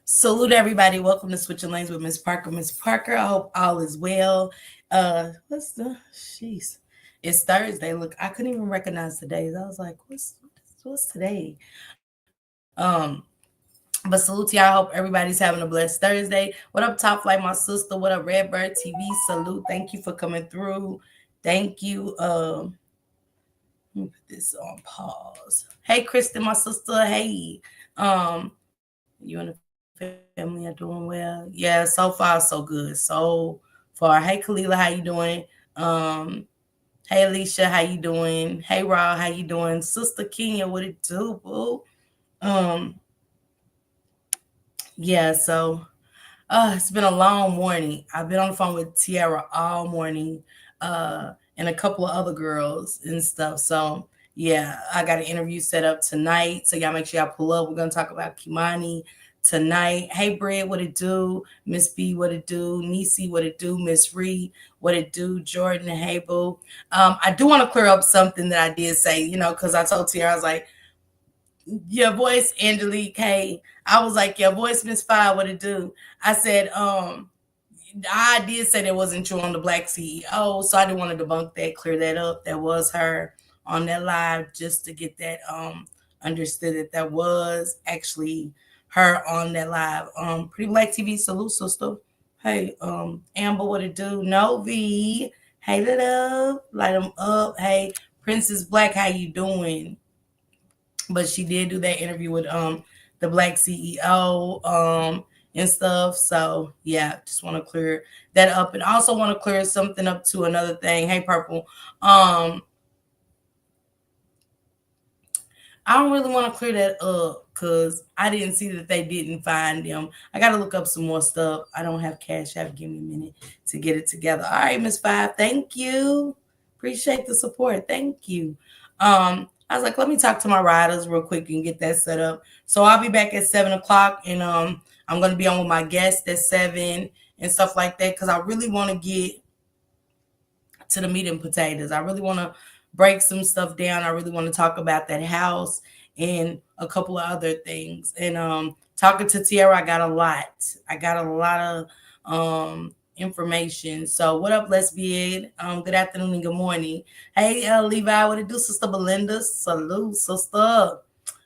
Salute everybody. Welcome to Switching Lanes with Miss Parker. Miss Parker, I hope all is well. What's the jeez? It's Thursday. Look, I couldn't even recognize the days. I was like, what's today? But salute to y'all. I hope everybody's having a blessed Thursday. What up, Top Flight, my sister? What up, Redbird TV? Salute. Thank you for coming through. Thank you. Let me put this on pause. Hey, Kristen, my sister. Hey. You and the family are doing well? Yeah, so far so good. So far. Hey Kalila, how you doing? Um, hey Alicia, how you doing? Hey Raw, how you doing? Sister Kenya, what it do, boo? Um, yeah, so it's been a long morning. I've been on the phone with Tiara all morning, and a couple of other girls and stuff. So yeah, I got an interview set up tonight. So y'all make sure y'all pull up. We're gonna talk about Kimani tonight. Hey Brett, what it do? Miss B, what it do? Nisi, what it do? Miss Reed, what it do? Jordan, hey boo. I do want to clear up something that I did say, because I told Tiara, I was like, your voice, Angelique. Hey, I was like, your voice, Miss Five. What it do? I said, I did say that wasn't true on the Black CEO, so I didn't want to debunk that, clear that up. That was her on that live, just to get that understood that was actually her on that live. Pretty Black TV, salute sister. Hey, Amber, what it do? Novi, hey, love, light them up. Hey, Princess Black, how you doing? But she did do that interview with the Black CEO and stuff. So yeah, just want to clear that up, and also want to clear something up to another thing. Hey Purple, I don't really want to clear that up because I didn't see that they didn't find them. I got to look up some more stuff. I don't have Cash App. Give me a minute to get it together. All right, Miss Five, thank you. Appreciate the support. Thank you. I was like, let me talk to my riders real quick and get that set up. So I'll be back at 7 o'clock, and I'm gonna be on with my guest at 7 and stuff like that because I really want to get to the meat and potatoes. I really want to break some stuff down. I really want to talk about that house and a couple of other things. And talking to Tiara, I got a lot. I got a lot of information. So what up, Let's Be It? Good afternoon and good morning. Hey, Levi, what it do, Sister Belinda? Salute, sister.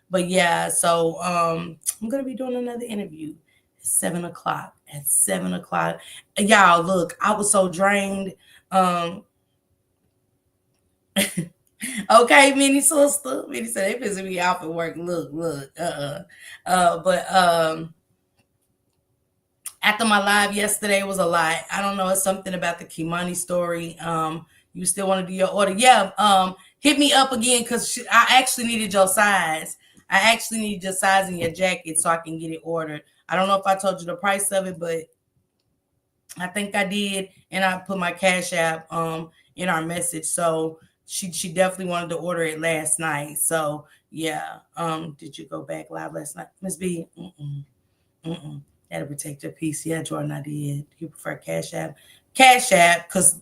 But yeah, so I'm gonna be doing another interview at 7 o'clock. At 7 o'clock, y'all, look, I was so drained. Um, okay, mini sister. Mini said they pissing me off at work. Look. But after my live yesterday was a lot. I don't know. It's something about the Kimani story. You still want to do your order? Yeah. Hit me up again because I actually needed your size. I actually need your size in your jacket so I can get it ordered. I don't know if I told you the price of it, but I think I did, and I put my Cash App in our message. So she definitely wanted to order it last night. So yeah. Did you go back live last night, Miss B? Mm-mm. That'll protect your peace. Yeah, Jordan, I did. You prefer Cash App? Cash App, because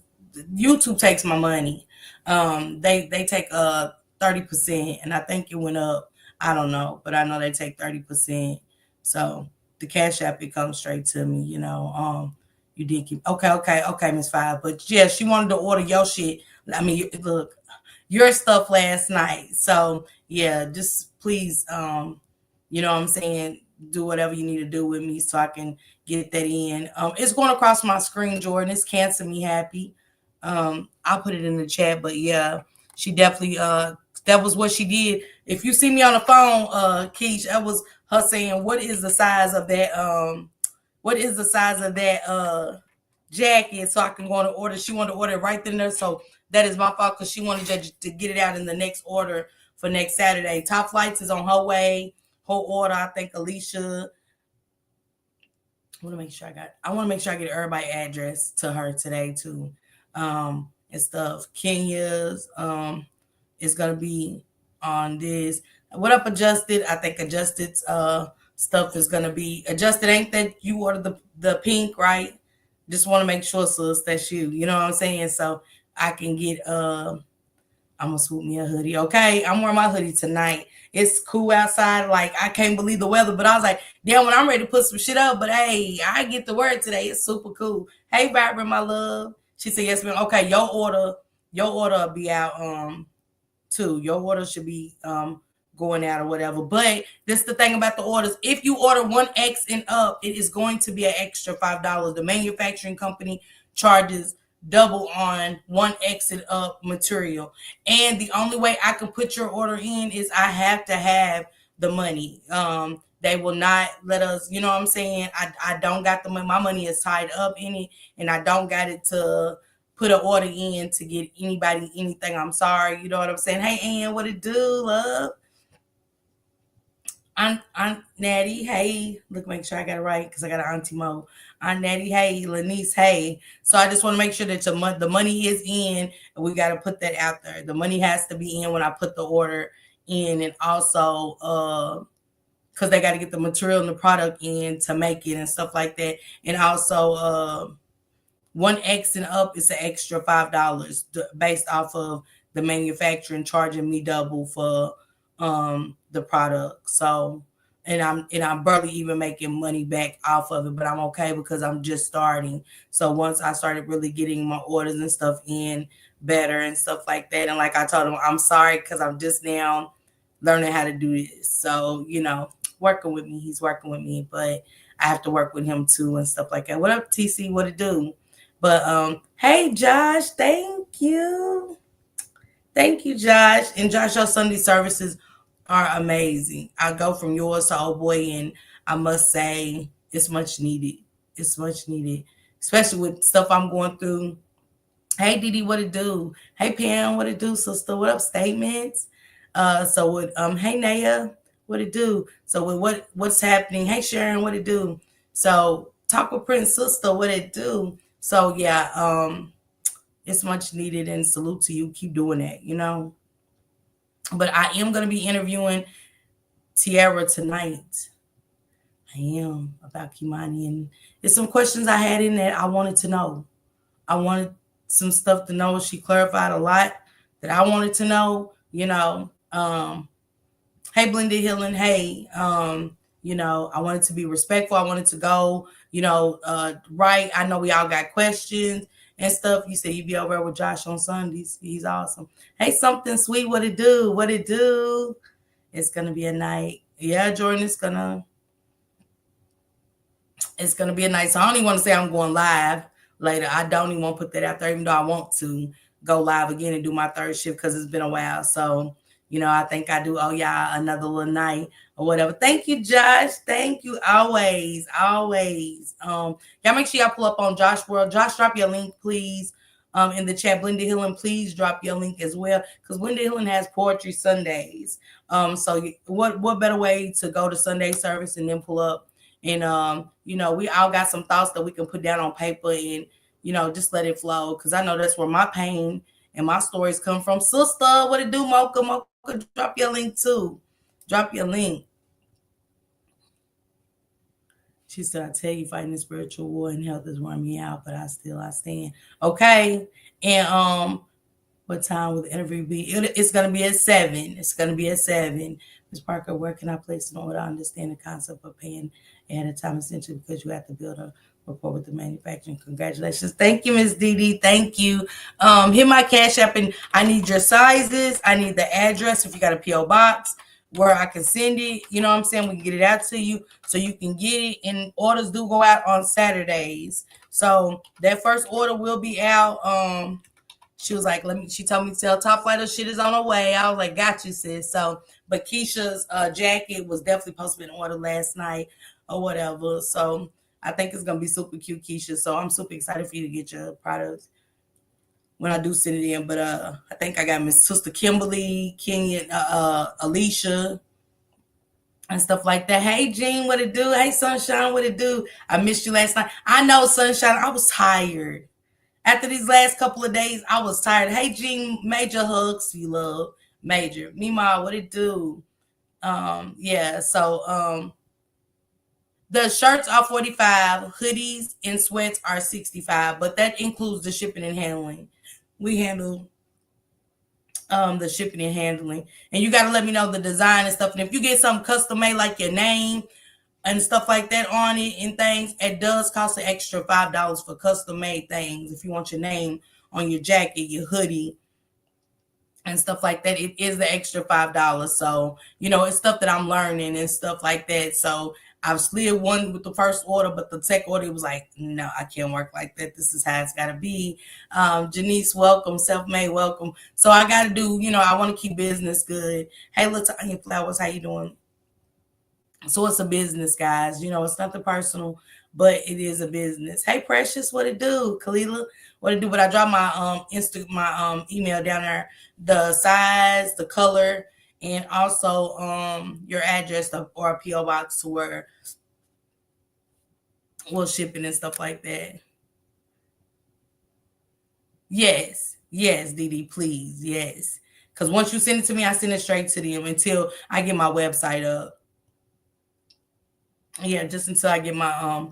YouTube takes my money. They take 30%, and I think it went up. I don't know, but I know they take 30%. So the Cash App, it comes straight to me. You did keep okay, Miss Five. But yeah, she wanted to order your shit. I mean, look, your stuff last night. So yeah, just please, you know what I'm saying, do whatever you need to do with me so I can get that in. It's going across my screen, Jordan. It's Cancer Me Happy. I'll put it in the chat, but yeah, she definitely that was what she did. If you see me on the phone, Keish, that was her saying, what is the size of that jacket so I can go on to order. She wanted to order it right then there. So that is my fault because she wanted to get it out in the next order for next Saturday. Top Flights is on her way. Whole order. I think Alicia. I want to make sure I get everybody's address to her today too. And stuff. Kenya's is gonna be on this. What up, Adjusted? I think Adjusted's stuff is gonna be Adjusted. Ain't that you ordered the pink, right? Just want to make sure, sis, that's you. You know what I'm saying? So I can get I'm gonna swoop me a hoodie. Okay, I'm wearing my hoodie tonight. It's cool outside. Like I can't believe the weather, but I was like, damn, when I'm ready to put some shit up. But hey, I get the word today. It's super cool. Hey, Vibrant, my love. She said yes, ma'am. Okay, your order will be out. Too. Your order should be going out or whatever. But this is the thing about the orders. If you order 1X and up, it is going to be an extra $5. The manufacturing company charges double on 1X and up material. And the only way I can put your order in is I have to have the money. They will not let us, you know what I'm saying? I don't got the money. My money is tied up in it, and I don't got it to put an order in to get anybody anything. I'm sorry. You know what I'm saying? Hey, Ann, what it do, love? Aunt Natty, hey. Look, make sure I got it right because I got an Auntie Mo. Aunt Natty, hey. Lanice, hey. So I just want to make sure that the money is in, and we got to put that out there. The money has to be in when I put the order in, and also because they got to get the material and the product in to make it and stuff like that. And also 1X and up is an extra $5 based off of the manufacturing charging me double for the product. So and I'm barely even making money back off of it, but I'm okay because I'm just starting. So once I started really getting my orders and stuff in better and stuff like that, and like I told him, I'm sorry because I'm just now learning how to do this. So working with me, he's working with me, but I have to work with him too and stuff like that. What up, TC? What it do? But hey, Josh, thank you. Thank you, Josh. And Josh, your Sunday services are amazing. I go from yours to oh boy, and I must say it's much needed. It's much needed, especially with stuff I'm going through. Hey, Didi, what it do? Hey, Pam, what it do, sister? What up, statements? So with hey, Naya, what it do? So with what's happening? Hey, Sharon, what it do? So talk with Prince, sister, what it do? So yeah, it's much needed, and salute to you. Keep doing that. But I am gonna be interviewing Tiara tonight. I am about Kimani, and there's some questions I had in that I wanted to know. I wanted some stuff to know. She clarified a lot that I wanted to know. Hey, Blended Healing. Hey, I wanted to be respectful. I wanted to go, right. I know we all got questions and stuff. You said you'd be over with Josh on Sundays. He's awesome. Hey, something sweet. What it do? What it do? It's gonna be a night. Yeah, Jordan. It's gonna be a night. So I don't even want to say I'm going live later. I don't even want to put that out there, even though I want to go live again and do my third shift because it's been a while. So I think I do owe y'all another little night or whatever. Thank you, Josh. Thank you. Always, always. Y'all make sure y'all pull up on Josh World. Josh, drop your link, please. In the chat. Blended Healing, please drop your link as well. Because Blended Healing has poetry Sundays. So what better way to go to Sunday service and then pull up and we all got some thoughts that we can put down on paper and just let it flow. Because I know that's where my pain and my stories come from. Sister, what it do, Mocha? Mocha, drop your link too. Drop your link. She said, I tell you, fighting the spiritual war and health is wearing me out, but I stand. Okay. And what time will the interview be? It's going to be at 7. It's going to be at 7. Ms. Parker, where can I place an order? I understand the concept of paying ahead of time, essentially, because you have to build a rapport with the manufacturing. Congratulations. Thank you, Ms. Didi. Thank you. Hit my Cash App, and I need your sizes. I need the address if you got a P.O. box where I can send it. You know what I'm saying? We can get it out to you so you can get it. And orders do go out on Saturdays. So that first order will be out. She was like, she told me to tell Top Flight of shit is on her way. I was like, got you, sis. So, but Keisha's jacket was definitely supposed to be in order last night or whatever. So I think it's going to be super cute, Keisha. So I'm super excited for you to get your products when I do send it in. But I think I got Miss Sister Kimberly, Kenyon, Alicia, and stuff like that. Hey, Jean, what it do? Hey, Sunshine, what it do? I missed you last night. I know, Sunshine, I was tired. After these last couple of days, I was tired. Hey, Jean, major hugs to you, love. Major. Meanwhile, what it do? Yeah, so the shirts are 45, hoodies and sweats are 65, but that includes the shipping and handling. We handle the shipping and handling. And you got to let me know the design and stuff. And if you get something custom made, like your name and stuff like that on it and things, it does cost an extra $5 for custom made things. If you want your name on your jacket, your hoodie, and stuff like that, it is the extra $5. So, it's stuff that I'm learning and stuff like that. So I've slid one with the first order, but the second order was like, no, I can't work like that. This is how it's got to be. Janice, welcome. Self-made, welcome. So I got to do, I want to keep business good. Hey, Latanya Flowers, how you doing? So it's a business, guys. It's nothing personal, but it is a business. Hey, Precious, what it do? Kalila, what it do? But I dropped my email down there, the size, the color, and also your address or a PO box to where we'll ship it and stuff like that. Yes, DD, please, yes. Because once you send it to me, I send it straight to them until I get my website up. Yeah, just until I get my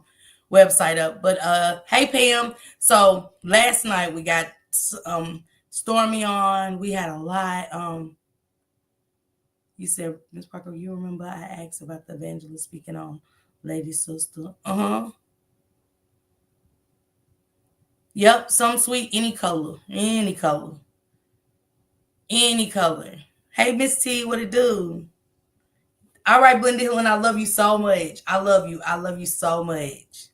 website up. But hey Pam, so last night we got Stormy on. We had a lot. You said, Miss Parker, you remember I asked about the evangelist speaking on Lady Sister. Yep, some sweet, any color. Any color. Hey Miss T, what it do? All right, Blended Hill, and I love you so much. I love you. I love you so much.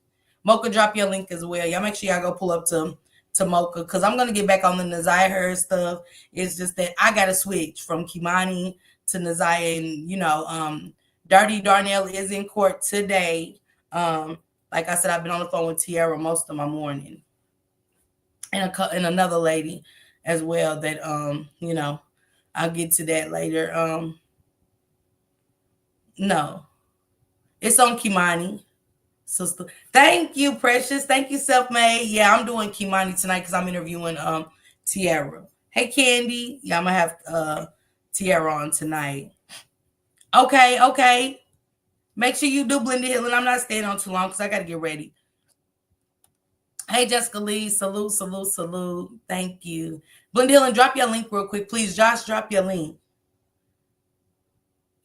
Mocha, drop your link as well. Y'all make sure y'all go pull up to Mocha, because I'm going to get back on the Naziah Her stuff. It's just that I got to switch from Kimani to Naziah. And, Dirty Darnell is in court today. Like I said, I've been on the phone with Tiara most of my morning. And another lady as well that, I'll get to that later. No, it's on Kimani, sister. Thank you, Precious. Thank you, Self-Made. Yeah, I'm doing Kimani tonight because I'm interviewing Tiara. Hey, Candy. Yeah, I'm gonna have Tiara on tonight. Okay. Make sure you do Blended Hill, and I'm not staying on too long because I gotta get ready. Hey, Jessica Lee. Salute. Thank you. Blended Hill, and drop your link real quick, please. Josh, drop your link.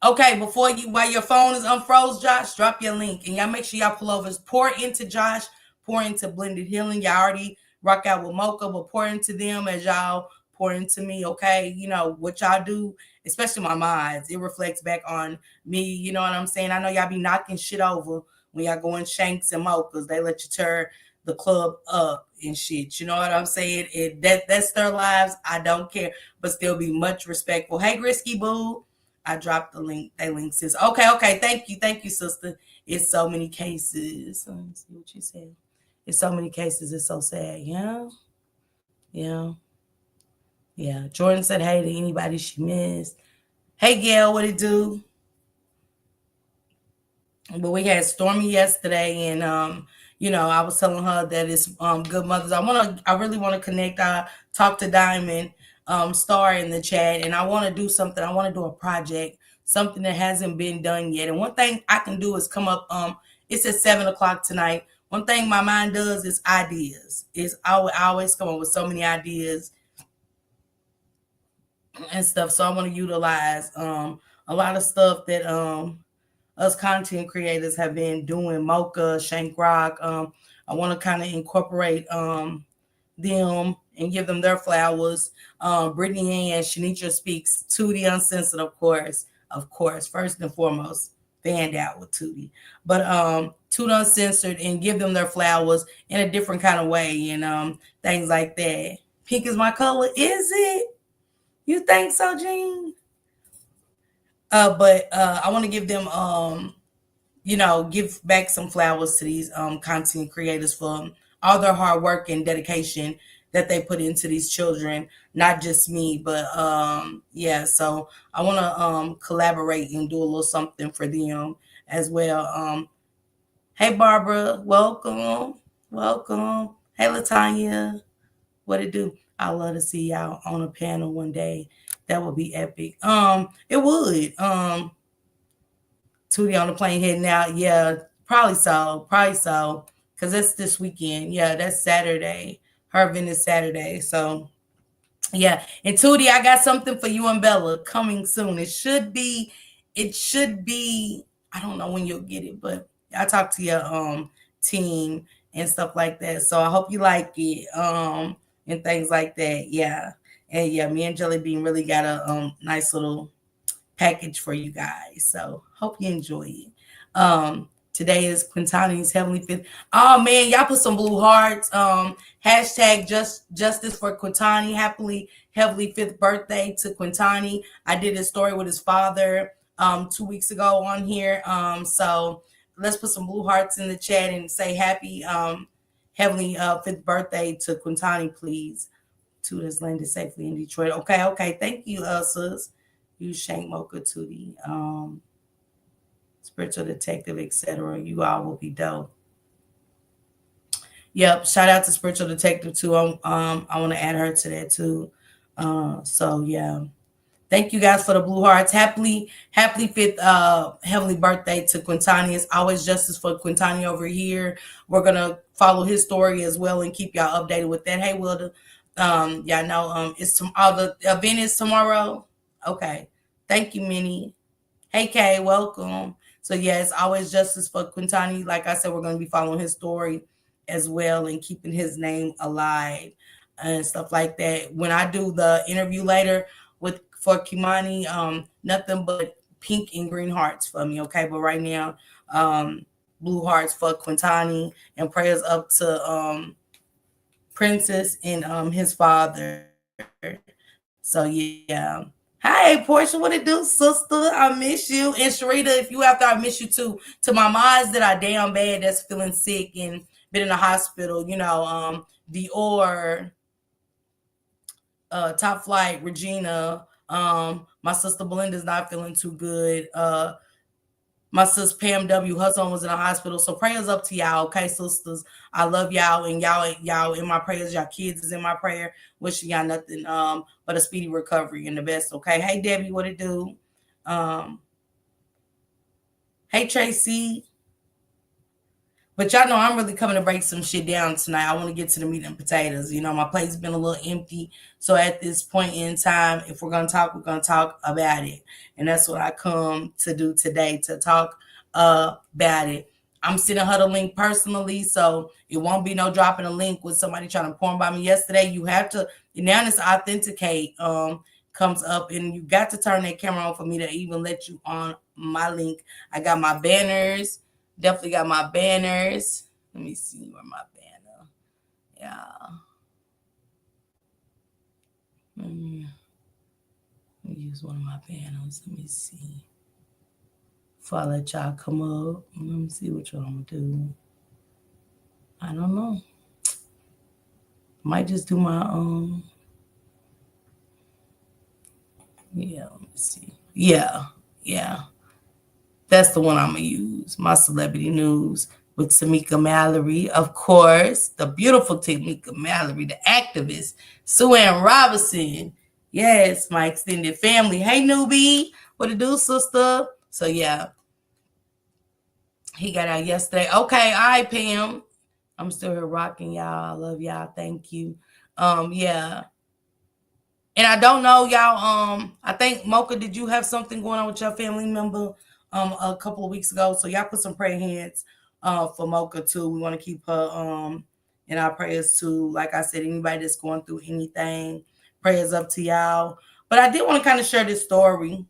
Okay, while your phone is unfroze, Josh, drop your link. And y'all make sure y'all pull over. Pour into Josh, pour into Blended Healing. Y'all already rock out with Mocha, but pour into them as y'all pour into me, okay? What y'all do, especially my minds, it reflects back on me, you know what I'm saying? I know y'all be knocking shit over when y'all go in Shanks and Mochas. They let you turn the club up and shit. You know what I'm saying? That's their lives. I don't care, but still be much respectful. Hey, Grisky Boo. I dropped the link. That link says, okay. Thank you, sister. It's so many cases. Let me see what you said. It's so many cases. It's so sad. Yeah. Jordan said, hey to anybody she missed. Hey, Gail, what it do? But we had Stormy yesterday, and I was telling her that it's Good Mothers. I really want to connect. I talked to Diamond Star in the chat, and I want to do something. I want to do a project, something that hasn't been done yet. And one thing I can do is come up. It's at 7:00 tonight. One thing my mind does is ideas. I always come up with so many ideas and stuff. So I want to utilize a lot of stuff that us content creators have been doing. Mocha, Shank Rock. I want to kind of incorporate them and give them their flowers. Brittany and Shanitra Speaks, Tootie Uncensored, of course, first and foremost, band out with Tootie. But Tootie Uncensored, and give them their flowers in a different kind of way, and things like that. Pink is my color, is it? You think so, Jean? But I want to give them, give back some flowers to these content creators for all their hard work and dedication that they put into these children. Not just me, but so I want to collaborate and do a little something for them as well. Hey, Barbara, welcome. Hey, Latanya, what it do? I love to see y'all on a panel one day. That would be epic. It would. Tootie on the plane heading out. Yeah, probably so. Because that's this weekend. Yeah, that's Saturday. Her event is Saturday. So, Yeah. And Tootie, I got something for you and Bella coming soon. It should be, I don't know when you'll get it, but I talked to your team and stuff like that. So I hope you like it. And things like that. Yeah. And yeah, me and Jelly Bean really got a nice little package for you guys. So hope you enjoy it. Today is Quintani's Heavenly Fifth. Oh man, y'all put some blue hearts. Hashtag justice for Quintani. Happily Heavenly Fifth birthday to Quintani. I did his story with his father 2 weeks ago on here. So let's put some blue hearts in the chat and say happy Heavenly Fifth birthday to Quintani, please. Toot has landed safely in Detroit. Okay. Thank you, sis. You Shank Mocha Tootie, spiritual detective, etc. You all will be dope. Yep. Shout out to spiritual detective too. I want to add her to that too. So yeah. Thank you guys for the blue hearts. Happily fifth heavenly birthday to Quintani. It's always justice for Quintani over here. We're gonna follow his story as well and keep y'all updated with that. Hey Wilda, y'all know it's the event is tomorrow. Okay. Thank you, Minnie. Hey Kay, welcome. So yeah, it's always justice for Quintani. Like I said, we're going to be following his story as well and keeping his name alive and stuff like that. When I do the interview later for Kimani, nothing but pink and green hearts for me, okay? But right now, blue hearts for Quintani and prayers up to Princess and his father. So yeah. Hey, Portia, what it do, sister? I miss you. And Sharita, if you after, I miss you too. To my moms that are down bad, that's feeling sick and been in the hospital, Dior, Top Flight, Regina, my sister Belinda's not feeling too good. My sis Pam W, her son was in the hospital. So prayers up to y'all, okay, sisters. I love y'all and y'all in my prayers. Y'all kids is in my prayer. Wishing y'all nothing but a speedy recovery and the best, okay? Hey Debbie, what it do? Um, hey Tracy. But y'all know I'm really coming to break some shit down tonight. I want to get to the meat and potatoes. My plate's been a little empty. So at this point in time, if we're going to talk, we're going to talk about it. And that's what I come to do today, to talk about it. I'm sending her the link personally, so it won't be no dropping a link with somebody trying to porn by me yesterday. You have to, now this authenticate comes up, and you got to turn that camera on for me to even let you on my link. I got my banners. Definitely got my banners. Let me see where my banner. Yeah. Let me use one of my banners. Let me see. Before I let y'all come up, let me see what y'all I'm gonna do. I don't know. Might just do my yeah, let me see. Yeah. That's the one I'm gonna use. My celebrity news with Tamika Mallory, of course, the beautiful Tamika Mallory, the activist, Sue Ann Robinson. Yes, my extended family. Hey newbie, what it do, sister? So yeah, he got out yesterday. Okay, all right, Pam. I'm still here rocking y'all. I love y'all. Thank you. Yeah. And I don't know, y'all. I think Mocha, did you have something going on with your family member a couple of weeks ago? So y'all put some prayer hands for Mocha too. We want to keep her in our prayers too. Like I said, anybody that's going through anything, prayers up to y'all. But I did want to kind of share this story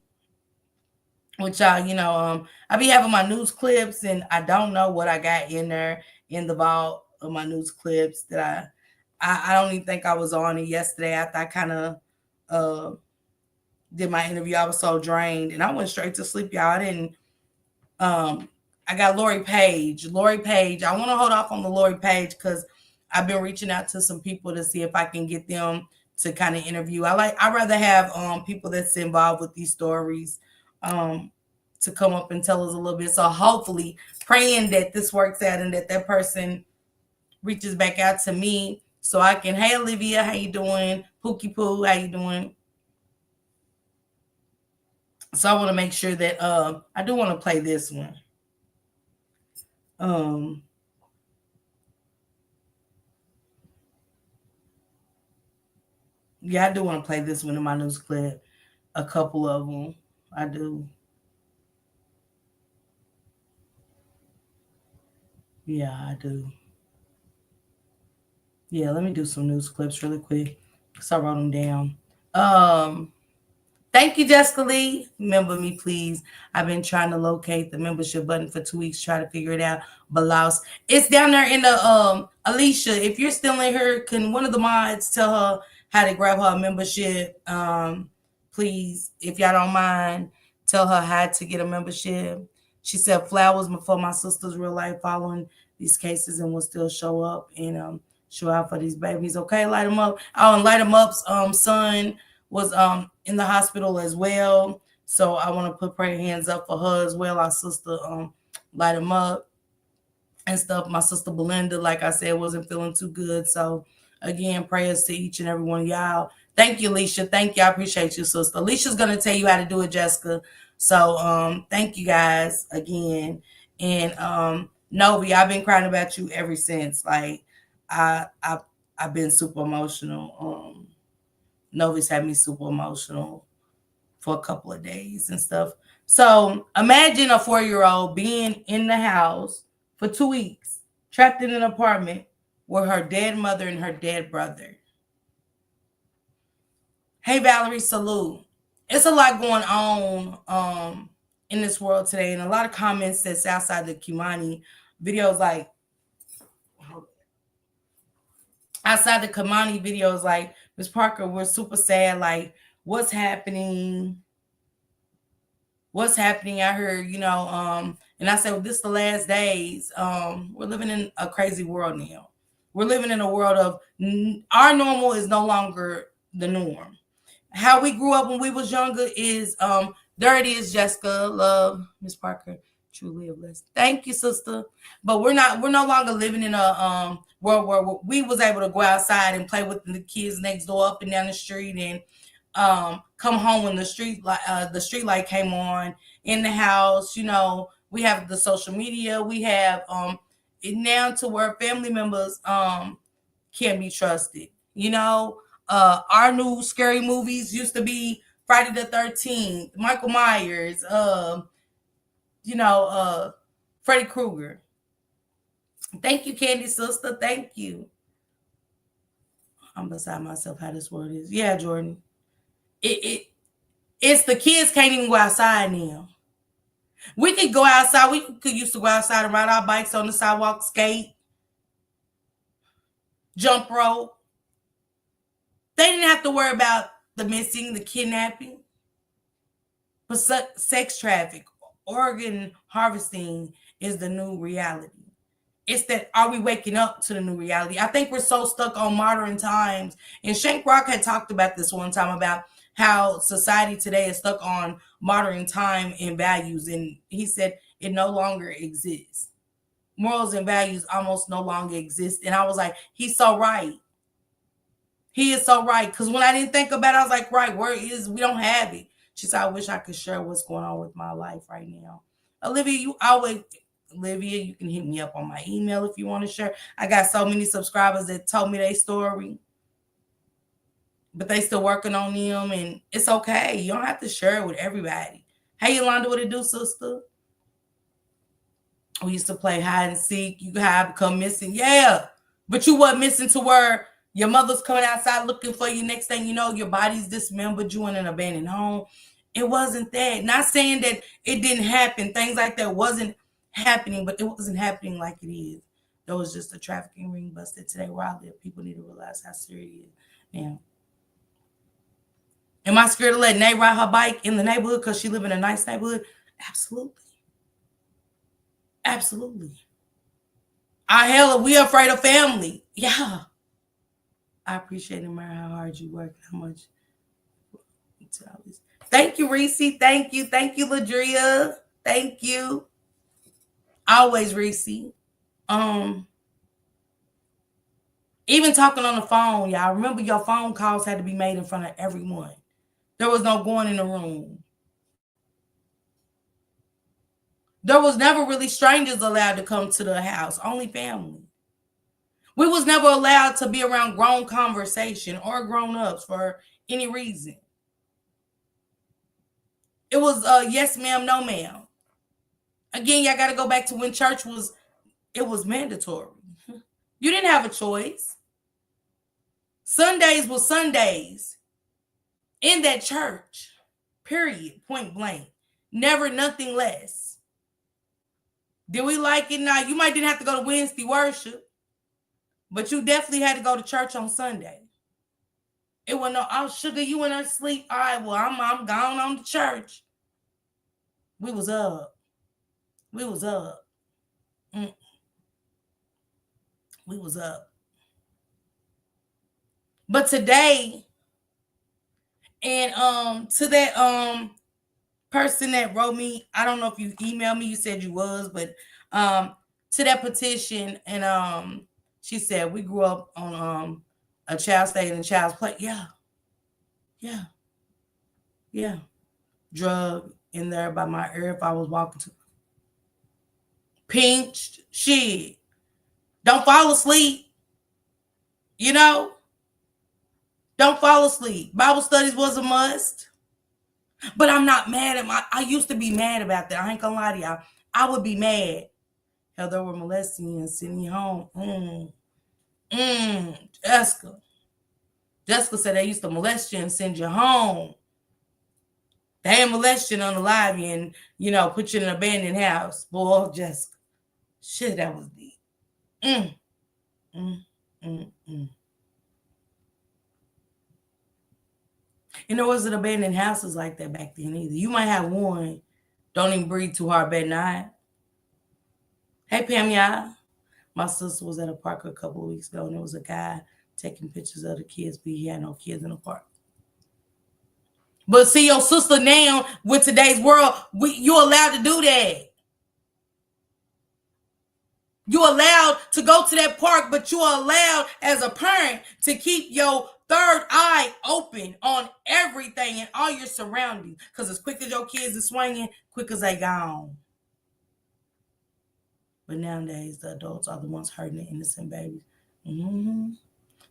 with y'all. I be having my news clips, and I don't know what I got in there in the vault of my news clips that I don't even think I was on it yesterday after I kind of uh did my interview. I was so drained and I went straight to sleep, y'all. I didn't I got Lori Page. I want to hold off on the Lori Page because I've been reaching out to some people to see if I can get them to kind of interview. I rather have people that's involved with these stories to come up and tell us a little bit. So hopefully praying that this works out and that person reaches back out to me so I can, hey Olivia, how you doing? Pookie Poo, how you doing? So I want to make sure that I do want to play this one. Um, Yeah, I do want to play this one in my news clip. A couple of them. I do. Yeah, I do. Yeah, let me do some news clips really quick because I wrote them down. Um, Thank you, Jessica Lee. Remember me, please. I've been trying to locate the membership button for 2 weeks, try to figure it out. But lost. It's down there in the Alicia. If you're still in here, can one of the mods tell her how to grab her membership? Please, if y'all don't mind, tell her how to get a membership. She said flowers for my sister's real life following these cases and will still show up and show out for these babies. Okay, light them up. Oh, and light them up's son was in the hospital as well. So I want to put prayer hands up for her as well. Our sister light them up and stuff. My sister Belinda, like I said, wasn't feeling too good. So again, prayers to each and every one of y'all. Thank you, Alicia. Thank you. I appreciate you, sister. Alicia's gonna tell you how to do it, Jessica. So thank you guys again. And Novi, I've been crying about you ever since. Like I I I've been super emotional. Novi's had me super emotional for a couple of days and stuff. So imagine a 4-year-old being in the house for 2 weeks, trapped in an apartment with her dead mother and her dead brother. Hey Valerie, salute. It's a lot going on in this world today, and a lot of comments that's outside the Kimani videos, like outside the Kimani videos, like Miss Parker, we're super sad. Like, what's happening? What's happening? I heard, and I said, well, this is the last days. We're living in a crazy world now. We're living in a world of our normal is no longer the norm. How we grew up when we was younger is there it is, Jessica. Love, Miss Parker. Truly a blessing. Thank you, sister. But we're no longer living in a world where we was able to go outside and play with the kids next door up and down the street and come home when the street light came on in the house. We have the social media. We have it now to where family members can't be trusted. Our new scary movies used to be Friday the 13th, Michael Myers, Freddy Krueger. Thank you, Candy sister. Thank you. I'm beside myself how this word is. Yeah, Jordan. It's the kids can't even go outside now. We could go outside. We could used to go outside and ride our bikes on the sidewalk, skate, jump rope. They didn't have to worry about the missing, the kidnapping. But sex traffic, organ harvesting is the new reality. It's that, are we waking up to the new reality? I think we're so stuck on modern times. And Shank Rock had talked about this one time about how society today is stuck on modern time and values. And he said it no longer exists. Morals and values almost no longer exist. And I was like, he's so right. He is so right. Because when I didn't think about it, I was like, right, we don't have it. She said, I wish I could share what's going on with my life right now. Olivia, you can hit me up on my email if you want to share. I got so many subscribers that told me their story, but they still working on them, and it's okay. You don't have to share it with everybody. Hey, Yolanda, what it do, sister? We used to play hide and seek. You have become missing. Yeah, but you wasn't missing to where your mother's coming outside looking for you. Next thing you know, your body's dismembered, you in an abandoned home. It wasn't that. Not saying that it didn't happen. Things like that wasn't happening, but it wasn't happening like it is. There was just a trafficking ring busted today where I live. People need to realize how serious it is. Now, am I scared to let Nay ride her bike in the neighborhood because she live in a nice neighborhood? Absolutely. Absolutely. We afraid of family. Yeah. I appreciate no matter how hard you work, how much. Thank you, Reese. Thank you. Thank you, Ladria. Thank you. Always, Reese. Even talking on the phone, y'all. Remember your phone calls had to be made in front of everyone. There was no going in the room. There was never really strangers allowed to come to the house. Only family. We was never allowed to be around grown conversation or grown-ups for any reason. It was yes ma'am, no ma'am. Again, y'all got to go back to when church was, it was mandatory. You didn't have a choice. Sundays were Sundays in that church, period, point blank. Never nothing less. Did we like it? Now, you might didn't have to go to Wednesday worship, but you definitely had to go to church on Sunday. It wasn't no, oh, sugar, you went to sleep. All right, well, I'm gone on to church. We was up. We was up. We was up. But today, and to that person that wrote me, I don't know if you emailed me, you said you was, but to that petition, and she said we grew up on a child staying in child's play. Yeah. Drug in there by my ear if I was walking to. Pinched, shit. Don't fall asleep. You know? Don't fall asleep. Bible studies was a must. But I'm not mad at I used to be mad about that. I ain't gonna lie to y'all. I would be mad. Hell, they were molesting you and sending you home. Jessica. Jessica said they used to molest you and send you home. They ain't molest you on the live and, put you in an abandoned house. Boy, Jessica. Shit, that was deep. And there wasn't abandoned houses like that back then either. You might have one. Don't even breathe too hard at night. Hey, Pam, y'all. My sister was at a park a couple of weeks ago, and there was a guy taking pictures of the kids, but he had no kids in the park. But see, your sister now, with today's world, you're allowed to do that. You're allowed to go to that park, but you're allowed as a parent to keep your third eye open on everything and all your surroundings. Because as quick as your kids are swinging, quick as they gone. But nowadays, the adults are the ones hurting the innocent babies.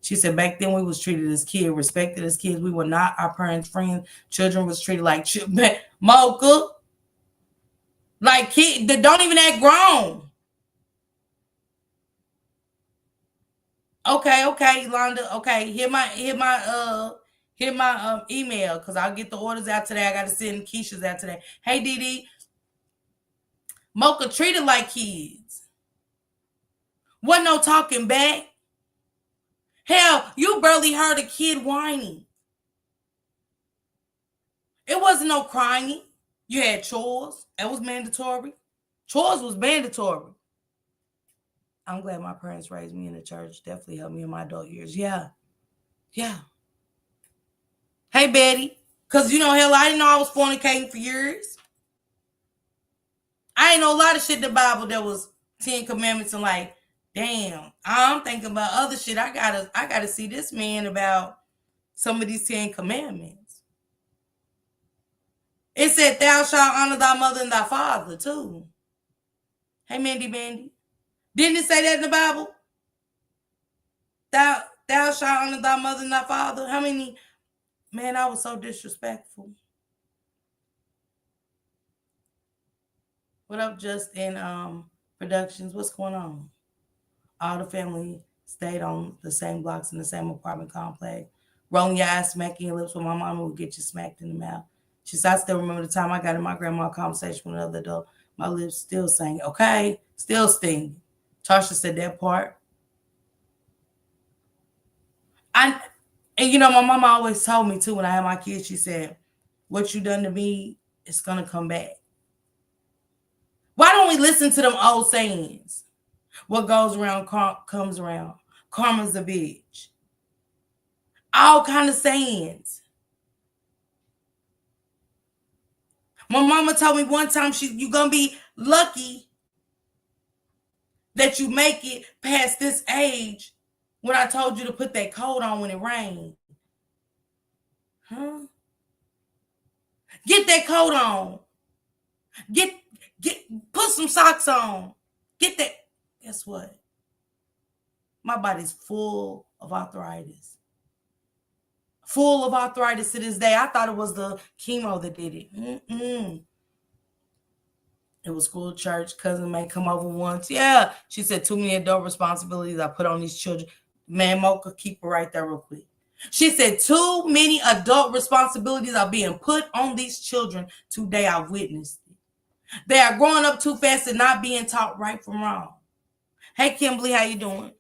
She said back then we was treated as kids, respected as kids. We were not our parents' friends. Children was treated like Mocha. Like kids that don't even act grown. Okay, Yolanda. Okay, hit my email because I'll get the orders out today. I got to send Keisha's out today. Hey, Dee. Mocha treated like kids. Wasn't no talking back. Hell, you barely heard a kid whining. It wasn't no crying. You had chores. That was mandatory. Chores was mandatory. I'm glad my parents raised me in the church. Definitely helped me in my adult years. Yeah. Hey, Betty. Because, hell, I didn't know I was fornicating for years. I ain't know a lot of shit in the Bible that was 10 commandments and like, damn, I'm thinking about other shit. I gotta see this man about some of these 10 commandments. It said, thou shalt honor thy mother and thy father, too. Hey, Mandy. Didn't it say that in the Bible? Thou shalt honor thy mother and thy father. How many? Man, I was so disrespectful. What up, Justin Productions? What's going on? All the family stayed on the same blocks in the same apartment complex. Rolling your eyes, smacking your lips when my mama would get you smacked in the mouth. She said, I still remember the time I got in my grandma's conversation with another adult. My lips still sang. Okay, still stinging. Tasha said that part. And my mama always told me too when I had my kids, she said, what you done to me, it's going to come back. Why don't we listen to them old sayings? What goes around comes around. Karma's a bitch. All kind of sayings. My mama told me one time you're going to be lucky that you make it past this age when I told you to put that coat on when it rained. Huh? Get that coat on. Put some socks on. Get that. Guess what? My body's full of arthritis. Full of arthritis to this day. I thought it was the chemo that did it. It was school, church. Cousin may come over once. Yeah. She said, too many adult responsibilities I put on these children. Man, Mocha, keep her right there real quick. She said, too many adult responsibilities are being put on these children. Today I've witnessed it. They are growing up too fast and not being taught right from wrong. Hey, Kimberly, how you doing?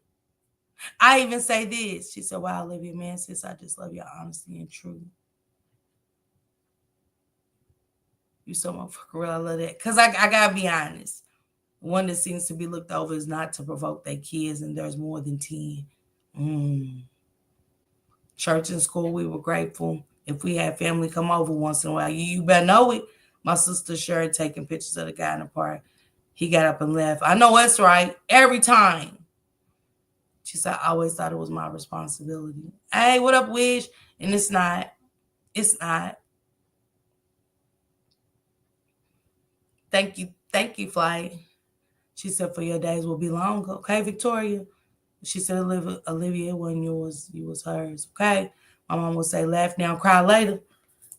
I even say this. She said, wow, Olivia, man, sis, I just love your honesty and truth. You so motherfucker real. I love that. Because I got to be honest. One that seems to be looked over is not to provoke their kids, and there's more than 10. Church and school, we were grateful. If we had family come over once in a while, you better know it. My sister Sherry taking pictures of the guy in the park. He got up and left. I know that's right. Every time. She said, I always thought it was my responsibility. Hey, what up, Wish? And it's not. It's not. Thank you, Flight. She said, for your days will be long. Okay, Victoria. She said, Olivia, it wasn't yours. You was hers. Okay. My mom would say, laugh now, cry later.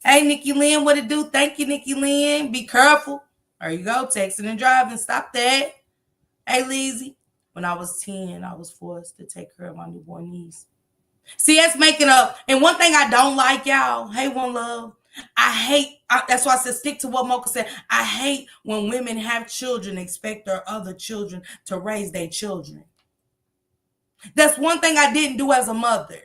Hey, Nikki Lynn, what it do? Thank you, Nikki Lynn. Be careful. There you go. Texting and driving. Stop that. Hey, Lizzie. When I was 10, I was forced to take care of my newborn niece. See, that's making up. And one thing I don't like, y'all. Hey, One Love. That's why I said stick to what Mocha said. I hate when women have children, expect their other children to raise their children. That's one thing I didn't do as a mother.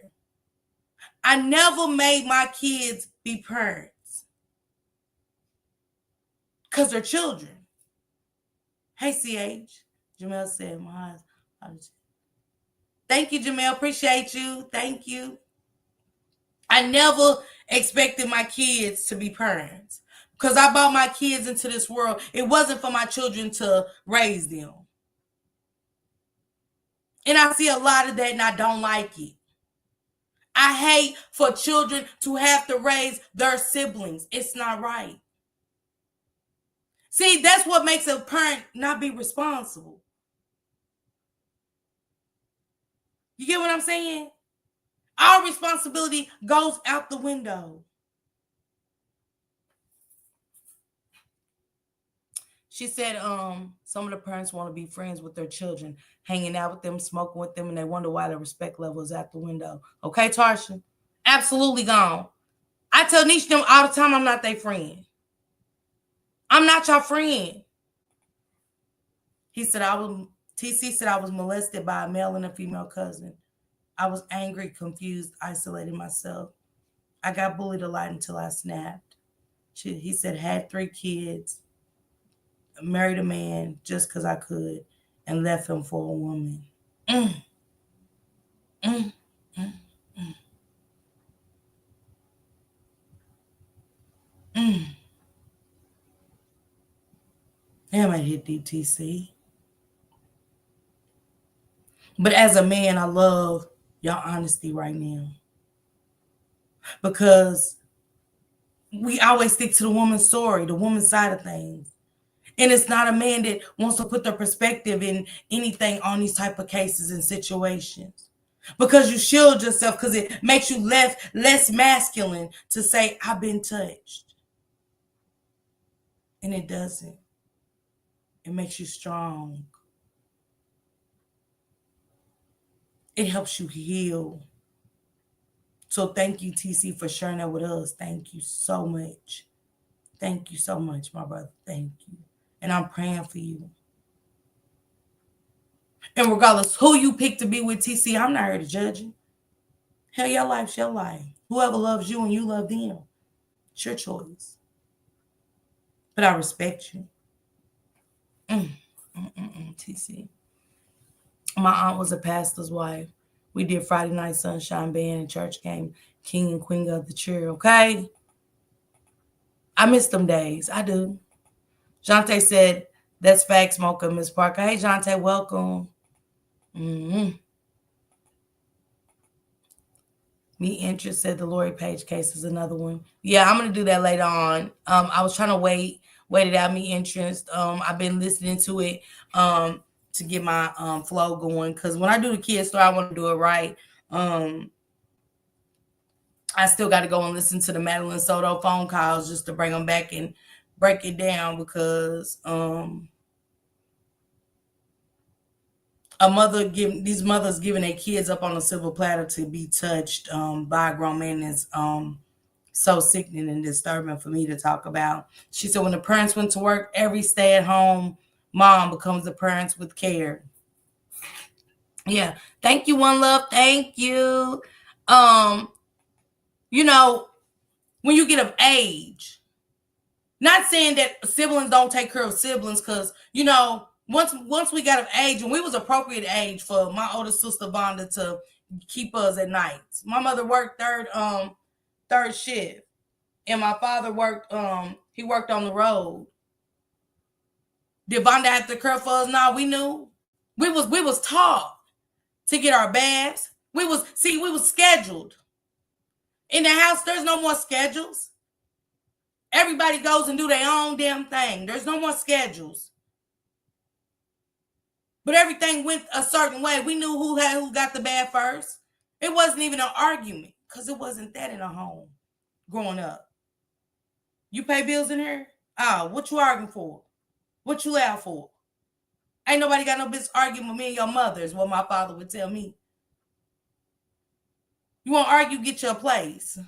I never made my kids be parents. Because they're children. Hey, CH. Jamel said, my eyes. Thank you, Jamel. Appreciate you. Thank you. I never expected my kids to be parents. Because I brought my kids into this world. It wasn't for my children to raise them. And I see a lot of that and I don't like it. I hate for children to have to raise their siblings. It's not right. See, that's what makes a parent not be responsible. You get what I'm saying? Our responsibility goes out the window. She said, some of the parents want to be friends with their children, hanging out with them, smoking with them, and they wonder why their respect level is out the window. Okay, Tarsha? Absolutely gone. I tell Nisha them all the time I'm not their friend. I'm not your friend. TC said I was molested by a male and a female cousin. I was angry, confused, isolated myself. I got bullied a lot until I snapped. He said, had 3 kids, married a man just because I could, and left him for a woman. Damn, I hit DTC. But as a man, I love your honesty right now. Because we always stick to the woman's story, the woman's side of things. And it's not a man that wants to put their perspective in anything on these type of cases and situations. Because you shield yourself, because it makes you less masculine to say, I've been touched. And it doesn't. It makes you strong. It helps you heal. So thank you, TC, for sharing that with us. Thank you so much. Thank you so much, my brother. Thank you. And I'm praying for you. And regardless who you pick to be with, TC, I'm not here to judge you. Hell, your life's your life. Whoever loves you and you love them, it's your choice. But I respect you. TC. My aunt was a pastor's wife. We did Friday Night Sunshine Band and church game, King and Queen of the Cheer, okay? I miss them days. I do. Jante said, that's facts, Mocha, Miss Parker. Hey, Jante, welcome. Me Interest said the Lori Page case is another one. Yeah, I'm going to do that later on. I was trying to wait it out, Me Interest. I've been listening to it. to get my flow going. Because when I do the kids story, I want to do it right. I still got to go and listen to the Madeline Soto phone calls just to bring them back and break it down, because these mothers giving their kids up on a silver platter to be touched by a grown man is so sickening and disturbing for me to talk about. She said when the parents went to work, every stay-at-home mom becomes the parents with care. Yeah. Thank you, One Love. Thank you. You know, when you get of age, not saying that siblings don't take care of siblings, because, you know, once we got of age, and we was appropriate age for my older sister Vonda to keep us at nights. My mother worked third shift, and my father worked he worked on the road. Did Vonda have to care for us? No, we knew. We was taught to get our baths. We was scheduled. In the house, there's no more schedules. Everybody goes and do their own damn thing. There's no more schedules. But everything went a certain way. We knew who got the bath first. It wasn't even an argument, because it wasn't that in a home growing up. You pay bills in here? Oh, what you arguing for? What you out for? Ain't nobody got no business arguing with me and your mother, is what my father would tell me. You want to argue, get your place.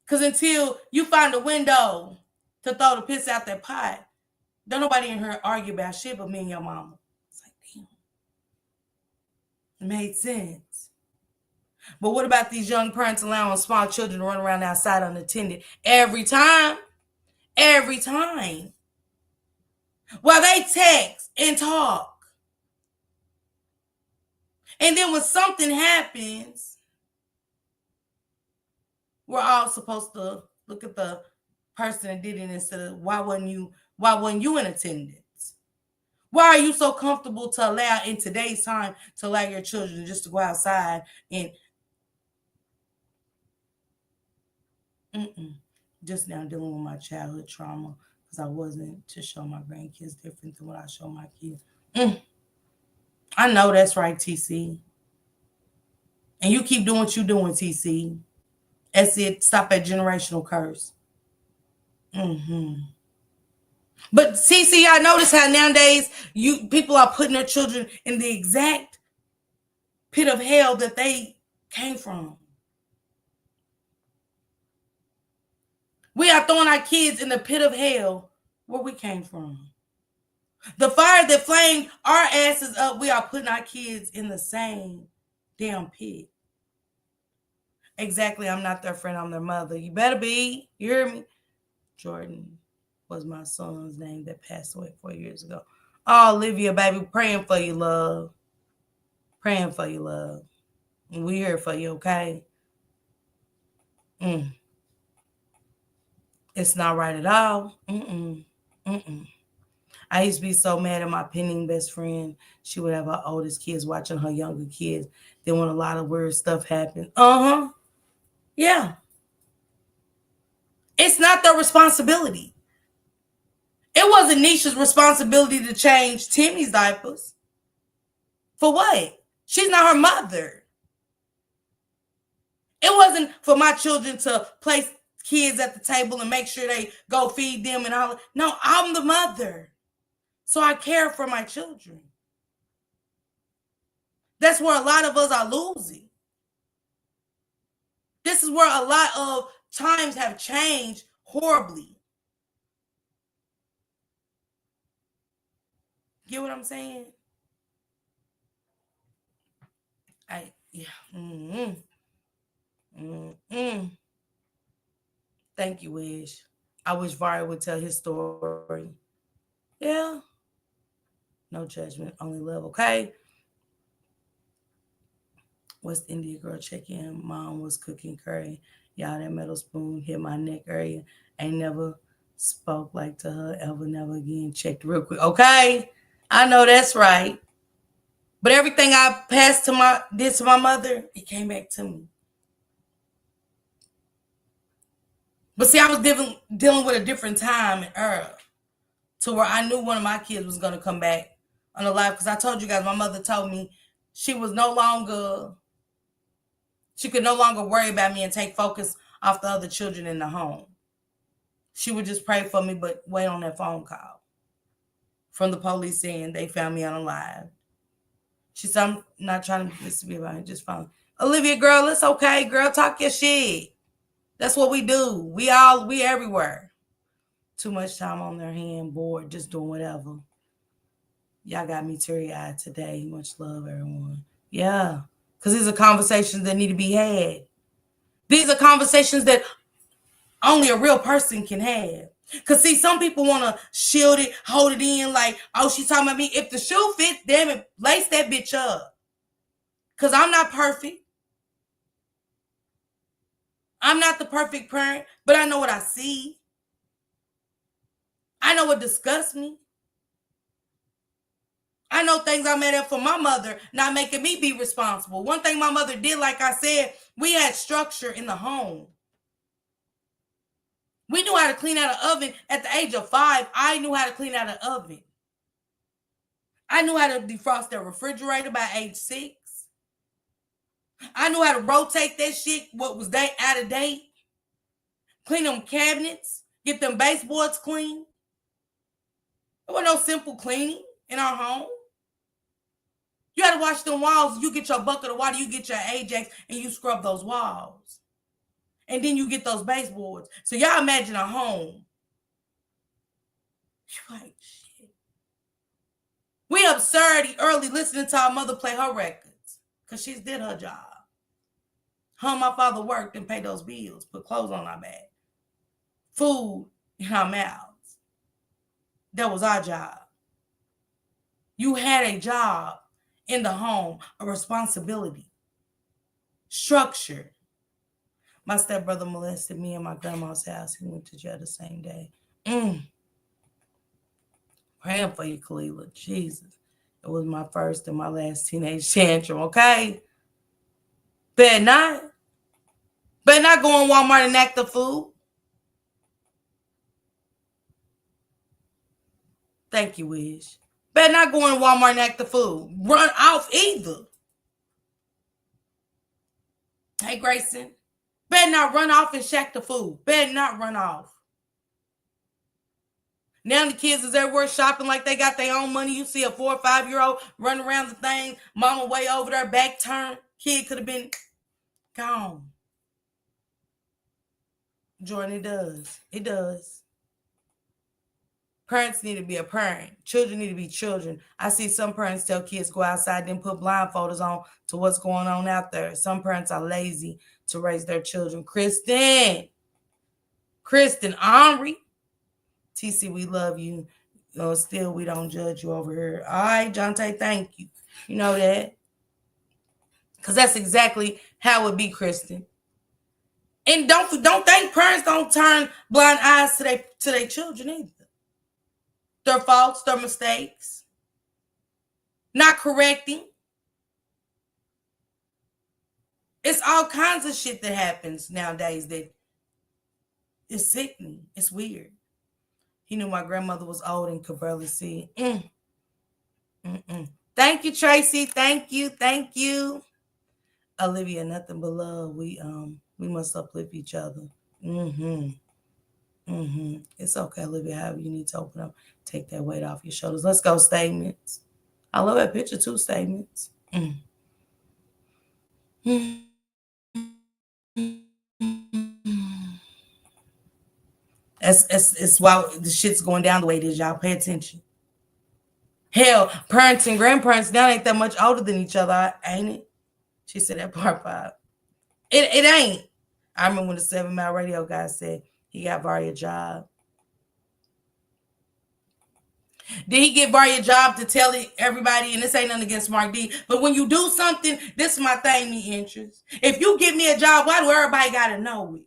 Because until you find a window to throw the piss out that pot, don't nobody in here argue about shit but me and your mama. It's like, damn. It made sense. But what about these young parents allowing small children to run around outside unattended every time? Every time. While they text and talk. And then when something happens, we're all supposed to look at the person that did it instead of why wasn't you in attendance? Why are you so comfortable to allow in today's time to allow your children just to go outside and just now dealing with my childhood trauma, because I wasn't to show my grandkids different than what I show my kids. I know that's right, TC. And you keep doing what you're doing, TC. That's it. Stop that generational curse. But TC, I notice how nowadays people are putting their children in the exact pit of hell that they came from. We are throwing our kids in the pit of hell where we came from. The fire that flamed our asses up, we are putting our kids in the same damn pit. Exactly. I'm not their friend. I'm their mother. You better be. You hear me? Jordan was my son's name that passed away 4 years ago. Oh, Olivia, baby, praying for you, love. Praying for you, love. And we here for you, okay? It's not right at all. I used to be so mad at my pending best friend. She would have her oldest kids watching her younger kids. Then when a lot of weird stuff happened. Yeah. It's not their responsibility. It wasn't Nisha's responsibility to change Timmy's diapers. For what? She's not her mother. It wasn't for my children to place kids at the table and make sure they go feed them and all. No, I'm the mother. So I care for my children. That's where a lot of us are losing. This is where a lot of times have changed horribly. Get what I'm saying? Thank you, Wish. I wish Vari would tell his story. Yeah. No judgment, only love, okay? West India girl check in. Mom was cooking curry. Y'all, that metal spoon hit my neck area. Ain't never spoke like to her ever, never again. Checked real quick. Okay? I know that's right. But everything I did to my mother, it came back to me. But see, I was dealing with a different time and era to where I knew one of my kids was going to come back on the live, because I told you guys my mother told me she could no longer worry about me and take focus off the other children in the home. She would just pray for me, but wait on that phone call from the police saying they found me unalive. She said, I'm not trying to be about it, just phone. Olivia, girl, it's okay, girl, talk your shit. That's what we do. We everywhere. Too much time on their hand, bored, just doing whatever. Y'all got me teary-eyed today. Much love, everyone. Yeah, because these are conversations that need to be had. These are conversations that only a real person can have. Because, see, some people want to shield it, hold it in like, oh, she's talking about me. If the shoe fits, damn it, lace that bitch up. Because I'm not perfect. I'm not the perfect parent, but I know what I see. I know what disgusts me. I know things I made up for my mother, not making me be responsible. One thing my mother did, like I said, we had structure in the home. We knew how to clean out an oven at the age of 5. I knew how to clean out an oven. I knew how to defrost that refrigerator by age 6. I knew how to rotate that shit, what was out of date. Clean them cabinets, get them baseboards clean. There was no simple cleaning in our home. You had to wash them walls. You get your bucket of water, you get your Ajax, and you scrub those walls. And then you get those baseboards. So y'all imagine a home. You're like, shit. We absurd early listening to our mother play her records because she did her job. Her and my father worked and paid those bills, put clothes on our back, food in our mouths. That was our job. You had a job in the home, a responsibility, structure. My stepbrother molested me in my grandma's house. He went to jail the same day. Praying for you, Kalila. Jesus. It was my first and my last teenage tantrum, okay? Better not. Better not go in Walmart and act the fool. Thank you, Wish. Better not go in Walmart and act the fool. Run off either. Hey, Grayson. Better not run off and shack the fool. Better not run off. Now the kids is everywhere shopping like they got their own money. You see a 4 or 5-year-old running around the thing, mama way over there, back turned. Kid could have been gone. Jordan, it does. It does. Parents need to be a parent. Children need to be children. I see some parents tell kids go outside and put blindfolders on to what's going on out there. Some parents are lazy to raise their children. Kristen, Henry. TC, we love you. Still, we don't judge you over here. All right, Jonte, thank you. You know that. Because that's exactly how it be, Kristen. And don't think parents don't turn blind eyes to their children either. Their faults, their mistakes. Not correcting. It's all kinds of shit that happens nowadays that is sickening. It's weird. He knew my grandmother was old and could barely see. Thank you, Tracy. Thank you. Olivia, nothing but love. We must uplift each other. It's okay, Olivia. However you need to open up, take that weight off your shoulders. Let's go, statements. I love that picture too, statements. It's why the shit's going down the way it is. Y'all pay attention. Hell, parents and grandparents now ain't that much older than each other, ain't it? She said that part 5. It ain't. I remember when the 7 Mile Radio guy said he got Varia a job. Did he give Varia a job to tell everybody, and this ain't nothing against Mark D, but when you do something, this is my thing, me interest. If you give me a job, why do everybody got to know it?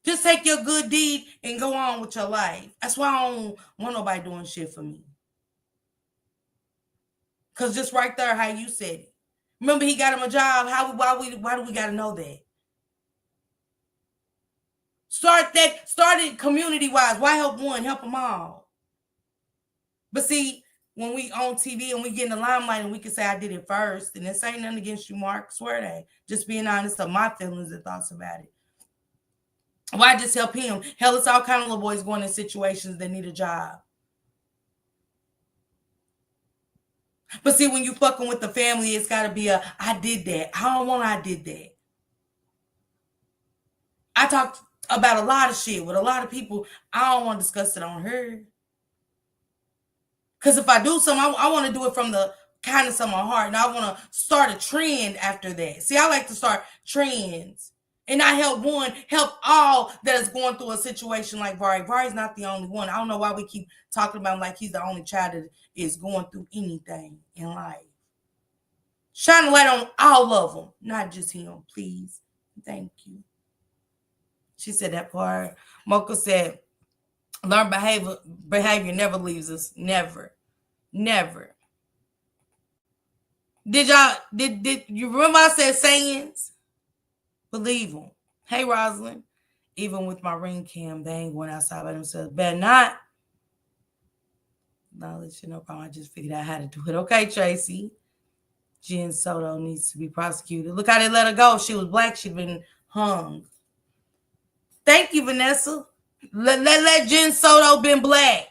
Just take your good deed and go on with your life. That's why I don't want nobody doing shit for me. Because just right there, how you said it. Remember he got him a job. Why do we got to know that? Start it community-wise. Why help one? Help them all. But see, when we on TV and we get in the limelight and we can say I did it first, and this ain't nothing against you, Mark. Swear they. Just being honest of my feelings and thoughts about it. Why just help him? Hell, it's all kind of little boys going in situations that need a job. But see, when you fucking with the family, it's got to be I did that. I don't want I did that. I talked about a lot of shit with a lot of people. I don't want to discuss it on her. Because if I do something, I want to do it from the kindness of my heart. And I want to start a trend after that. See, I like to start trends. And I help all that is going through a situation like Vari. Vari's not the only one. I don't know why we keep talking about him like he's the only child that is going through anything in life. Shine a light on all of them, not just him, please. Thank you. She said that part. Mocha said, learned behavior never leaves us. Never. Did you remember I said sayings? Believe them. Hey, Rosalind. Even with my ring cam, they ain't going outside by themselves. Better not. Knowledge, no problem. I just figured out how to do it. Okay, Tracy. Jen Soto needs to be prosecuted. Look how they let her go. She was black. She'd been hung. Thank you, Vanessa. Let Jen Soto been black.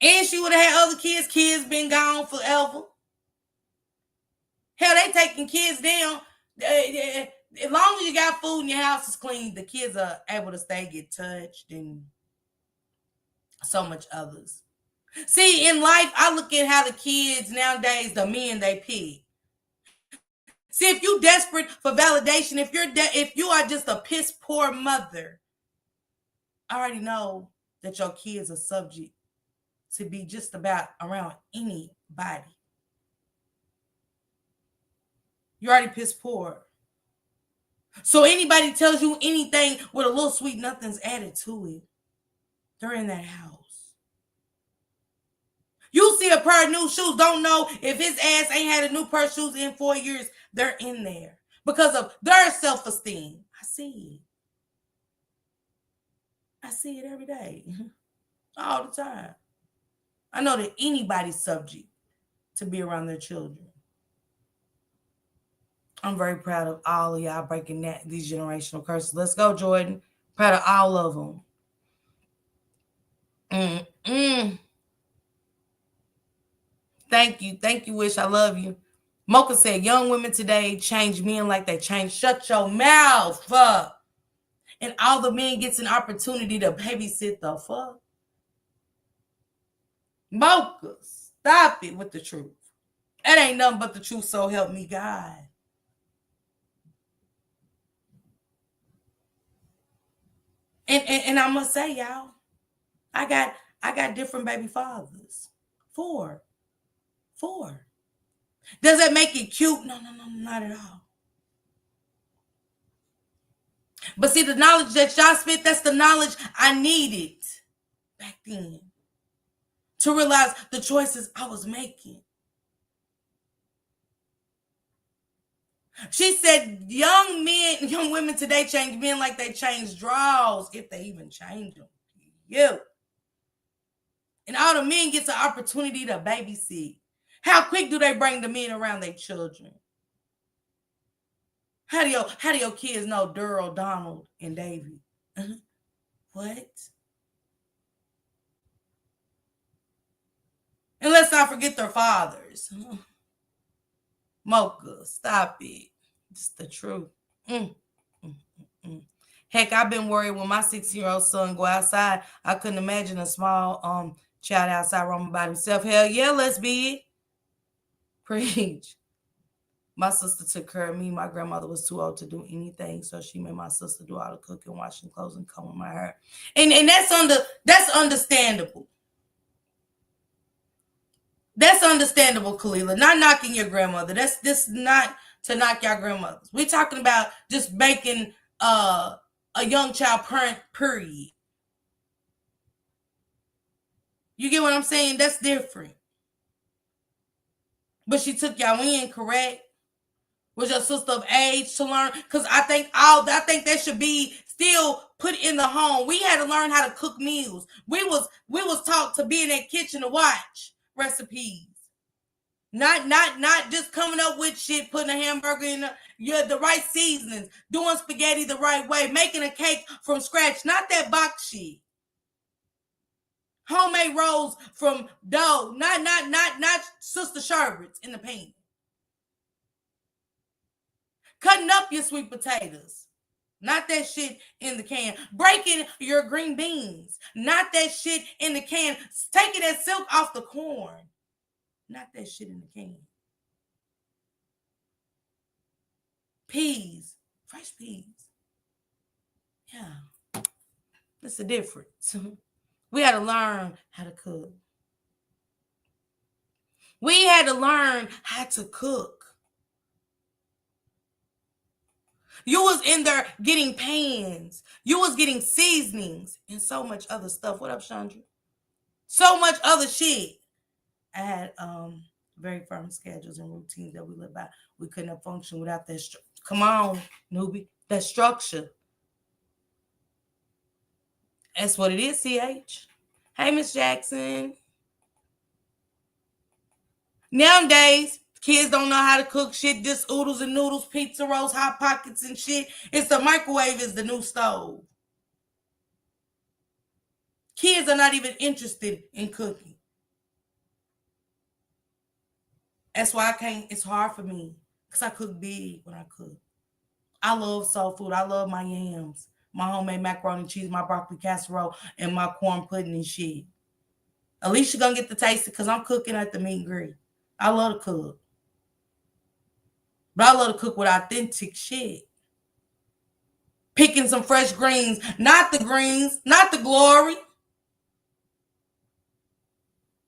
And she would have had other kids. Kids been gone forever. Hell, they taking kids down. As long as you got food and your house is clean, the kids are able to stay, get touched, and so much others. See, in life, I look at how the kids nowadays, the men they pick. See, if you desperate for validation, if you are just a piss poor mother, I already know that your kids are subject to be just about around anybody. You're already piss poor. So anybody tells you anything with a little sweet nothing's added to it, they're in that house. You see a pair of new shoes, don't know if his ass ain't had a new pair of shoes in 4 years, they're in there because of their self-esteem. I see it. I see it every day, all the time. I know that anybody's subject to be around their children. I'm very proud of all of y'all breaking these generational curses. Let's go, Jordan. Proud of all of them. Thank you, Wish. I love you. Mocha said, young women today change men like they change. Shut your mouth, fuck. And all the men gets an opportunity to babysit the fuck. Mocha, stop it with the truth. That ain't nothing but the truth, so help me God. And I must say, y'all, I got different baby fathers. 4. Does that make it cute? No, not at all. But see, the knowledge that y'all spit, that's the knowledge I needed back then to realize the choices I was making. She said, young women today change men like they change draws, if they even change them. And all the men gets an opportunity to babysit. How quick do they bring the men around their children? How do your kids know Daryl, Donald, and Davy? What? And let's not forget their fathers. Mocha, stop it. It's the truth. Heck, I've been worried when my 6-year-old son go outside. I couldn't imagine a small child outside roaming by himself. Hell yeah, let's be it. Preach. My sister took care of me. My grandmother was too old to do anything, so she made my sister do all the cooking, washing clothes, and combing my hair. And that's understandable. That's understandable, Kalila. Not knocking your grandmother. That's not to knock your grandmothers. We're talking about just making a young child parent, period. You get what I'm saying? That's different. But she took y'all in, correct? Was your sister of age to learn? Because I think that should be still put in the home. We had to learn how to cook meals. We was taught to be in that kitchen to watch recipes. Not just coming up with shit, putting a hamburger in the right seasonings, doing spaghetti the right way, making a cake from scratch, not that box shit. Homemade rolls from dough, not Sister Sherbets in the pan. Cutting up your sweet potatoes, not that shit in the can. Breaking your green beans, not that shit in the can. Taking that silk off the corn, not that shit in the can. Peas, fresh peas. Yeah, that's the difference. We had to learn how to cook. We had to learn how to cook. You was in there getting pans. You was getting seasonings and so much other stuff. What up, Chandra? So much other shit. I had very firm schedules and routines that we lived by. We couldn't have functioned without that. Come on, newbie. That structure. That's what it is, CH. Hey, Miss Jackson. Nowadays, kids don't know how to cook shit, just oodles and noodles, pizza rolls, hot pockets and shit. It's the microwave is the new stove. Kids are not even interested in cooking. That's why it's hard for me because I cook big when I cook. I love soul food. I love my yams, my homemade macaroni and cheese, my broccoli casserole, and my corn pudding and shit. At least you're going to get to taste it because I'm cooking at the meat and grill. I love to cook. But I love to cook with authentic shit. Picking some fresh greens, not the glory.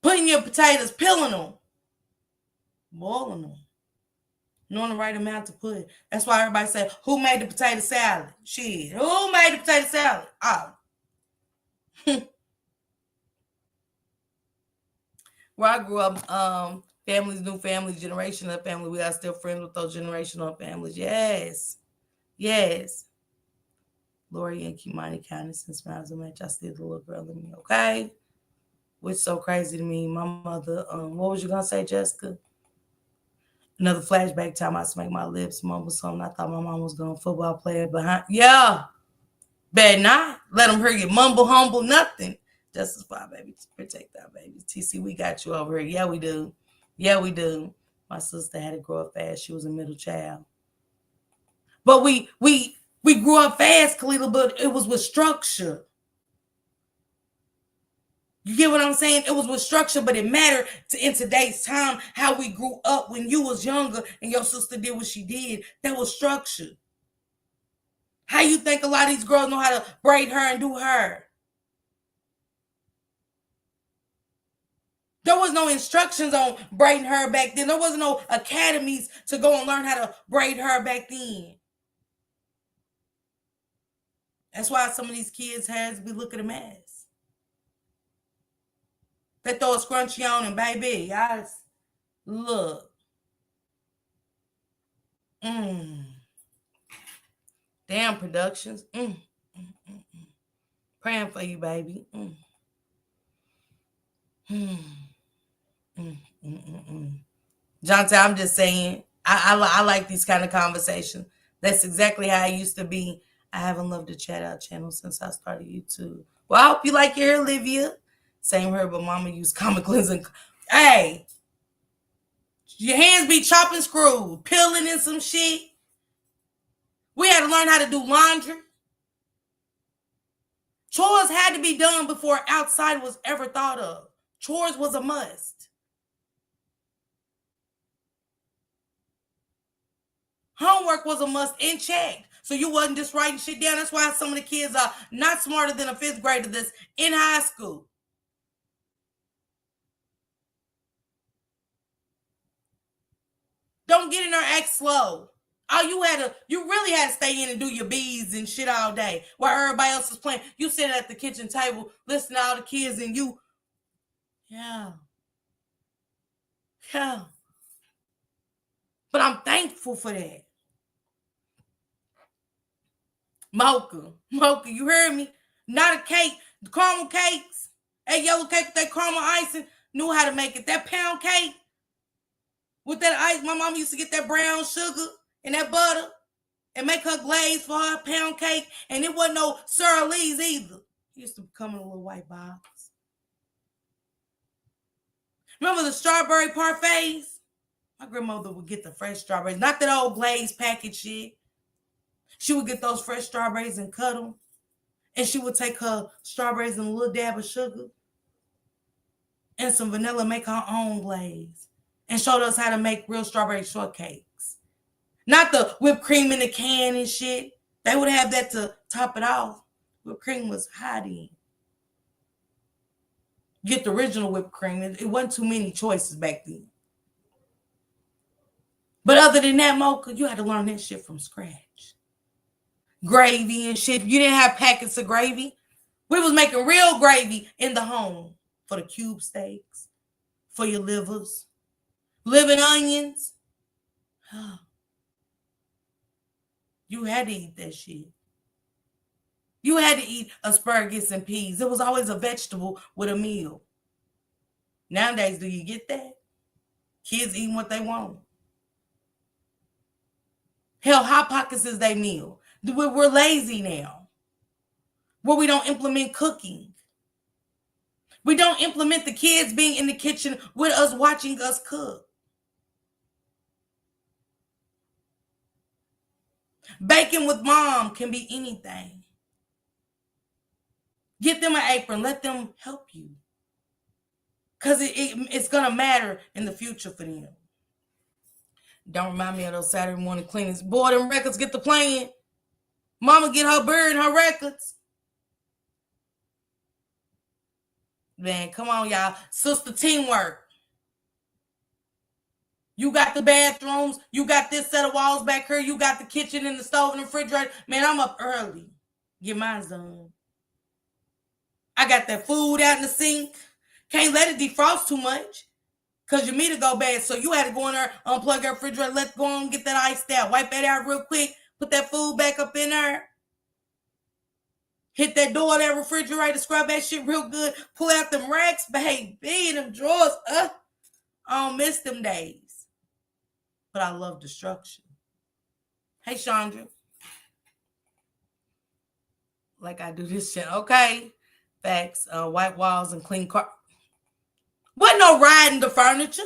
Putting your potatoes, peeling them, boiling them. Knowing the right amount to put. That's why everybody say, who made the potato salad? Shit. Who made the potato salad? Oh. Where I grew up, families, new families, generational family. We are still friends with those generational families. Yes. Yes. Lori and Kimani kindness and smiles and match. I still the little girl in me, okay? Which so crazy to me. My mother, what was you gonna say, Jessica? Another flashback time I smacked my lips, mumble something. I thought my mom was going football player behind. Yeah. Better not. Let them hear you mumble, humble, nothing. Justice for our babies. Protect our babies. TC, we got you over here. Yeah, we do. Yeah, we do. My sister had to grow up fast. She was a middle child. But we grew up fast, Kalila, but it was with structure. You get what I'm saying? It was with structure, but it mattered in today's time how we grew up when you was younger and your sister did what she did. That was structure. How you think a lot of these girls know how to braid her and do her? There was no instructions on braiding her back then. There wasn't no academies to go and learn how to braid her back then. That's why some of these kids' hairs be looking a mess. They throw a scrunchie on and baby, guys, look. Damn productions. Praying for you, baby. Jonte, I'm just saying, I like these kind of conversations. That's exactly how I used to be. I haven't loved the chat out channel since I started YouTube. Well, I hope you like your hair, Olivia. Same here, but mama used comic lens and hey, your hands be chopping screws, peeling in some shit. We had to learn how to do laundry. Chores had to be done before outside was ever thought of. Chores was a must. Homework was a must and checked. So you wasn't just writing shit down. That's why some of the kids are not smarter than a fifth grader that's in high school. Don't get in there, act slow. You really had to stay in and do your beads and shit all day while everybody else is playing. You sitting at the kitchen table, listening to all the kids and you, yeah. But I'm thankful for that. Mocha, you heard me? Not a cake. The caramel cakes, that yellow cake with that caramel icing, knew how to make it. That pound cake with that ice, my mama used to get that brown sugar and that butter and make her glaze for her pound cake. And it wasn't no Sir Lee's either. It used to come in a little white box. Remember the strawberry parfaits? My grandmother would get the fresh strawberries, not that old glazed package shit. She would get those fresh strawberries and cut them. And she would take her strawberries and a little dab of sugar and some vanilla, make her own glaze, and showed us how to make real strawberry shortcakes. Not the whipped cream in the can and shit. They would have that to top it off. Whipped cream was hot in. Get the original whipped cream. It wasn't too many choices back then. But other than that, Mocha, you had to learn that shit from scratch. Gravy and shit. You didn't have packets of gravy. We was making real gravy in the home for the cube steaks, for your livers, living onions. You had to eat that shit. You had to eat asparagus and peas. It was always a vegetable with a meal. Nowadays, do you get that? Kids eating what they want. Hell, Hot Pockets is their meal. We're lazy now. Where we don't implement cooking. We don't implement the kids being in the kitchen with us, watching us cook. Baking with mom can be anything. Get them an apron. Let them help you. Because it's going to matter in the future for them. Don't remind me of those Saturday morning cleanings. Boy, them records get to playing. Mama get her bird and her records. Man, come on, y'all. Sister teamwork. You got the bathrooms. You got this set of walls back here. You got the kitchen and the stove and the refrigerator. Man, I'm up early. Get mine done. I got that food out in the sink. Can't let it defrost too much because your meter go bad. So you had to go in there, unplug your refrigerator, let go on, get that ice out. Wipe that out real quick. Put that food back up in there. Hit that door of that refrigerator. Scrub that shit real good. Pull out them racks, baby. Them drawers. I don't miss them days. But I love destruction. Hey, Chandra. Like I do this shit. Okay. Facts. White walls and clean car. Wasn't no riding the furniture.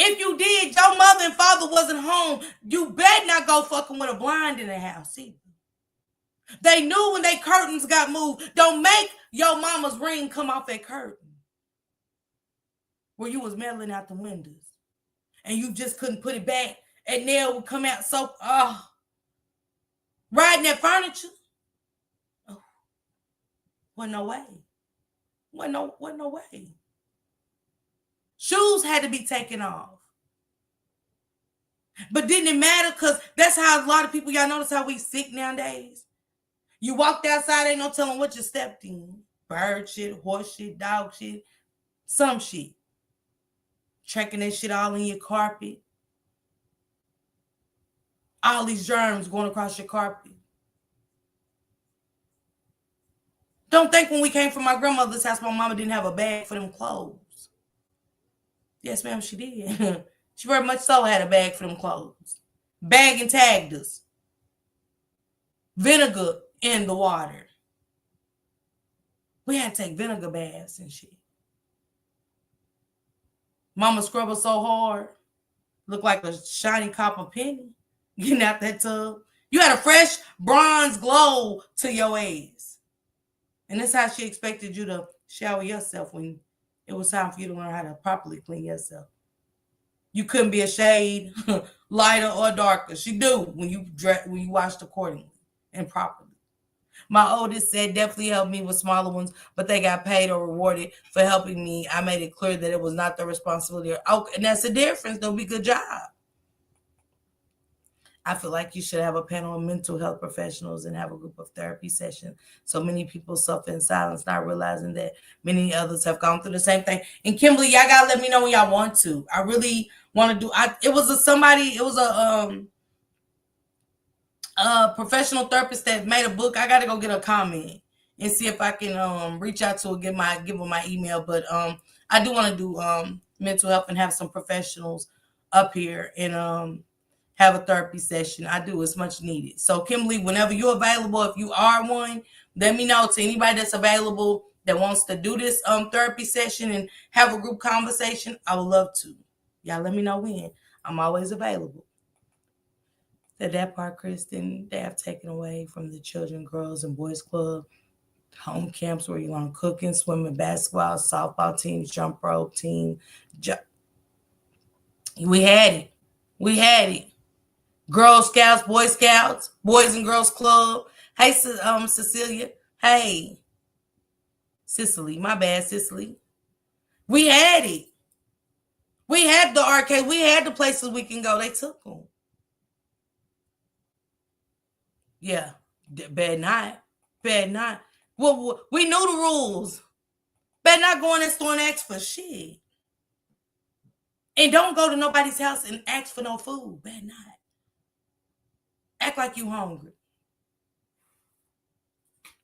If you did, your mother and father wasn't home. You better not go fucking with a blind in the house either. They knew when they curtains got moved. Don't make your mama's ring come off that curtain where you was meddling out the windows and you just couldn't put it back. And nail would come out so, riding that furniture. Oh, wasn't no way. Wasn't no way. Shoes had to be taken off. But didn't it matter? Because that's how a lot of people, y'all notice how we sick nowadays? You walked outside, ain't no telling what you stepped in. Bird shit, horse shit, dog shit, some shit. Tracking that shit all in your carpet. All these germs going across your carpet. Don't think when we came from my grandmother's house, my mama didn't have a bag for them clothes. Yes, ma'am, she did. She very much so had a bag for them clothes. Bag and tagged us. Vinegar in the water. We had to take vinegar baths and shit. Mama scrubbed us so hard. Looked like a shiny copper penny. Getting out that tub. You had a fresh bronze glow to your ass. And that's how she expected you to shower yourself when it was time for you to learn how to properly clean yourself. You couldn't be a shade lighter or darker. She do when you washed accordingly and properly. My oldest said definitely helped me with smaller ones, but they got paid or rewarded for helping me. I made it clear that it was not their responsibility. Okay, and that's the difference. They'll be good job. I feel like you should have a panel of mental health professionals and have a group of therapy sessions. So many people suffer in silence, not realizing that many others have gone through the same thing. And Kimberly, y'all gotta let me know when y'all want to. I really want to do. It was a a professional therapist that made a book. I got to go get a comment and see if I can reach out to her, give her my email. But I do want to do mental health and have some professionals up here and have a therapy session. I do. It's much needed. So Kimberly, whenever you're available, if you are one, let me know. To anybody that's available that wants to do this therapy session and have a group conversation, I would love to. Y'all let me know when. I'm always available. That part, Kristen, they have taken away from the children, girls, and boys club, home camps where you learn cooking, swimming, basketball, softball teams, jump rope team. We had it. We had it. Girl Scouts, Boy Scouts, Boys and Girls Club. Hey, Cecilia. Hey, Cicely. My bad, Cicely. We had it. We had the arcade. We had the places we can go. They took them. Yeah. Bad not. Bad not. Well, we knew the rules. Better not go in that store and ask for shit. And don't go to nobody's house and ask for no food. Better not. Act like you hungry.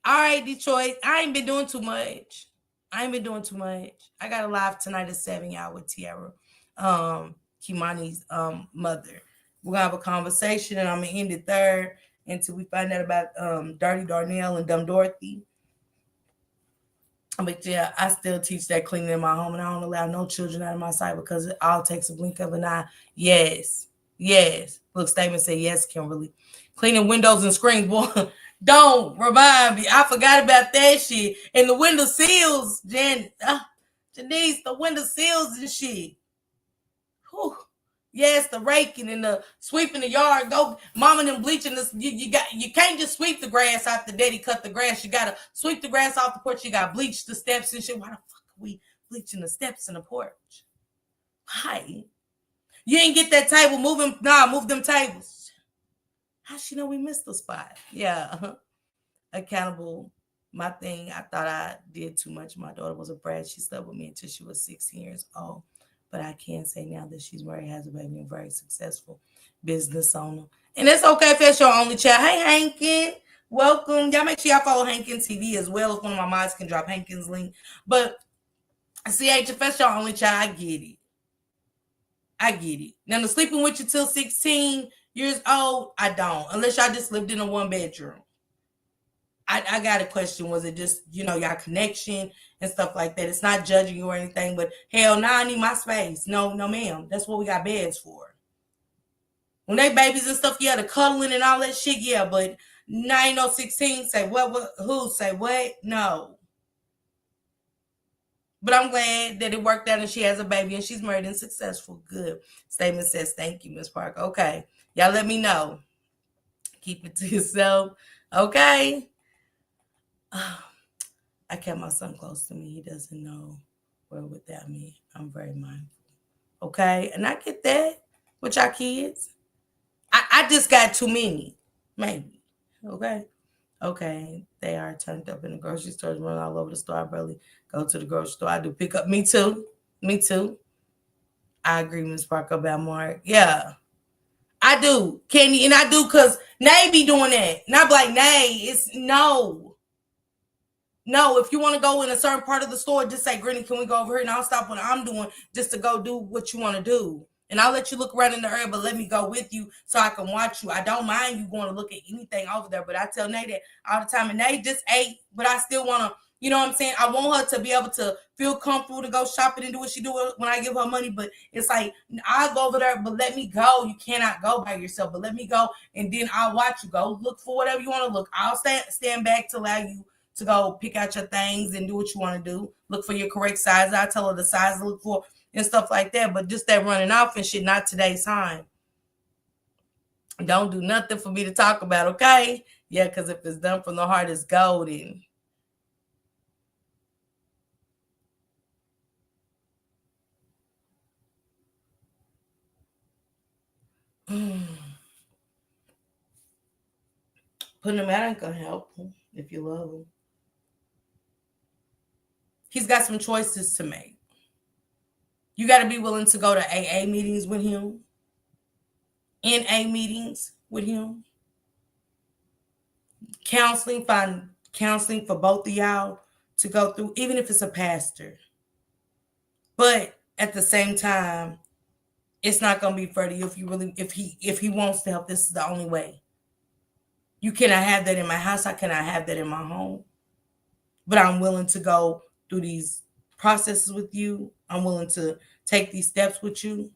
All right, Detroit. I ain't been doing too much. I got a live tonight at 7, y'all, with Tiara, Kimani's mother. We're gonna have a conversation, and I'm gonna end it there until we find out about Dirty Darnell and Dumb Dorothy. But yeah, I still teach that cleaning in my home, and I don't allow no children out of my sight because it all takes a blink of an eye. Yes. Look, statement say yes, Kimberly. Cleaning windows and screens, boy. Don't remind me. I forgot about that shit. And the window seals, Janice, the window seals and shit. Whew. Yes, the raking and the sweeping the yard. Go, mama and them bleaching this. You can't just sweep the grass after daddy cut the grass. You gotta sweep the grass off the porch. You gotta bleach the steps and shit. Why the fuck are we bleaching the steps in the porch? Why? You ain't get that table moving. Nah, move them tables. How she know we missed the spot? Yeah. Accountable. My thing, I thought I did too much. My daughter was a brat. She slept with me until she was 16 years old. But I can say now that she's married, has a baby, and very successful business owner. And it's okay if that's your only child. Hey, Hankin. Welcome. Y'all make sure y'all follow Hankin TV as well. If one of my mods can drop Hankin's link. But CH, if that's your only child, I get it. Now, the sleeping with you till 16 years old, I don't. Unless y'all just lived in a one bedroom. I got a question. Was it just, y'all connection and stuff like that? It's not judging you or anything, but hell no, I need my space. No, ma'am. That's what we got beds for. When they babies and stuff, yeah, the cuddling and all that shit, yeah, but 9 or 16 say what, who say what? No. But I'm glad that it worked out and she has a baby and she's married and successful. Good. Statement says, thank you, Miss Parker. Okay. Y'all let me know. Keep it to yourself. Okay. I kept my son close to me. He doesn't know where without me. I'm very mindful. Okay. And I get that with y'all kids. I just got too many. Maybe. Okay. They are turned up in the grocery stores, run all over the store. I barely go to the grocery store. I do pick up. Me too. I agree, Ms. Parker, about Mark. Yeah. I do. Kenny, and I do because Nay be doing that. And I be like, Nay, it's no. No, if you want to go in a certain part of the store, just say, Granny, can we go over here? And I'll stop what I'm doing just to go do what you want to do. And I'll let you look around in the area, but let me go with you so I can watch you. I don't mind you going to look at anything over there, but I tell Nay that all the time. And Nay just ate, but I still want to, you know what I'm saying? I want her to be able to feel comfortable to go shopping and do what she do when I give her money. But it's like, I'll go over there, but let me go. You cannot go by yourself, but let me go. And then I'll watch you go look for whatever you want to look. I'll stand back to allow you to go pick out your things and do what you want to do. Look for your correct size. I tell her the size to look for and stuff like that. But just that running off and shit, not today's time. Don't do nothing for me to talk about, okay? Yeah, because if it's done from the heart, it's golden. Putting him out ain't gonna help him if you love him. He's got some choices to make. You got to be willing to go to AA meetings with him, NA meetings with him. Find counseling for both of y'all to go through, even if it's a pastor. But at the same time, it's not gonna be for you if he wants to help. This is the only way. You cannot have that in my house. I cannot have that in my home. But I'm willing to go through these processes with you. I'm willing to take these steps with you.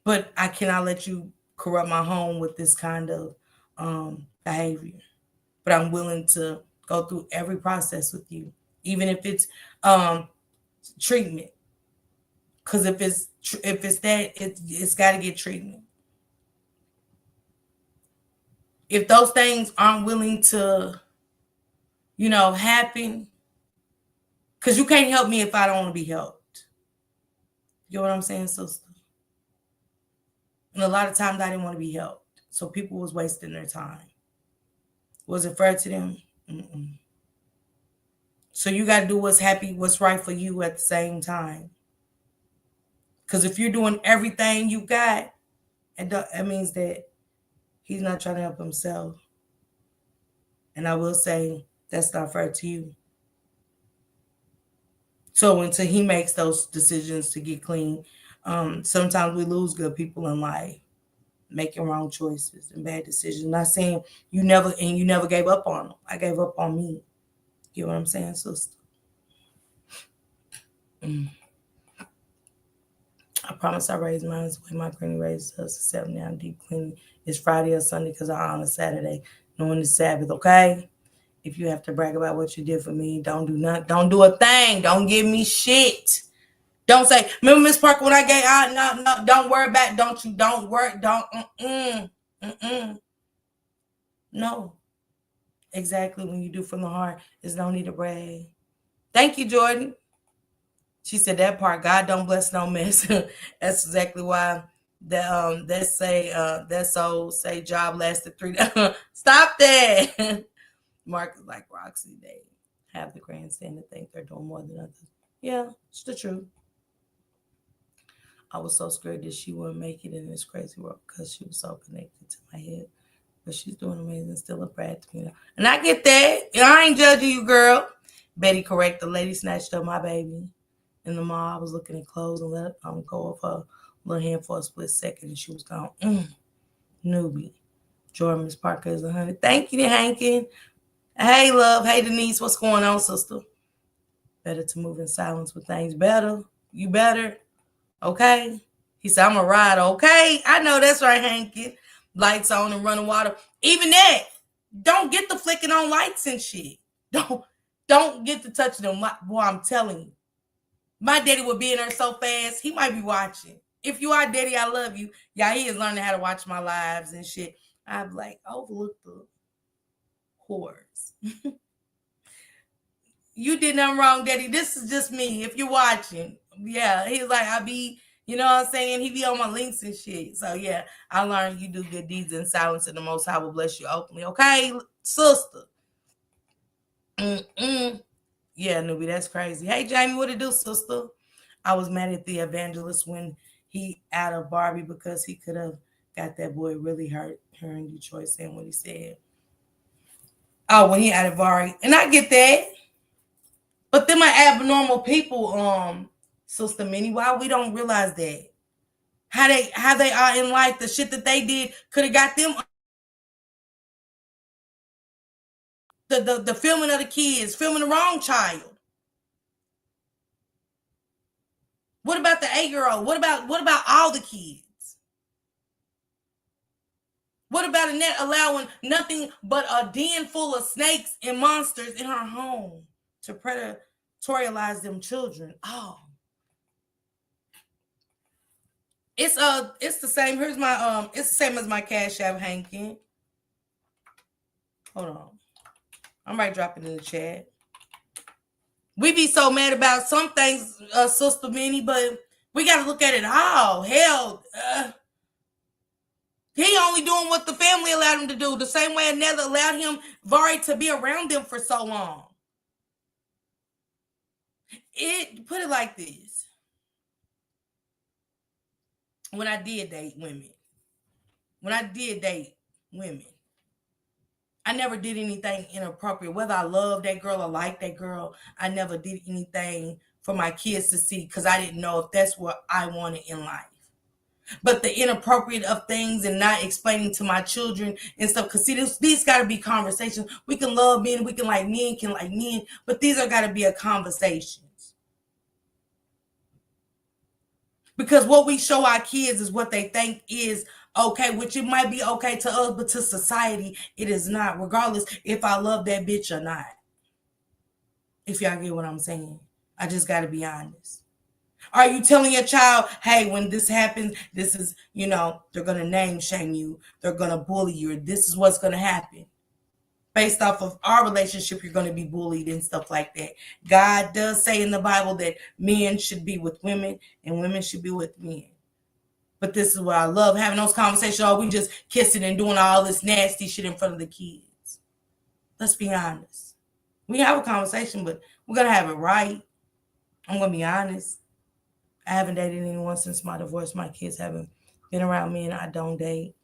But I cannot let you corrupt my home with this kind of behavior. But I'm willing to go through every process with you, even if it's treatment. Because if it's that, it's got to get treatment. If those things aren't willing to, happen, because you can't help me if I don't want to be helped. You know what I'm saying, sister? And a lot of times I didn't want to be helped. So people was wasting their time. Was it fair to them? Mm-mm. So you got to do what's right for you at the same time. Because if you're doing everything you got, that means that he's not trying to help himself. And I will say that's not fair to you. So until he makes those decisions to get clean, sometimes we lose good people in life, making wrong choices and bad decisions. Not saying you never gave up on them. I gave up on me. You know what I'm saying, sister? I promise I raised mine the way my granny raised us, except now deep cleaning. It's Friday or Sunday because I honor Saturday, knowing the Sabbath, okay? If you have to brag about what you did for me, don't do nothing. Don't do a thing. Don't give me shit. Don't say, remember Miss Parker when I gave out? No, don't worry about it. Don't worry. No. Exactly when you do from the heart, there's no need to brag. Thank you, Jordan. She said that part, God don't bless no mess. That's exactly why that soul say job lasted 3 days. Stop that. Mark is like Roxy, they have the grandstand to think they're doing more than others. Yeah, it's the truth. I was so scared that she wouldn't make it in this crazy world because she was so connected to my head. But she's doing amazing, still a brat to me. And I get that. I ain't judging you, girl. Betty correct. The lady snatched up my baby in the mall. I was looking at clothes and let go of her little hand for a split second, and she was gone. Newbie. Jordan, Miss Parker is 100. Thank you, Hankin. Hey, love. Hey, Denise. What's going on, sister? Better to move in silence with things better. You better. Okay? He said, I'm a rider. Okay? I know that's right, Hankin. Lights on and running water. Even that. Don't get the flicking on lights and shit. Don't get to touching them. Boy, I'm telling you. My daddy would be in there so fast, he might be watching. If you are daddy, I love you. Yeah, he is learning how to watch my lives and shit. I'd be like, overlook the whores. You did nothing wrong, daddy. This is just me. If you're watching. Yeah, he's like, I be, you know what I'm saying? He be on my links and shit. So yeah, I learned you do good deeds in silence and the Most High will bless you openly. Okay, sister? Yeah, newbie, that's crazy. Hey, Jamie, what it do, sister? I was mad at the evangelist when he out of Barbie because he could have got that boy really hurt her in Detroit saying what he said. Oh, when he out of Barbie. And I get that. But them are abnormal people, Sister Minnie. Why we don't realize that? How they are in life, the shit that they did could have got them the filming of the kids, filming the wrong child. What about the 8-year-old? What about all the kids? What about Annette allowing nothing but a den full of snakes and monsters in her home to predatorialize them children? Oh. It's the same. Here's my it's the same as my Cash App, Hankin. Hold on. I might drop it in the chat. We be so mad about some things, Sister Minnie, but we got to look at it all. Hell, he only doing what the family allowed him to do. The same way Another allowed him, Vari, to be around them for so long. Put it like this. When I did date women, I never did anything inappropriate. Whether I love that girl or like that girl, I never did anything for my kids to see because I didn't know if that's what I wanted in life. But the inappropriate of things and not explaining to my children and stuff, because see, these got to be conversations. We can love men, we can like men, but these are got to be a conversations. Because what we show our kids is what they think is okay, which it might be okay to us, but to society, it is not, regardless if I love that bitch or not. If y'all get what I'm saying. I just got to be honest. Are you telling your child, hey, when this happens, this is, they're going to name shame you. They're going to bully you. This is what's going to happen. Based off of our relationship, you're going to be bullied and stuff like that. God does say in the Bible that men should be with women and women should be with men. But this is what I love, having those conversations. Oh, we just kissing and doing all this nasty shit in front of the kids. Let's be honest. We have a conversation, but we're going to have it right. I'm going to be honest. I haven't dated anyone since my divorce. My kids haven't been around me, and I don't date.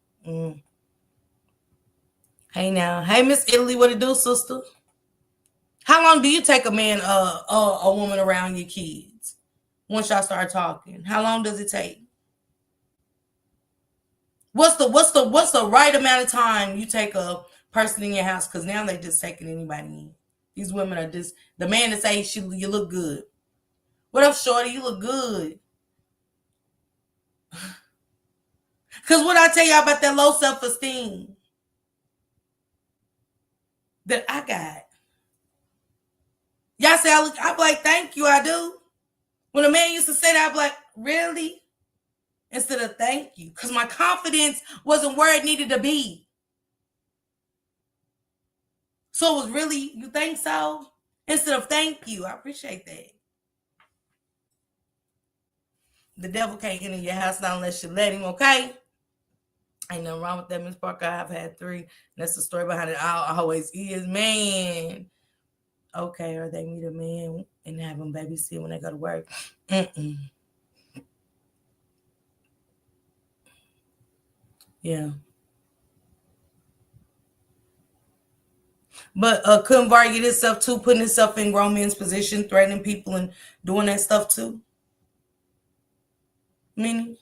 Hey now. Hey, Miss Italy, what it do, sister? How long do you take a man, a woman around your kids once y'all start talking? How long does it take? What's the right amount of time you take a person in your house? Because now they're just taking anybody in. These women are just the man that say you look good. What up, shorty? You look good. Because what I tell y'all about that low self-esteem that I got. Y'all say I look, I'm like, thank you, I do. When a man used to say that, I'd be like, really? Instead of thank you. Because my confidence wasn't where it needed to be. So it was really, you think so? Instead of thank you. I appreciate that. The devil can't enter your house not unless you let him, okay? Ain't nothing wrong with that, Miss Parker. I've had 3. And that's the story behind it. I always is, man. Okay, or they meet a man and have him babysit when they go to work. Yeah. But couldn't Var get himself too, putting himself in grown men's position, threatening people and doing that stuff too? Meaning?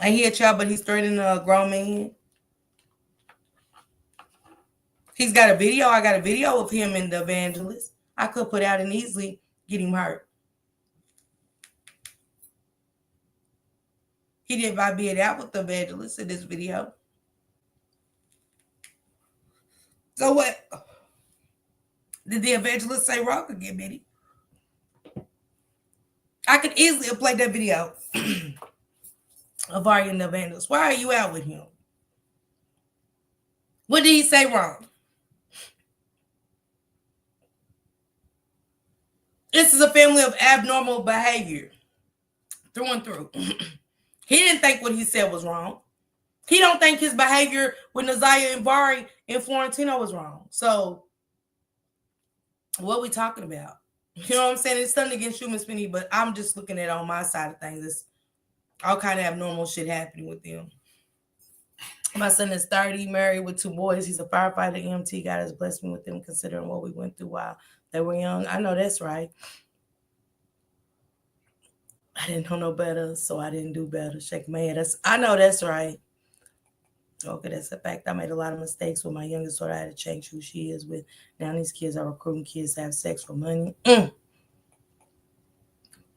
I hear y'all, but he's threatening a grown man. He's got a video. I got a video of him and the evangelist. I could put out and easily get him hurt. He did by being out with the evangelist in this video. So what? Did the evangelist say wrong again, Minnie? I could easily have played that video of Arya and the evangelist. Why are you out with him? What did he say wrong? This is a family of abnormal behavior through and through. He didn't think what he said was wrong. He don't think his behavior with Naziah and Vari and Florentino was wrong. So what are we talking about? You know what I'm saying? It's something against you, Miss Penny, but I'm just looking at it on my side of things. It's all kind of abnormal shit happening with them. My son is 30, married with 2 boys. He's a firefighter, EMT. God has blessed me with them, considering what we went through while they were young. I know that's right. I didn't know no better, so I didn't do better. Shake my head. I know that's right. Okay, that's a fact. I made a lot of mistakes with my youngest daughter. I had to change who she is with. Now these kids are recruiting kids to have sex for money.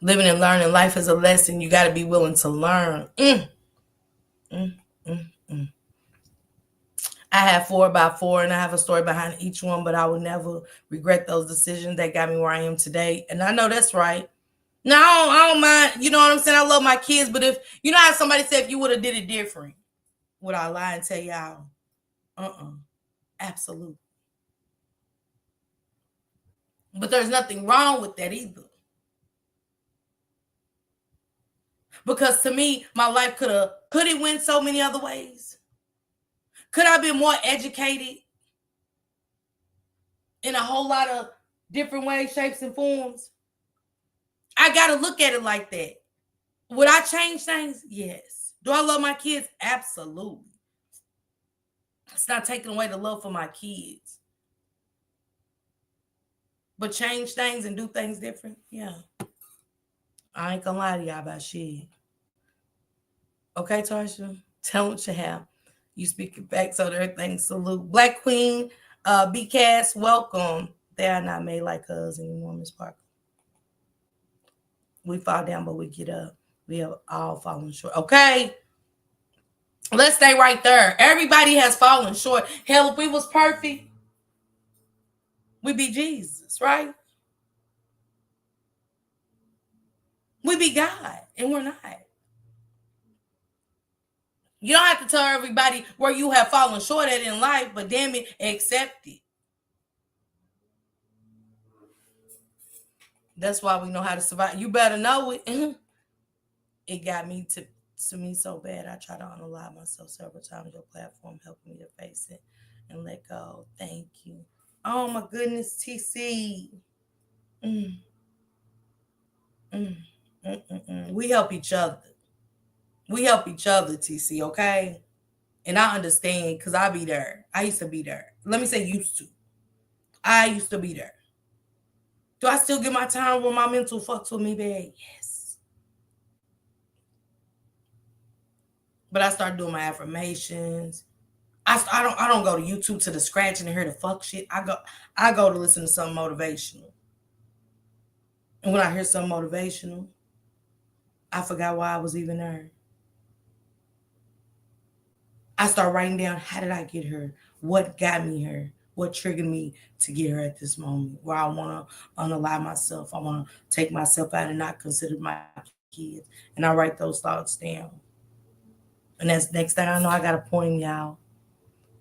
Living and learning. Life is a lesson. You got to be willing to learn. I have 4 by 4, and I have a story behind each one, but I will never regret those decisions that got me where I am today. And I know that's right. No, I don't mind. You know what I'm saying? I love my kids, but if you know how somebody said if you would have did it different, would I lie and tell y'all? Absolutely. But there's nothing wrong with that either. Because to me, my life could it went so many other ways? Could I have been more educated in a whole lot of different ways, shapes, and forms? I got to look at it like that. Would I change things? Yes. Do I love my kids? Absolutely. It's not taking away the love for my kids. But change things and do things different, yeah. I ain't gonna lie to y'all about shit. Okay, Tarsha? Tell what you have. You speak it back so that everything salute. Black Queen, B-Cast, welcome. They are not made like us anymore, Miss Parker. We fall down, but we get up. We have all fallen short. Okay? Let's stay right there. Everybody has fallen short. Hell, if we was perfect, we'd be Jesus, right? We'd be God, and we're not. You don't have to tell everybody where you have fallen short at in life, but damn it, accept it. That's why we know how to survive. You better know it. It got me to me so bad. I try to unalive myself several times. Your platform helped me to face it and let go. Thank you. Oh my goodness, TC. Mm, mm, We help each other. We help each other, TC, okay? And I understand because I be there. I used to be there. Let me say used to. I used to be there. Do I still get my time where my mental fucks with me bad? Yes. But I started doing my affirmations. I don't go to YouTube to the scratching and hear the fuck shit. I go to listen to something motivational. And when I hear something motivational, I forgot why I was even there. I start writing down, how did I get her? What got me here? What triggered me to get her at this moment where I want to unalive myself? I want to take myself out and not consider my kids. And I write those thoughts down. And that's next thing I know, I got a poem, y'all.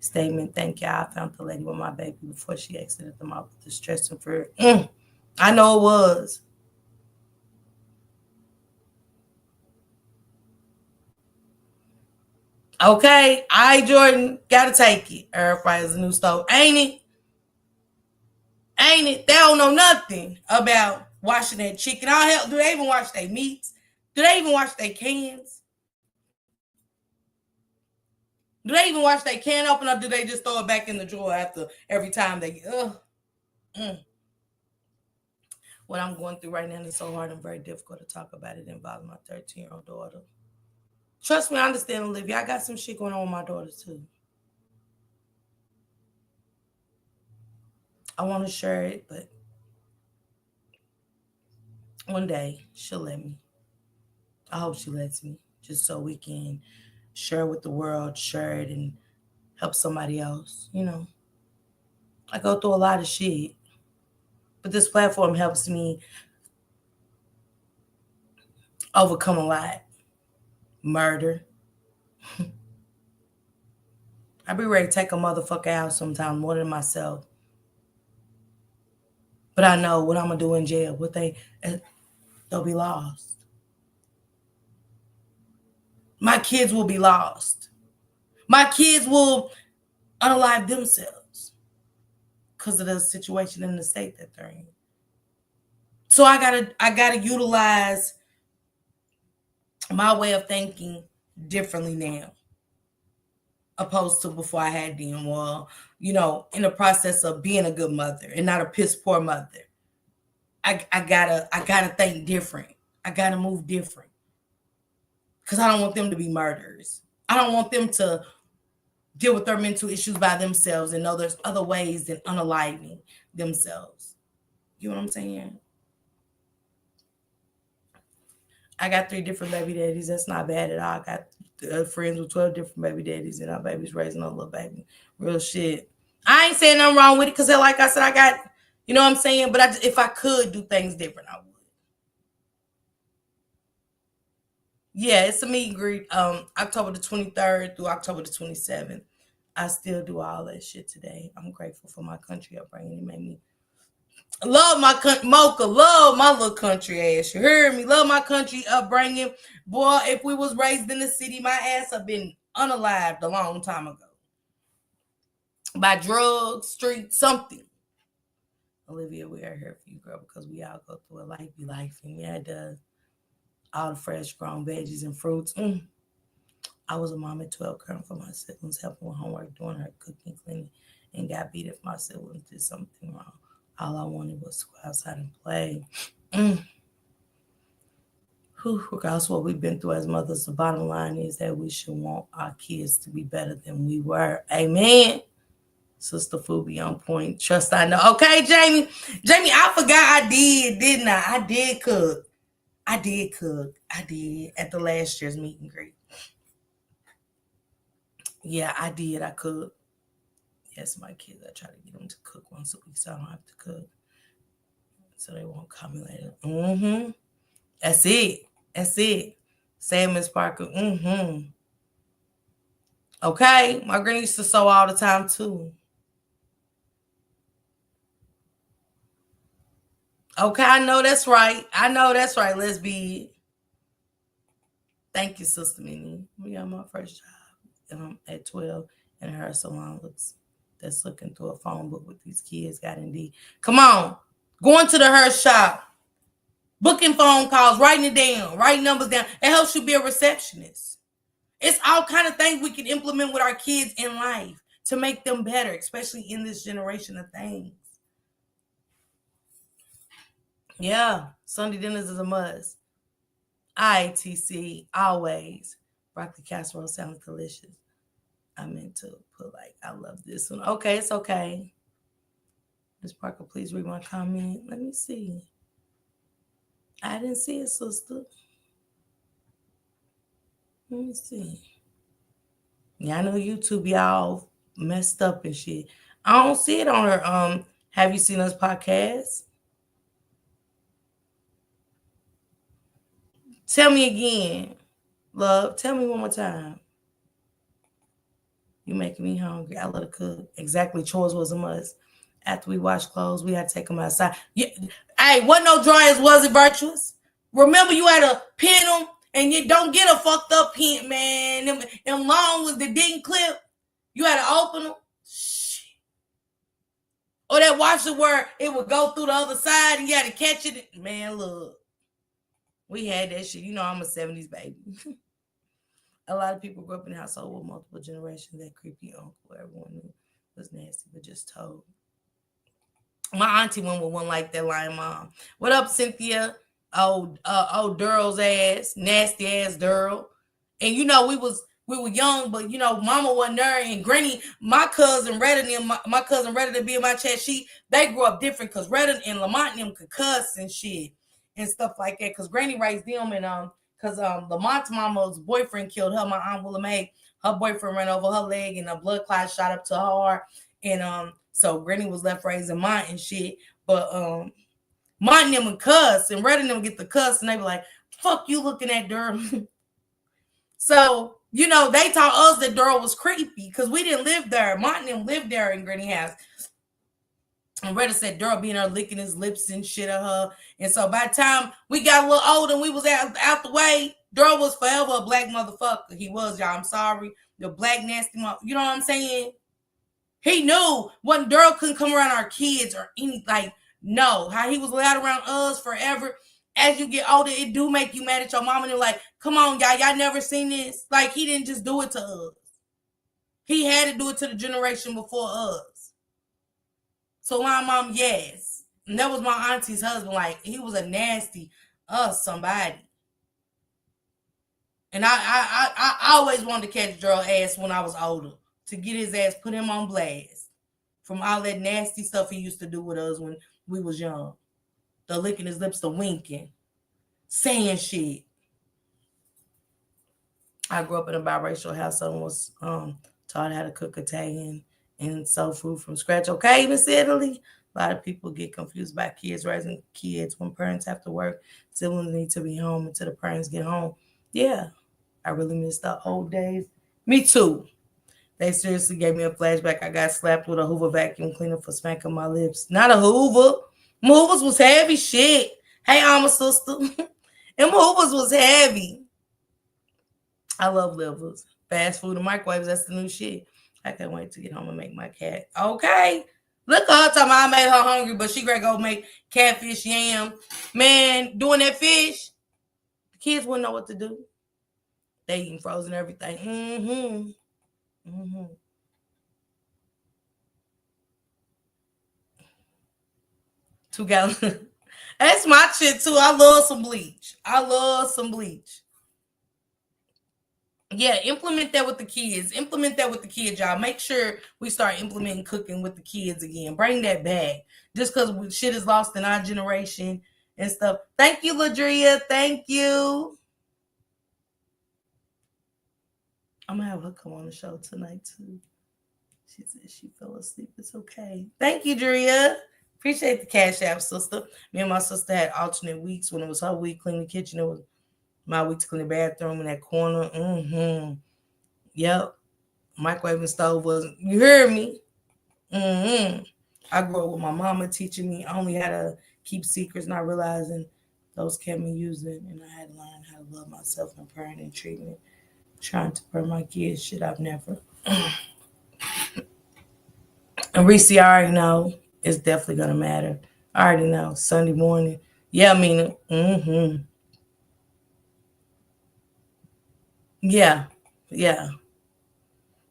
Statement, thank y'all. I found the lady with my baby before she exited the mouth with distress and fear. I know it was. Okay, Jordan, gotta take it. Air fryer is a new stove, ain't it? Ain't it? They don't know nothing about washing that chicken. All hell, do they even wash their meats? Do they even wash their cans? Do they even wash their can open, or do they just throw it back in the drawer after every time they? What I'm going through right now is so hard and very difficult to talk about. It involving my 13-year-old daughter. Trust me, I understand, Olivia. I got some shit going on with my daughter too. I want to share it, but one day she'll let me. I hope she lets me, just so we can share with the world, share it, and help somebody else. I go through a lot of shit, but this platform helps me overcome a lot. Murder. I be ready to take a motherfucker out sometimes more than myself. But I know what I'm gonna do in jail. They'll be lost. My kids will be lost. My kids will unalive themselves because of the situation in the state that they're in. So I gotta utilize my way of thinking differently now, opposed to before I had them. Well, in the process of being a good mother and not a piss poor mother, I gotta think different. I gotta move different because I don't want them to be murderers. I don't want them to deal with their mental issues by themselves and know there's other ways than unaliving themselves. You know what I'm saying? I got 3 different baby daddies. That's not bad at all. I got friends with 12 different baby daddies, and our baby's raising a little baby. Real shit. I ain't saying nothing wrong with it because, like I said, I got, you know what I'm saying? But if I could do things different, I would. Yeah, it's a meet and greet. October the 23rd through October the 27th. I still do all that shit today. I'm grateful for my country upbringing. It made me love my country. Mocha, love my little country ass. You heard me? Love my country upbringing. Boy, if we was raised in the city, my ass have been unalived a long time ago. By drugs, street, something. Olivia, we are here for you, girl, because we all go through a life be life. And yeah, it does. All the fresh grown veggies and fruits. I was a mom at 12, caring for my siblings, helping with homework, doing her cooking, cleaning, and got beat if my siblings did something wrong. All I wanted was to go outside and play. Regardless of what we've been through as mothers, the bottom line is that we should want our kids to be better than we were. Amen. Sister Fubi on point. Trust I know. Okay, Jamie. Jamie, I forgot I did, didn't I? I did cook. I did at the last year's meet and greet. Yeah, I did. I cooked. Yes, my kids, I try to get them to cook once a week so I don't have to cook. So they won't call me later. That's it. Say, Miss Parker. Okay. My granny used to sew all the time too. Okay, I know that's right. Let's be. Thank you, Sister Minnie. We got my first job at 12 in her salon that's looking through a phone book with these kids got Indeed. Come on. Going to the her shop. Booking phone calls, writing it down, writing numbers down. It helps you be a receptionist. It's all kind of things we can implement with our kids in life to make them better, especially in this generation of things. Yeah, Sunday dinners is a must. ITC, always. Broccoli casserole sounds delicious. I meant to put I love this one. Okay, it's okay. Ms. Parker, please read my comment. Let me see. I didn't see it, sister. Let me see. Yeah, I know YouTube be all messed up and shit. I don't see it on her Have You Seen Us podcast. Tell me again, love. Tell me one more time. You making me hungry. I love to cook. Exactly. Chores was a must. After we wash clothes, we had to take them outside. Yeah. Hey, what no dryers was it, Virtuous? Remember you had to pin them and you don't get a fucked up pin, man. Them long ones that didn't clip. You had to open them. Shit. Or that washer where it would go through the other side and you had to catch it. Man, look. We had that shit. You know I'm a 70s baby. A lot of people grew up in a household with multiple generations. That creepy uncle, everyone knew was nasty, but just told. My auntie went with one like that lying mom. What up, Cynthia? Durrell's ass, nasty ass Durrell. And you know we were young, but you know Mama wasn't there, and Granny, my cousin Retta and my cousin Retta to be in my chat. They grew up different because Retta and Lamont and them could cuss and shit and stuff like that. Because Granny raised them and because Lamont's mama's boyfriend killed her. My aunt Willa Mae, her boyfriend ran over her leg and a blood clot shot up to her heart. And so Granny was left raising Mont and shit. But Mont and them would cuss and Red and them get the cuss and they be like, fuck you looking at Durham. So, you know, they taught us that Durham was creepy because we didn't live there. Mont and them lived there in Granny house. And Retta said Durrell being there licking his lips and shit at her. And so by the time we got a little older and we was out the way, Durrell was forever a black motherfucker. He was, y'all. I'm sorry. The black nasty motherfucker. You know what I'm saying? He knew when Durrell couldn't come around our kids or anything. No. How he was allowed around us forever. As you get older, it do make you mad at your mom. And they're like, come on, y'all. Y'all never seen this? Like, he didn't just do it to us. He had to do it to the generation before us. So my mom, yes. And that was my auntie's husband. Like, he was a nasty somebody. And I always wanted to catch Durrell ass when I was older. To get his ass, put him on blast. From all that nasty stuff he used to do with us when we was young. The licking his lips, the winking. Saying shit. I grew up in a biracial household and was taught how to cook Italian and soul food from scratch. Okay, Miss Italy. A lot of people get confused about kids raising kids when parents have to work. Siblings need to be home until the parents get home. Yeah, I really miss the old days. Me too. They seriously gave me a flashback. I got slapped with a Hoover vacuum cleaner for smacking my lips. Not a Hoover. My Hoovers was heavy shit. Hey, I'm a sister. And my Hoovers was heavy. I love livers. Fast food and microwaves, that's the new shit. I can't wait to get home and make my cat. Okay. Look at her talking about I made her hungry, but she gonna go make catfish yam. Man, doing that fish, the kids wouldn't know what to do. They eating frozen everything. Mm-hmm. Mm-hmm. 2 gallons. That's my shit too. I love some bleach. I love some bleach. Yeah, implement that with the kids. Implement that with the kids, y'all. Make sure we start implementing cooking with the kids again. Bring that back. Just because shit is lost in our generation and stuff. Thank you, Ladria. Thank you. I'm gonna have her come on the show tonight too. She said she fell asleep. It's okay. Thank you, Drea. Appreciate the cash app, sister. Me and my sister had alternate weeks. When it was her week clean the kitchen, it was my week to clean the bathroom in that corner. Mm-hmm. Yep. Microwave and stove wasn't. You heard me? Mm-hmm. I grew up with my mama teaching me only how to keep secrets, not realizing those kept me using, and I had to learn how to love myself and praying and treatment. Trying to burn my kids, shit I've never. And Reese, I already know it's definitely gonna matter. I already know. Sunday morning. Yeah, I mean, mm-hmm. Yeah. Yeah.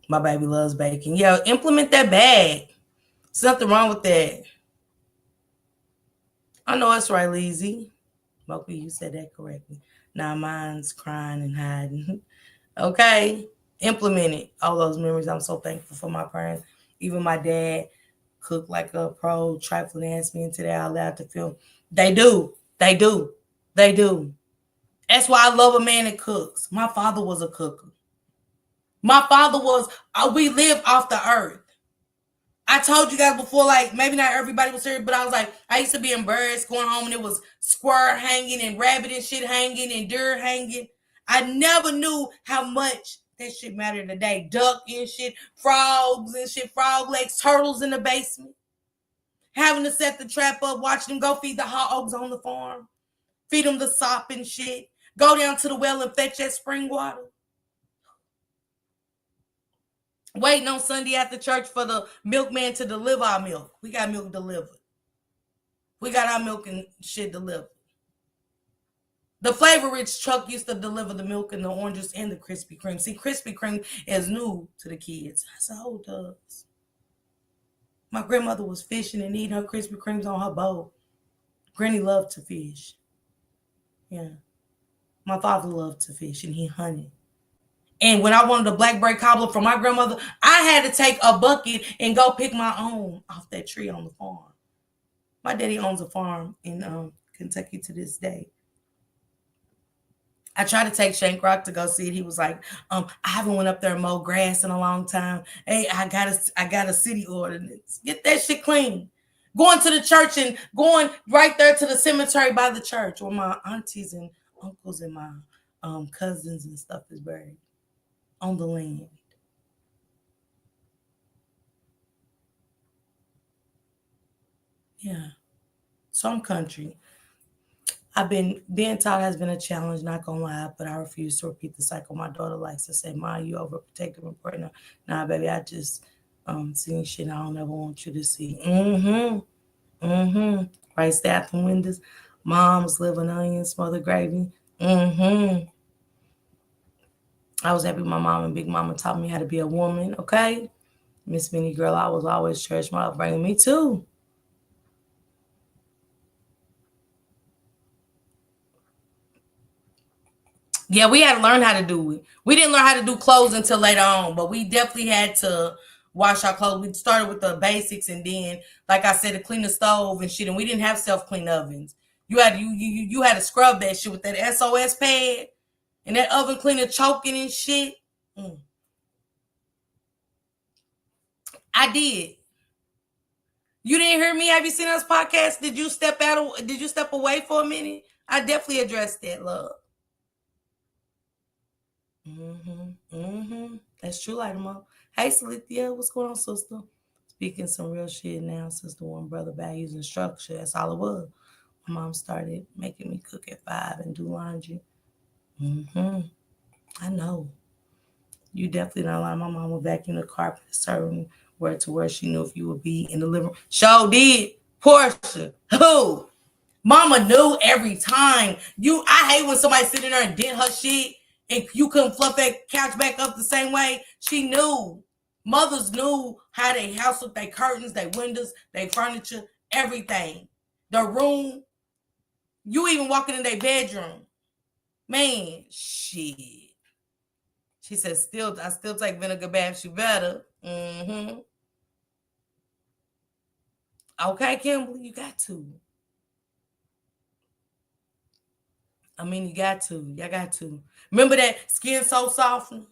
My baby loves baking. Yeah, implement that bag. There's nothing wrong with that. I know it's right, Lizzie. Moki, you said that correctly. Now mine's crying and hiding. Okay. Implement it. All those memories. I'm so thankful for my parents. Even my dad cooked like a pro, trifling asked me into that out loud to film. They do. They do. They do. That's why I love a man that cooks. My father was a cooker. My father was, we lived off the earth. I told you guys before, like, maybe not everybody was here, but I was like, I used to be embarrassed going home and it was squirrel hanging and rabbit and shit hanging and deer hanging. I never knew how much that shit mattered today. Duck and shit, frogs and shit, frog legs, turtles in the basement. Having to set the trap up, watching them go feed the hogs on the farm, feed them the sop and shit, go down to the well and fetch that spring water. Waiting on Sunday after church for the milkman to deliver our milk. We got milk delivered. We got our milk and shit delivered. The Flavor Rich truck used to deliver the milk and the oranges and the Krispy Kreme. See, Krispy Kreme is new to the kids. I said, oh, does. My grandmother was fishing and eating her Krispy Kremes on her boat. Granny loved to fish. Yeah. My father loved to fish and he hunted. And when I wanted a blackberry cobbler from my grandmother, I had to take a bucket and go pick my own off that tree on the farm. My daddy owns a farm in Kentucky to this day. I tried to take Shank Rock to go see it. He was like, I haven't went up there and mowed grass in a long time. Hey, I got a city ordinance. Get that shit clean. Going to the church and going right there to the cemetery by the church where my aunties and uncles and my cousins and stuff is buried on the land. Yeah. Some country. I've been being taught has been a challenge, not gonna lie, but I refuse to repeat the cycle. My daughter likes to say, Ma, you overprotective and pregnant. Nah, baby, I just seen shit I don't ever want you to see. Mm-hmm. Mm-hmm. Right staff and windows. Mom's living onions, smothered gravy. Mm-hmm. I was happy my mom and Big Mama taught me how to be a woman, okay? Miss Minnie Girl, I was always church. My upbringing, me too. Yeah, we had to learn how to do it. We didn't learn how to do clothes until later on, but we definitely had to wash our clothes. We started with the basics, and then, like I said, to clean the stove and shit. And we didn't have self-clean ovens. You had to scrub that shit with that SOS pad and that oven cleaner choking and shit. Mm. I did. You didn't hear me? Have you seen us podcast? Did you step out? Did you step away for a minute? I definitely addressed that, love. Mm-hmm. Mm-hmm. That's true, light 'em up. Hey, Salithia, what's going on, sister? Speaking some real shit now, sister. One brother values and structure. That's all it was. My mom started making me cook at 5 and do laundry. Mm-hmm. I know. You definitely not lying. My mom would vacuum the carpet a certain word to where she knew if you would be in the living room. Show did. Portia. Who? Mama knew every time. I hate when somebody sitting there and did her shit And you couldn't fluff that couch back up the same way. She knew. Mothers knew how they house with their curtains, their windows, their furniture, everything. The room, you even walking in their bedroom. Man, shit. She said, I still take vinegar baths. You better. Mm-hmm. Okay, Kimberly, you got to. I mean, you got to. You got to. Remember that skin so softener?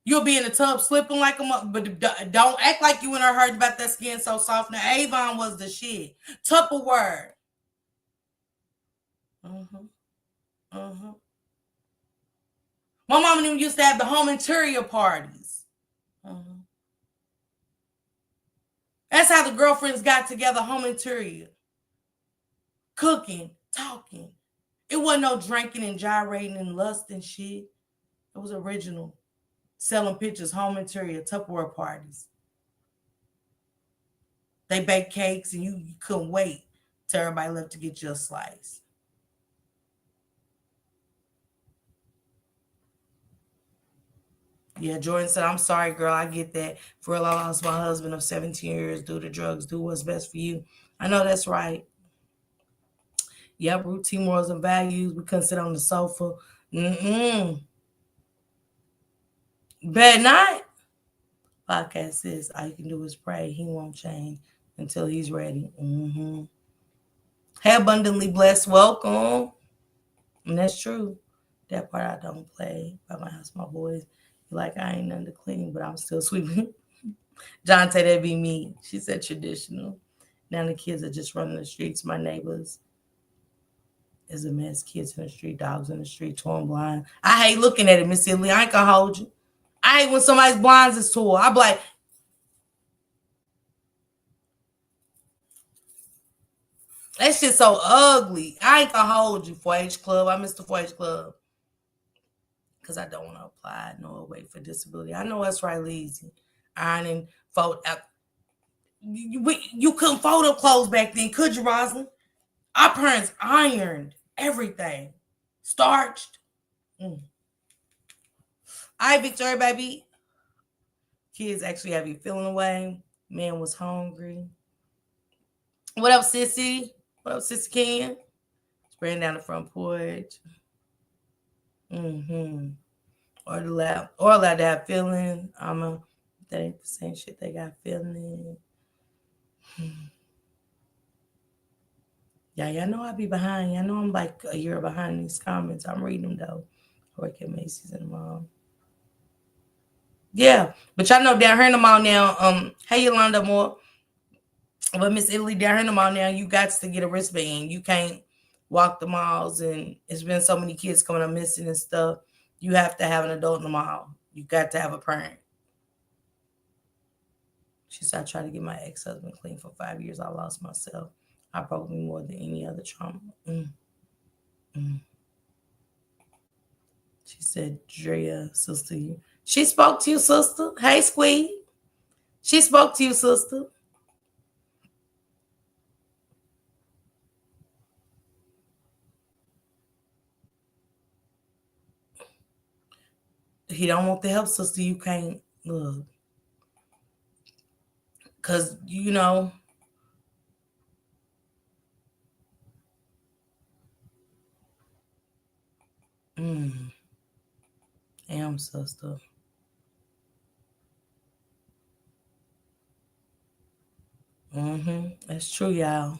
You'll be in the tub slipping like a mother, but don't act like you and her heard about that skin so softener. Avon was the shit. Tupperware. Mm-hmm. Mm-hmm. My mom and them used to have the home interior parties. Mm-hmm. That's how the girlfriends got together, home interior. Cooking, talking. It wasn't no drinking and gyrating and lust and shit. It was original. Selling pictures, home interior, Tupperware parties. They baked cakes and you couldn't wait till everybody left to get you a slice. Yeah, Jordan said, I'm sorry, girl. I get that. For real, I lost my husband of 17 years due to drugs. Do what's best for you. I know that's right. Yep, routine morals and values. We couldn't sit on the sofa. Mm-mm. Bad night. Podcast says all you can do is pray. He won't change until he's ready. Mm-hmm. Hey, abundantly blessed. Welcome. And that's true. That part I don't play by my house. My boys like I ain't nothing to clean, but I'm still sweeping. John said that'd be me. She said traditional. Now the kids are just running the streets. My neighbors is a mess. Kids in the street, dogs in the street, torn blind. I hate looking at it, Miss Italy. I ain't gonna hold you. I hate when somebody's blinds is tore. I be like, that shit's so ugly. I ain't gonna hold you, 4-H Club. I miss the 4-H Club. Because I don't want to apply nor wait for disability. I know that's right, lazy. Ironing, fold up. You couldn't fold up clothes back then, could you, Rosalind? Our parents ironed everything. Starched. All right, Victoria, baby. Kids actually have you feeling away. Man was hungry. What up, sissy? What up, sissy Ken? Spraying down the front porch. Mm-hmm. Or allowed to have feeling. That ain't the same shit they got feeling. Yeah, y'all know I be behind. Y'all know I'm like a year behind these comments. I'm reading them though. I work at Macy's and mom. Yeah, but y'all know down here in the mall now. Hey Yolanda Moore, but Miss Italy down here in the mall now. You got to get a wristband. You can't walk the malls, and it's been so many kids coming up missing and stuff. You have to have an adult in the mall. You got to have a parent. She said, I tried to get my ex-husband clean for 5 years. I lost myself. I broke me more than any other trauma. She said, Drea, sister, you. She spoke to you, sister. Hey, Squeed. She spoke to you, sister. He don't want the help, sister. You can't look. Because, you know. Damn, sister. That's true, y'all.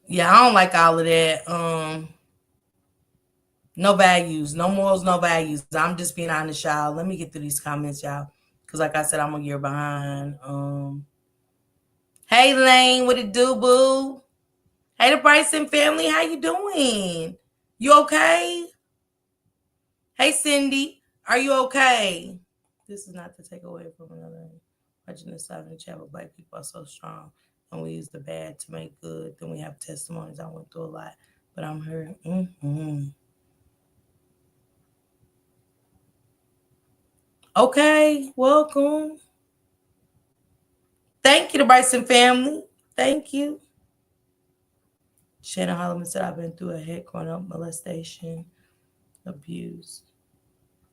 Yeah, I don't like all of that. No values, no morals, no values. I'm just being honest, y'all. Let me get through these comments, y'all. Because like I said, I'm a year behind. Hey Lane, what it do, boo? Hey the Bryson family, how you doing? You okay? Hey Cindy, are you okay? This is not to take away from another. Watching this out in the chat, but black people are so strong. And we use the bad to make good. Then we have testimonies. I went through a lot, but I'm here. Okay, welcome. Thank you, the Bryson family. Thank you. Shannon Holloman said, I've been through a head growing up, molestation, abuse,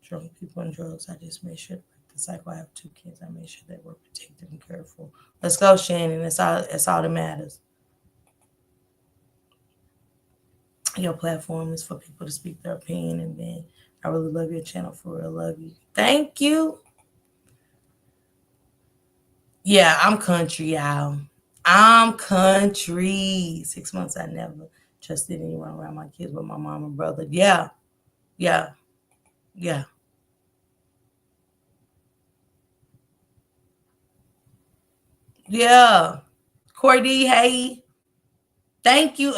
drunk people and drugs. I just made sure to break the cycle. I have 2 kids. I made sure they were protected and careful. Let's go, Shannon. That's all that matters. Your platform is for people to speak their opinion, and then I really love your channel. For real, love you. Thank you. Yeah, I'm country, y'all. I'm country. 6 months, I never trusted anyone around my kids but my mom and brother. Yeah, yeah, yeah. Yeah. Cordy, hey. Thank you,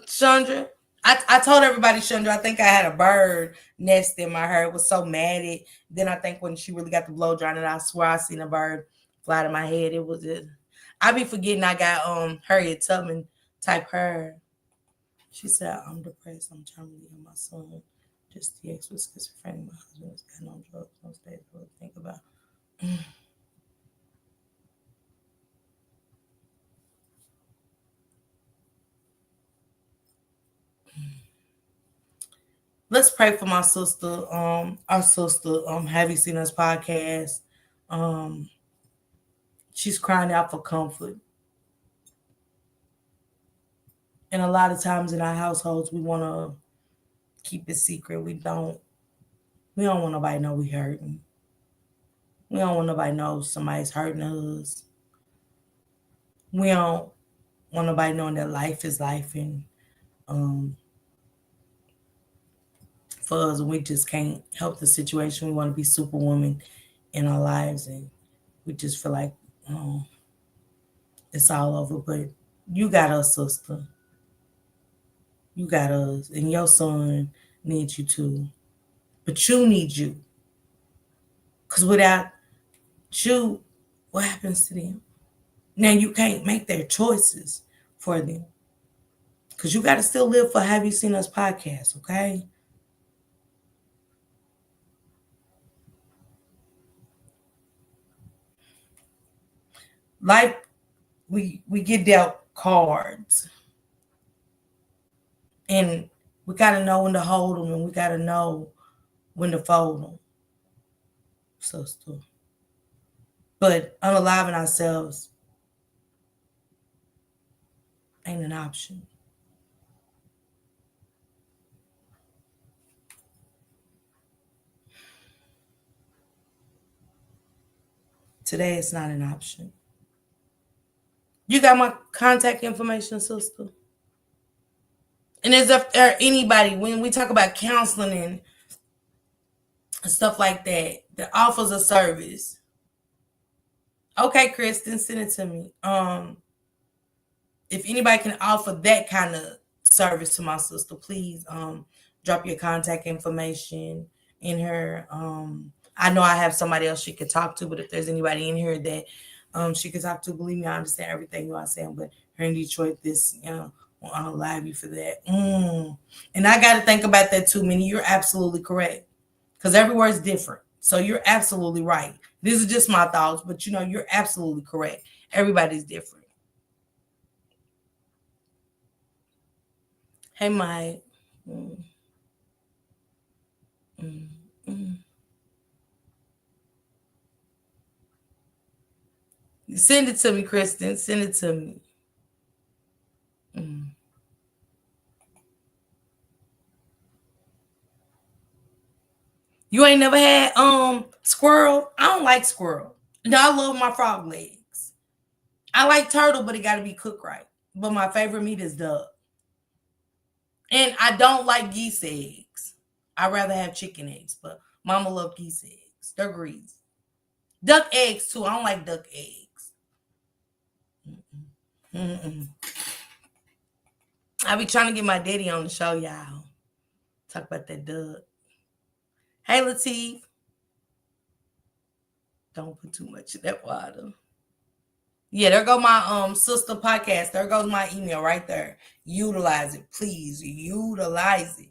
Chandra. I told everybody, Chandra, I think I had a bird nest in my hair. It was so matted. Then I think when she really got the blow drying, and I swear I seen a bird fly to my head. It was just, I be forgetting I got Harriet Tubman type hair. She said, I'm depressed. I'm trying to leave my son. Just the ex was schizophrenic. My husband was got on drugs. No stage to think about. Let's pray for my sister. Our sister, Have You Seen Us podcast? She's crying out for comfort. And a lot of times in our households, we want to keep it secret. We don't want nobody to know we hurting. We don't want nobody to know somebody's hurting us. We don't want nobody knowing that life is life, and um, for us, we just can't help the situation. We want to be superwoman in our lives, and we just feel like it's all over. But you got us, sister. You got us, and your son needs you too. But you need you, because without you, what happens to them? Now you can't make their choices for them, because you got to still live for Have You Seen Us podcast, okay? Life, we get dealt cards, and we got to know when to hold them, and we got to know when to fold them, sister. But unaliving ourselves ain't an option. Today, it's not an option. You got my contact information, sister. And is there anybody, when we talk about counseling and stuff like that offers a service? Okay, Kristen, send it to me. If anybody can offer that kind of service to my sister, please drop your contact information in her. I know I have somebody else she could talk to, but if there's anybody in here that she could talk to, believe me, I understand everything you are saying. But her in Detroit, this I'll live you for that. And I got to think about that too, Minnie. You're absolutely correct, because everywhere is different. So you're absolutely right. These are just my thoughts, but you're absolutely correct. Everybody's different. Hey, Mike. Mm, mm, mm. Send it to me, Kristen. Send it to me. Mm. You ain't never had squirrel? I don't like squirrel. No, I love my frog legs. I like turtle, but it got to be cooked right. But my favorite meat is duck. And I don't like geese eggs. I'd rather have chicken eggs, but mama love geese eggs. They're greasy. Duck eggs too. I don't like duck eggs. Mm-mm. I be trying to get my daddy on the show, y'all. Talk about that duck. Hey, Latif. Don't put too much in that water. Yeah, there go my sister podcast. There goes my email right there. Utilize it, please. Utilize it.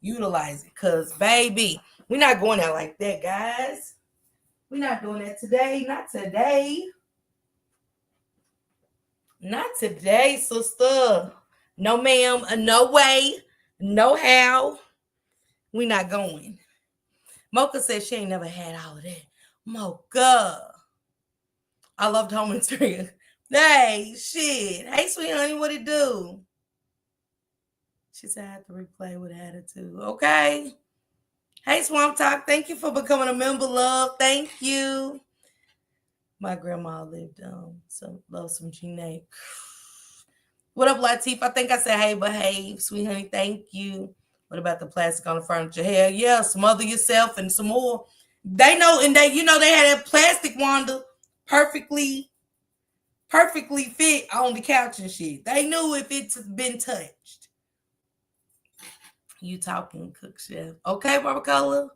Utilize it. Cause baby, we're not going out like that, guys. We're not doing that today. Not today. Not today, sister. No, ma'am. No way. No how. We not going. Mocha said she ain't never had all of that. Mocha. I loved home interior. Hey, shit. Hey, sweet honey, what it do? She said I had to replay with attitude. Okay. Hey, Swamp Talk. Thank you for becoming a member, love. Thank you. My grandma lived love some G-Nate. What up, Latif? I think I said hey, behave, sweet honey. Thank you. What about the plastic on the furniture? Hell yeah, smother yourself and some more. They know, and they had that plastic, Wanda, perfectly fit on the couch and shit. They knew if it's been touched. You talking, cook chef? Okay, Barbara Cola.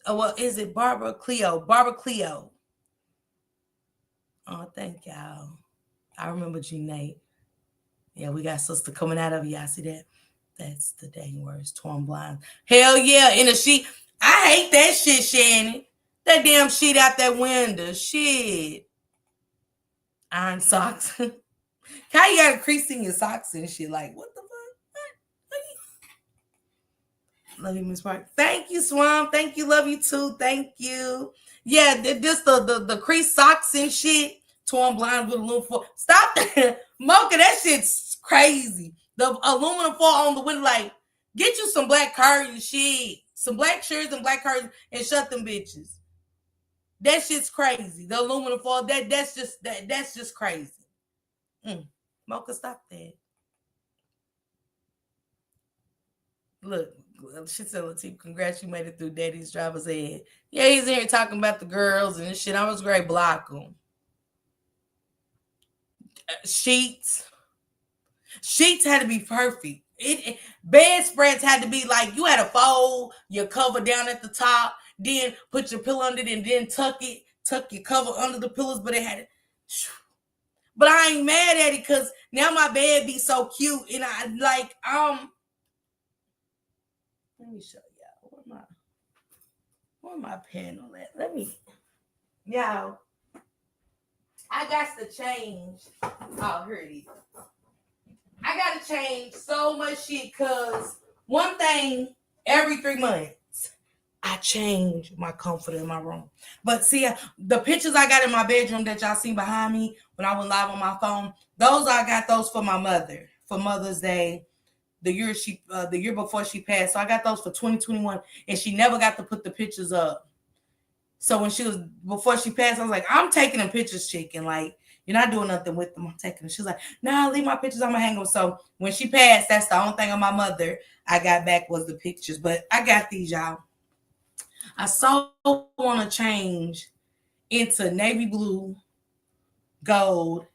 Oh, well, is it Barbara Cleo? Barbara Cleo. Oh, thank y'all. I remember G-Nate. Yeah, we got sister coming out of you. Y'all see that? That's the dang words. Torn blind. Hell yeah. In a sheet. I hate that shit, Shannon. That damn sheet out that window. Shit. Iron socks. How you got a crease in your socks and shit? Like, what the fuck? Love you, Miss Park. Thank you, Swamp. Thank you. Love you too. Thank you. Yeah, just the crease socks and shit. Torn blinds with aluminum foil. Stop that. Mocha, that shit's crazy. The aluminum foil on the window, like, get you some black curtains, shit. Some black shirts and black curtains and shut them bitches. That shit's crazy. The aluminum foil, that's just crazy. Mocha, stop that. Look, she said, Latif, congrats, you made it through Daddy's driver's ed. Yeah, he's in here talking about the girls and shit. I was great, block them. Sheets had to be perfect. Bedspreads had to be like, you had to fold your cover down at the top, then put your pillow under it, and then tuck your cover under the pillows. But it had it. But I ain't mad at it because now my bed be so cute, and I like Let me show y'all where my panel at. Let me, y'all. I got to change. Oh, here it is. I got to change so much shit because one thing every 3 months, I change my comforter in my room. But see, the pictures I got in my bedroom that y'all see behind me when I went live on my phone, I got those for my mother for Mother's Day. The year before she passed. So I got those for 2021, and she never got to put the pictures up. So before she passed, I was like, I'm taking them pictures, chicken. Like, you're not doing nothing with them. I'm taking them. She's like, nah, leave my pictures. I'm going to hang them. So when she passed, that's the only thing on my mother I got back was the pictures. But I got these, y'all. I so want to change into navy blue, gold,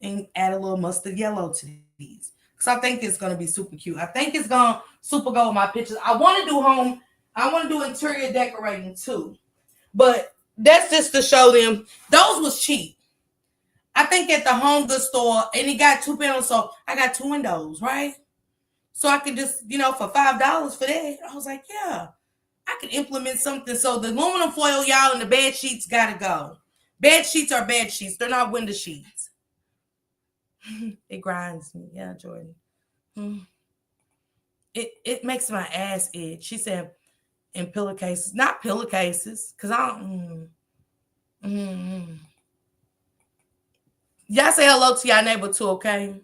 and add a little mustard yellow to these. Because I think it's going to be super cute. I think it's going to super go with my pictures. I want to do interior decorating too. But that's just to show them. Those was cheap. I think at the home goods store, and it got 2 panels, so I got 2 windows, right? So I could just, for $5 for that. I was like, yeah, I could implement something. So the aluminum foil, y'all, and the bed sheets got to go. Bed sheets are bed sheets. They're not window sheets. It grinds me. Yeah, Jordan. It makes my ass itch. She said, in pillowcases. Not pillowcases, because I don't... Y'all say hello to y'all neighbor too, okay?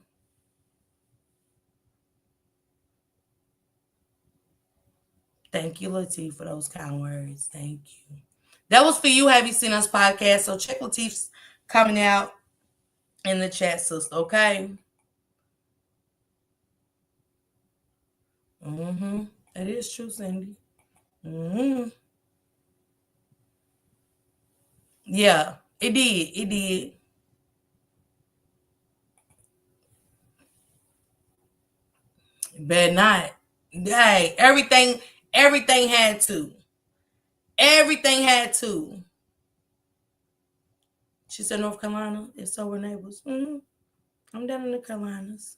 Thank you, Latif, for those kind words. Thank you. That was for you, Have You Seen Us podcast. So check Latif's coming out in the chat, sister, okay? That is true, Cindy. Yeah, it did. It did. Better not. Hey, everything had to. Everything had to. She said North Carolina. If so, we're neighbors. I'm down in the Carolinas.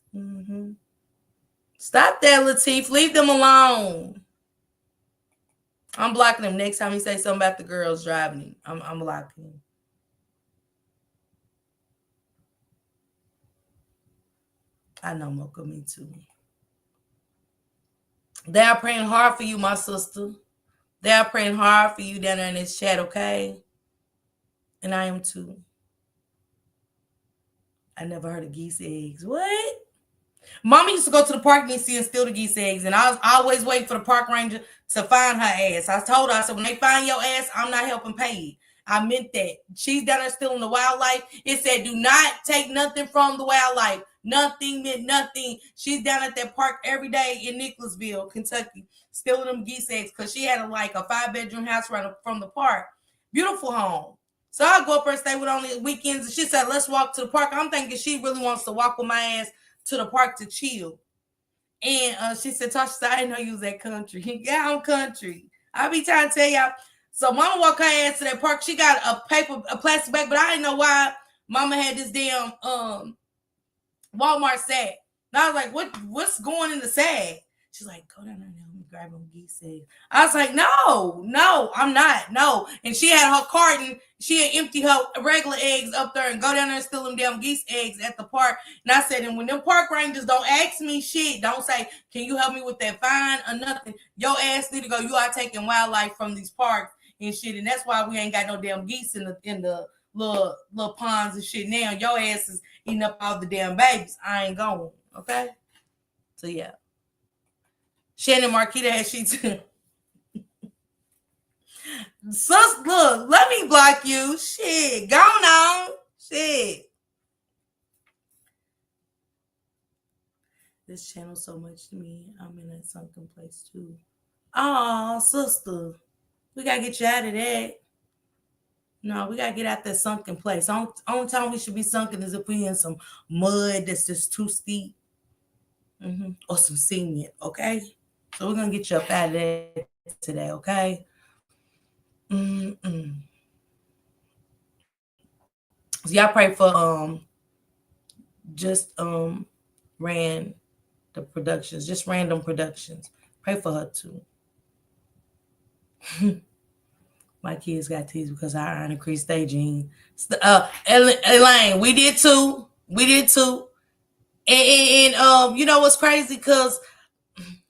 Stop that, Latif. Leave them alone. I'm blocking him. Next time he say something about the girls driving him, I'm blocking him. I know, Mocha, me too. They are praying hard for you, my sister. They are praying hard for you down there in this chat, okay? And I am too. I never heard of geese eggs. What? Mama used to go to the park and see and steal the geese eggs, and I was always waiting for the park ranger to find her ass. I told her, I said, when they find your ass, I'm not helping pay it. I meant that. She's down there stealing the wildlife. It said, do not take nothing from the wildlife. Nothing meant nothing. She's down at that park every day in Nicholasville, Kentucky, stealing them geese eggs because she had like a 5-bedroom house right from the park. Beautiful home. So I go up there and stay with only weekends. And she said, let's walk to the park. I'm thinking she really wants to walk with my ass to the park to chill. And she said, Tasha said, I didn't know you was that country. Yeah, I'm country. I be trying to tell y'all. So mama walked her ass to that park. She got a plastic bag, but I didn't know why mama had this damn Walmart sack. And I was like, what's going in the sack? She's like, go down there and help me grab them geese eggs. I was like, no, I'm not. No. And she had her carton. She had empty her regular eggs up there and go down there and steal them damn geese eggs at the park. And I said, and when them park rangers don't ask me shit, don't say, can you help me with that fine or nothing? Your ass need to go. You are taking wildlife from these parks and shit. And that's why we ain't got no damn geese in the little ponds and shit now. Your ass is eating up all the damn babies. I ain't going. Okay? So yeah. Shannon Marquita has she too. Sus, look, let me block you. Shit, go on. Shit. This channel so much to me. I'm in a sunken place too. Oh, sister. We gotta get you out of that. No, we gotta get out that sunken place. Only time we should be sunken is if we in some mud that's just too steep. Or some cement, okay? So we're gonna get you up out of that today, okay? So y'all pray for just ran the productions, just random productions. Pray for her too. My kids got teased because I iron increased their gene. Elaine, we did too. And you know what's crazy? Because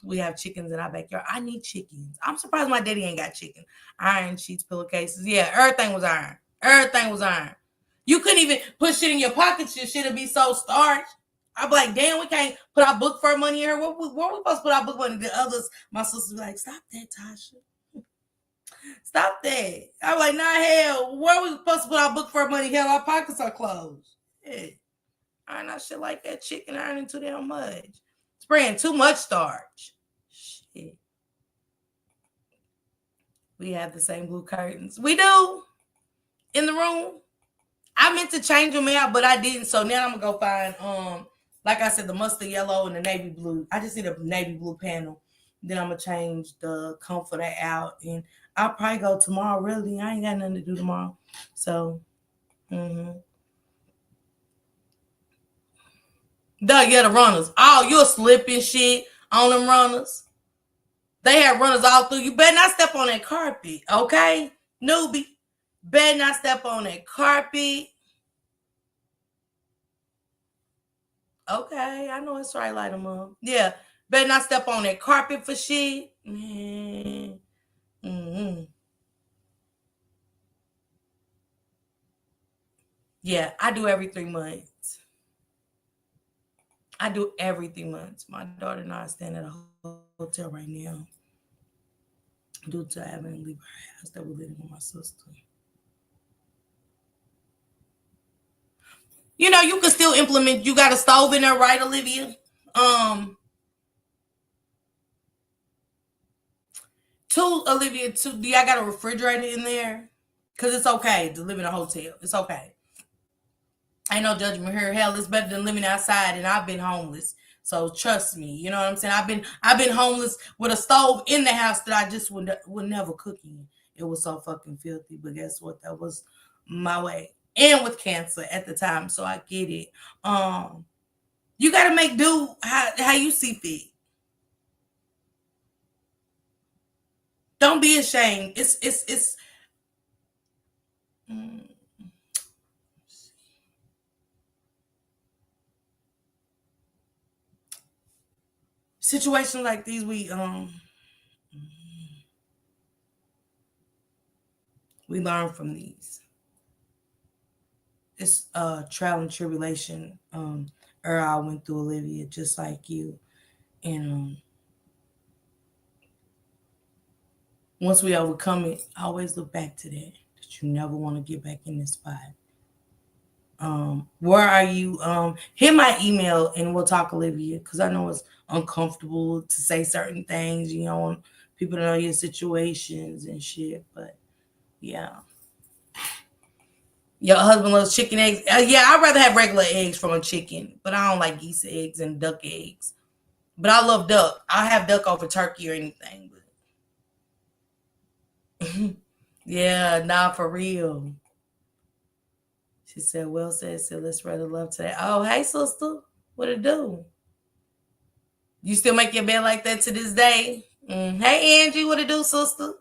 we have chickens in our backyard. I need chickens. I'm surprised my daddy ain't got chicken. Iron sheets, pillowcases. Yeah, everything was iron. You couldn't even put shit in your pockets. Your shit would be so starched. I'm like, damn, we can't put our book for money in here. Where we supposed to put our book money? The others, my sisters be like, stop that, Tasha. Stop that. I'm like, nah, hell, where we supposed to put our book for money? Hell, our pockets are closed. Yeah. Iron that shit like that, chicken ironing too damn much. Spraying too much starch. Shit. We have the same blue curtains. We do. In the room. I meant to change them out, but I didn't. So now I'm gonna go find like I said, the mustard yellow and the navy blue. I just need a navy blue panel. Then I'm gonna change the comforter out, and I'll probably go tomorrow. Really, I ain't got nothing to do tomorrow. So, the the runners. Oh, you're slipping shit on them runners. They have runners all through. You better not step on that carpet, okay, newbie. Better not step on that carpet. Okay, I know it's right, light them up. Yeah, better not step on that carpet for shit. Man. Yeah, I do every 3 months. I do every 3 months. My daughter and I stand at a hotel right now due to having to leave her house that we're living with my sister. You know, you can still implement. You got a stove in there, right, Olivia? Olivia, do y'all got a refrigerator in there? Because it's okay to live in a hotel. It's okay. Ain't no judgment here. Hell, it's better than living outside, and I've been homeless. So trust me, you know what I'm saying? I've been homeless with a stove in the house that I just would never cook in. It was so fucking filthy. But guess what? That was my way. And with cancer at the time, so I get it. You gotta make do how you see fit. Don't be ashamed. It's mm, situations like these, we learn from these. It's trial and tribulation. I went through, Olivia, just like you. And once we overcome it, I always look back to that you never want to get back in this spot. Where are you? Hit my email and we'll talk, Olivia, because I know it's uncomfortable to say certain things. You don't want people to know your situations and shit. But yeah. Your husband loves chicken eggs. Yeah, I'd rather have regular eggs from a chicken, but I don't like geese eggs and duck eggs. But I love duck. I have duck over turkey or anything. But yeah, nah, for real. She said, well said, let's spread the love today. Oh, hey, sister. What it do? You still make your bed like that to this day? Hey, Angie, what it do, sister?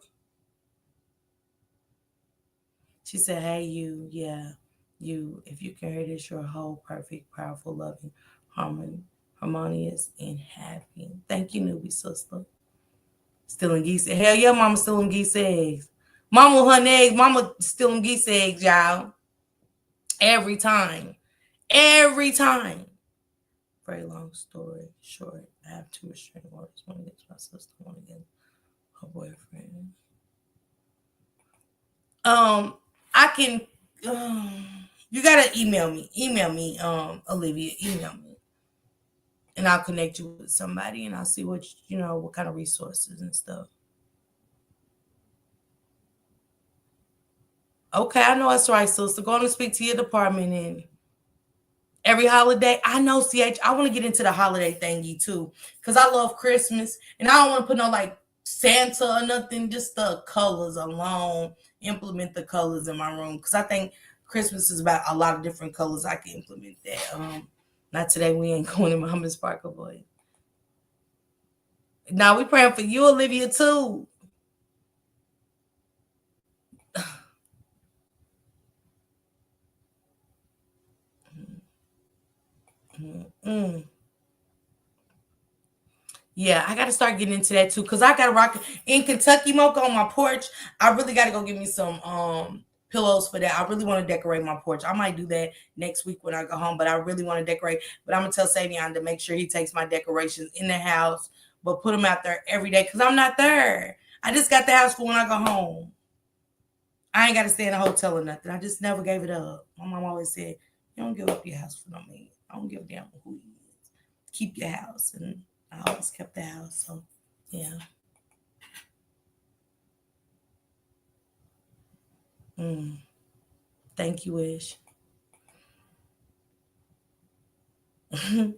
She said, hey, you. Yeah, you. If you can hear this, you're a whole, perfect, powerful, loving, harmonious, and happy. Thank you, newbie sister. Stealing geese. Hell yeah, mama stealing geese eggs. Mama hunting eggs. Mama stealing geese eggs, y'all. Every time. Every time. Very long story short. I have 2 restraining orders. One against my sister, one against her boyfriend. I can. You gotta email me. Olivia. Email me, and I'll connect you with somebody, and I'll see what what kind of resources and stuff. Okay, I know that's right, sister. Go on and speak to your department and every holiday. I know, CH. I want to get into the holiday thingy too, because I love Christmas, and I don't want to put no like Santa or nothing. Just the colors alone. Implement the colors in my room, because I think Christmas is about a lot of different colors. I can implement that. Not today. We ain't going to Mama Sparkle Boy. Now we praying for you, Olivia, too. Mm. Yeah, I got to start getting into that too, because I got to rock in Kentucky Mocha on my porch. I really got to go get me some pillows for that. I really want to decorate my porch. I might do that next week when I go home, but I really want to decorate. But I'm going to tell Savion to make sure he takes my decorations in the house, but put them out there every day, because I'm not there. I just got the house for when I go home. I ain't got to stay in a hotel or nothing. I just never gave it up. My mom always said, you don't give up your house for no man. I don't give a damn who you is. Keep your house. And I always kept the house. So, yeah. Thank you, Ish.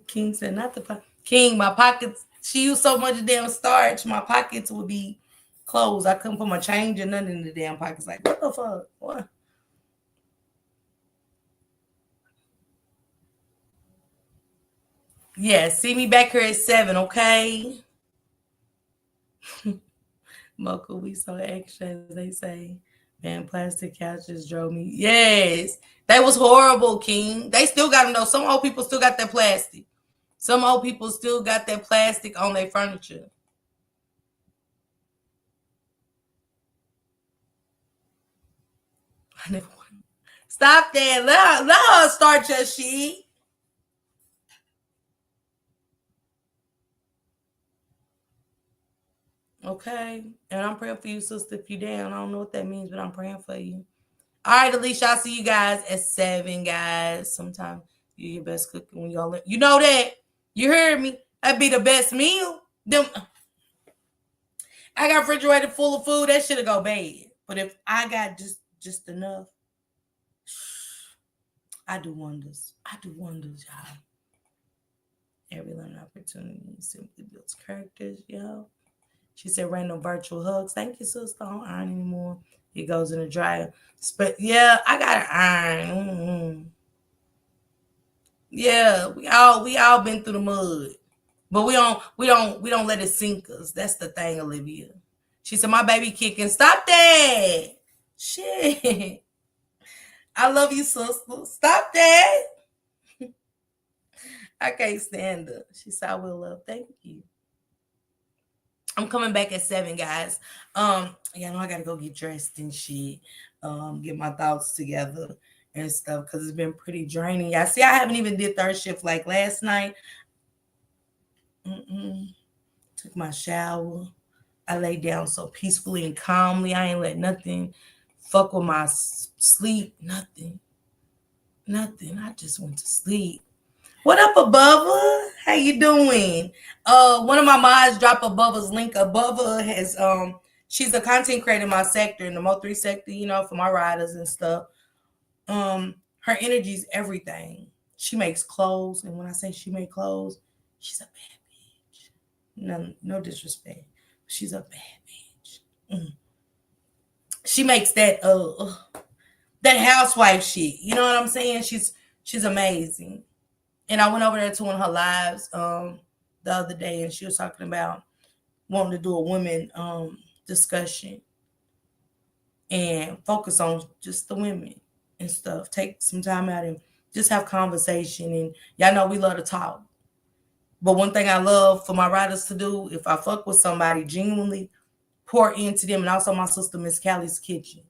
King said, not the King, my pockets. She used so much damn starch, my pockets would be closed. I couldn't put my change or nothing in the damn pockets. Like, what the fuck? What? Yeah, see me back here at 7, okay? Mocha, we so extra, as they say. Man, plastic couches drove me. Yes, that was horrible, King. They still got them though. Some old people still got that plastic. Some old people still got that plastic on their furniture. I never want. Stop that. Let her start your shit. Okay. And I'm praying for you, sister. If you down, I don't know what that means, but I'm praying for you. All right, Alicia, I'll see you guys at 7, guys. Sometimes you your best cooking when y'all you know that. You heard me. That'd be the best meal. Them I got refrigerator full of food, that should go bad. But if I got just enough, I do wonders. I do wonders, y'all. Every learning opportunity simply builds characters, y'all. She said random virtual hugs. Thank you, sister. I don't iron anymore. It goes in the dryer. But yeah, I gotta iron. Yeah, we all been through the mud. But we don't let it sink us. That's the thing, Olivia. She said, my baby kicking. Stop that. Shit. I love you, sister. Stop that. I can't stand her. She said, I will love. Thank you. I'm coming back at 7, guys. Yeah, I know I gotta go get dressed and shit. Get my thoughts together and stuff because it's been pretty draining. Yeah, see, I haven't even did third shift like last night. Took my shower. I lay down so peacefully and calmly. I ain't let nothing fuck with my sleep. Nothing. Nothing. I just went to sleep. What up, Abova? How you doing? One of my mods dropped Abova's link. Abova has she's a content creator in my sector, in the Mo3 sector, you know, for my riders and stuff. Her energy's everything. She makes clothes, and when I say she makes clothes, she's a bad bitch. No disrespect. She's a bad bitch. She makes that housewife shit. You know what I'm saying? She's amazing. And I went over there to one of her lives the other day, and she was talking about wanting to do a women discussion and focus on just the women and stuff. Take some time out and just have conversation. And y'all know we love to talk. But one thing I love for my riders to do, if I fuck with somebody, genuinely pour into them. And also my sister, Miss Callie's Kitchen.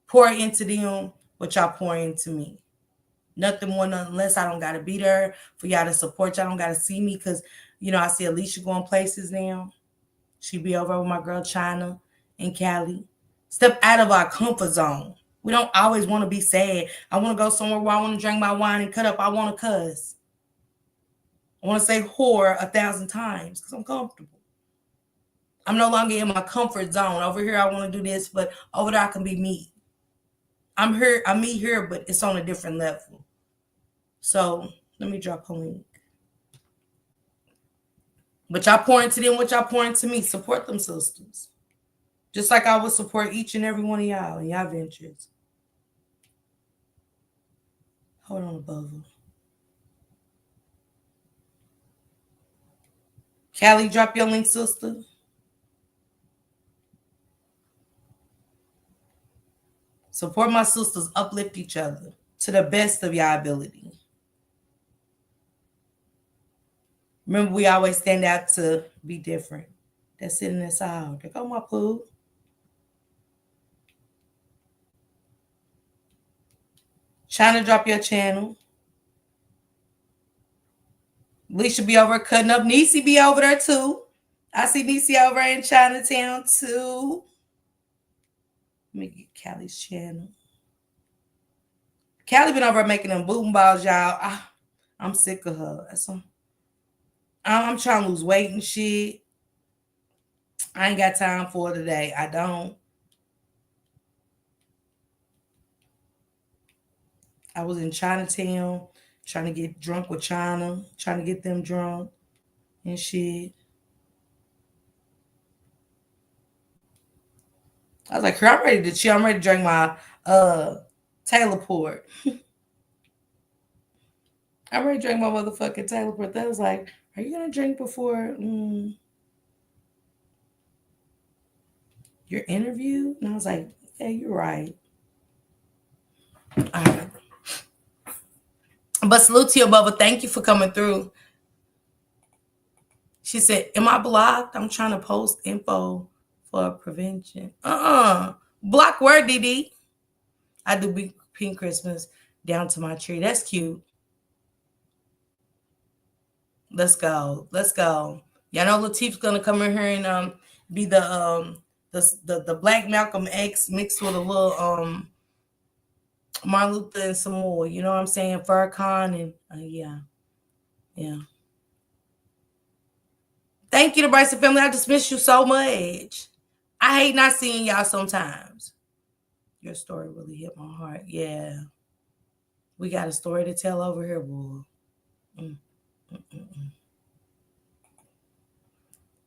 Pour into them what y'all pour into me. Nothing more, nothing less. I don't got to be there for y'all to support. Y'all don't got to see me because, you know, I see Alicia going places now. She be over with my girl China and Cali. Step out of our comfort zone. We don't always want to be sad. I want to go somewhere where I want to drink my wine and cut up. I want to cuss. I want to say whore 1,000 times because I'm comfortable. I'm no longer in my comfort zone. Over here, I want to do this, but over there, I can be me. I'm here, I'm me here, but it's on a different level. So let me drop a link. But y'all pour into them what y'all pour into me. Support them sisters. Just like I would support each and every one of y'all in y'all ventures. Hold on, above them. Callie, drop your link, sister. Support my sisters. Uplift each other to the best of your ability. Remember, we always stand out to be different. That's it in this aisle. There go my poo. Trying to drop your channel. Alicia be over cutting up. Niecy be over there too. I see Niecy over in Chinatown too. Let me get Callie's channel. Callie been over making them boom balls, y'all. I'm sick of her. I'm trying to lose weight and shit. I ain't got time for it today. I don't. I was in Chinatown trying to get drunk with China, trying to get them drunk and shit. I was like, I'm ready to chill. I'm ready to drink my Taylor Port. I'm ready to drink my motherfucking Taylor Port. That was like, are you gonna drink before your interview? And I was like, yeah, you're right. All right. But salute to you, Bubba. Thank you for coming through. She said, am I blocked? I'm trying to post info for prevention. Block where, DD? I do big pink Christmas down to my tree. That's cute. Let's go. Let's go. Y'all know Latif's gonna come in here and be the Black Malcolm X mixed with a little Martin Luther and some more. You know what I'm saying? Farrakhan and yeah. Thank you to Bryson family. I just miss you so much. I hate not seeing y'all sometimes. Your story really hit my heart. Yeah. We got a story to tell over here, boy.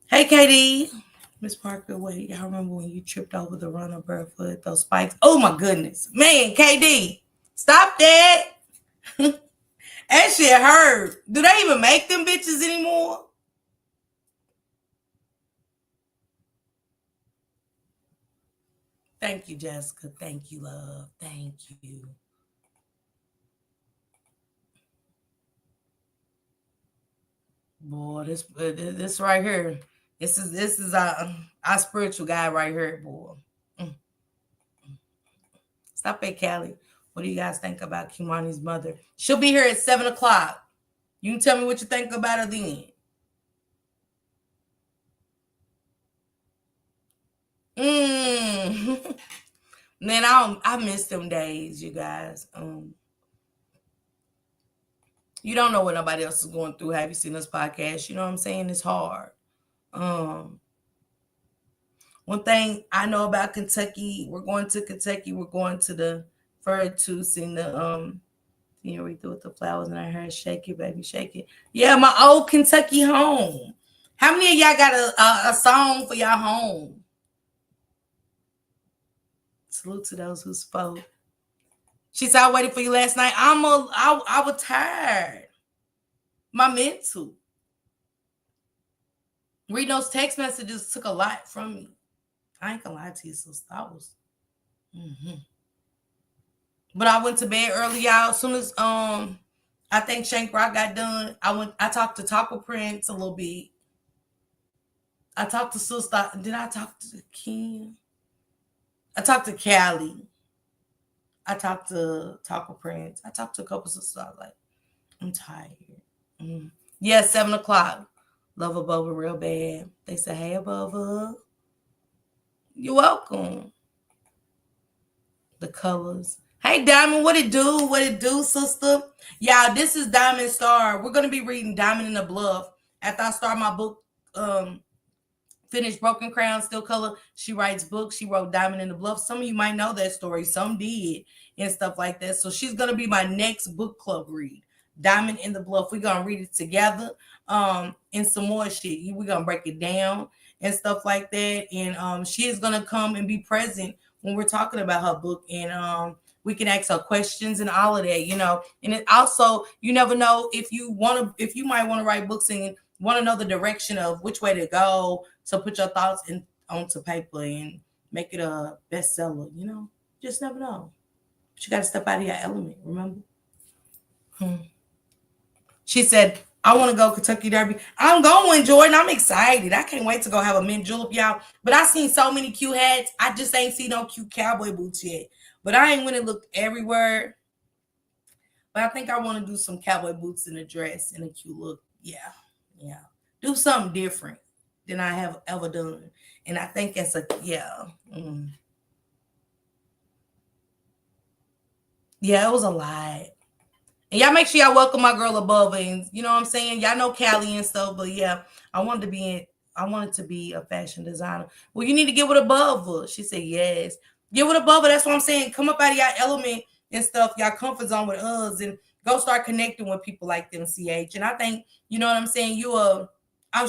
Hey, KD. Miss Parker, wait. Y'all remember when you tripped over the runner barefoot, those spikes? Oh, my goodness. Man, KD, stop that. That shit hurt. Do they even make them bitches anymore? Thank you, Jessica. Thank you, love. Thank you. Boy, this right here. This is our spiritual guy right here, boy. Mm. Stop it, Callie. What do you guys think about Kimani's mother? She'll be here at 7 o'clock. You can tell me what you think about her then. Mm. Man, I miss them days, you guys. You don't know what nobody else is going through. Have you seen this podcast? You know what I'm saying? It's hard. Um, One thing I know about Kentucky, we're going to Kentucky. We're going to the Fur to sing the Senorita with the flowers in her hair. Shake it, baby, shake it. Yeah, my old Kentucky home. How many of y'all got a song for y'all home? Salute to those who spoke. She said, I waited for you last night. I was tired. My mental. Reading those text messages took a lot from me. I ain't gonna lie to you, sister. But I went to bed early, y'all. As soon as I think Shank Rock got done, I talked to Taco Prince a little bit. I talked to Sister. Did I talk to Kim? I talked to Callie. I talked to Taco Prince. I talked to a couple sisters. I was like, I'm tired. Yeah, 7 o'clock. Love Abova real bad. They say, hey, Abova. You're welcome. The colors. Hey, Diamond, what it do? What it do, sister? Y'all, this is Diamond Star. We're going to be reading Diamond in the Bluff. After I start my book, finished Broken Crown, Still Color. She writes books. She wrote Diamond in the Bluff. Some of you might know that story. Some did and stuff like that. So she's going to be my next book club read. Diamond in the Bluff. We're going to read it together and some more shit. We're going to break it down and stuff like that. And she is going to come and be present when we're talking about her book. And we can ask her questions and all of that, you know. And it also, you never know if you might want to write books and want to know the direction of which way to go. So put your thoughts onto paper and make it a bestseller, you know. Just never know. But you got to step out of your element, remember? She said, I want to go Kentucky Derby. I'm going, Jordan. I'm excited. I can't wait to go have a mint julep, y'all. But I seen so many cute hats. I just ain't seen no cute cowboy boots yet. But I ain't went and looked everywhere. But I think I want to do some cowboy boots and a dress and a cute look. Yeah. Do something different than I have ever done. And I think it's yeah. Yeah, it was a lot. And y'all make sure y'all welcome my girl above, and you know what I'm saying? Y'all know Callie and stuff, but yeah, I wanted to be a fashion designer. Well, you need to get with above her. She said yes. Get with above her. That's what I'm saying. Come up out of y'all element and stuff, y'all comfort zone with us, and go start connecting with people like them, CH. And I think, you know what I'm saying,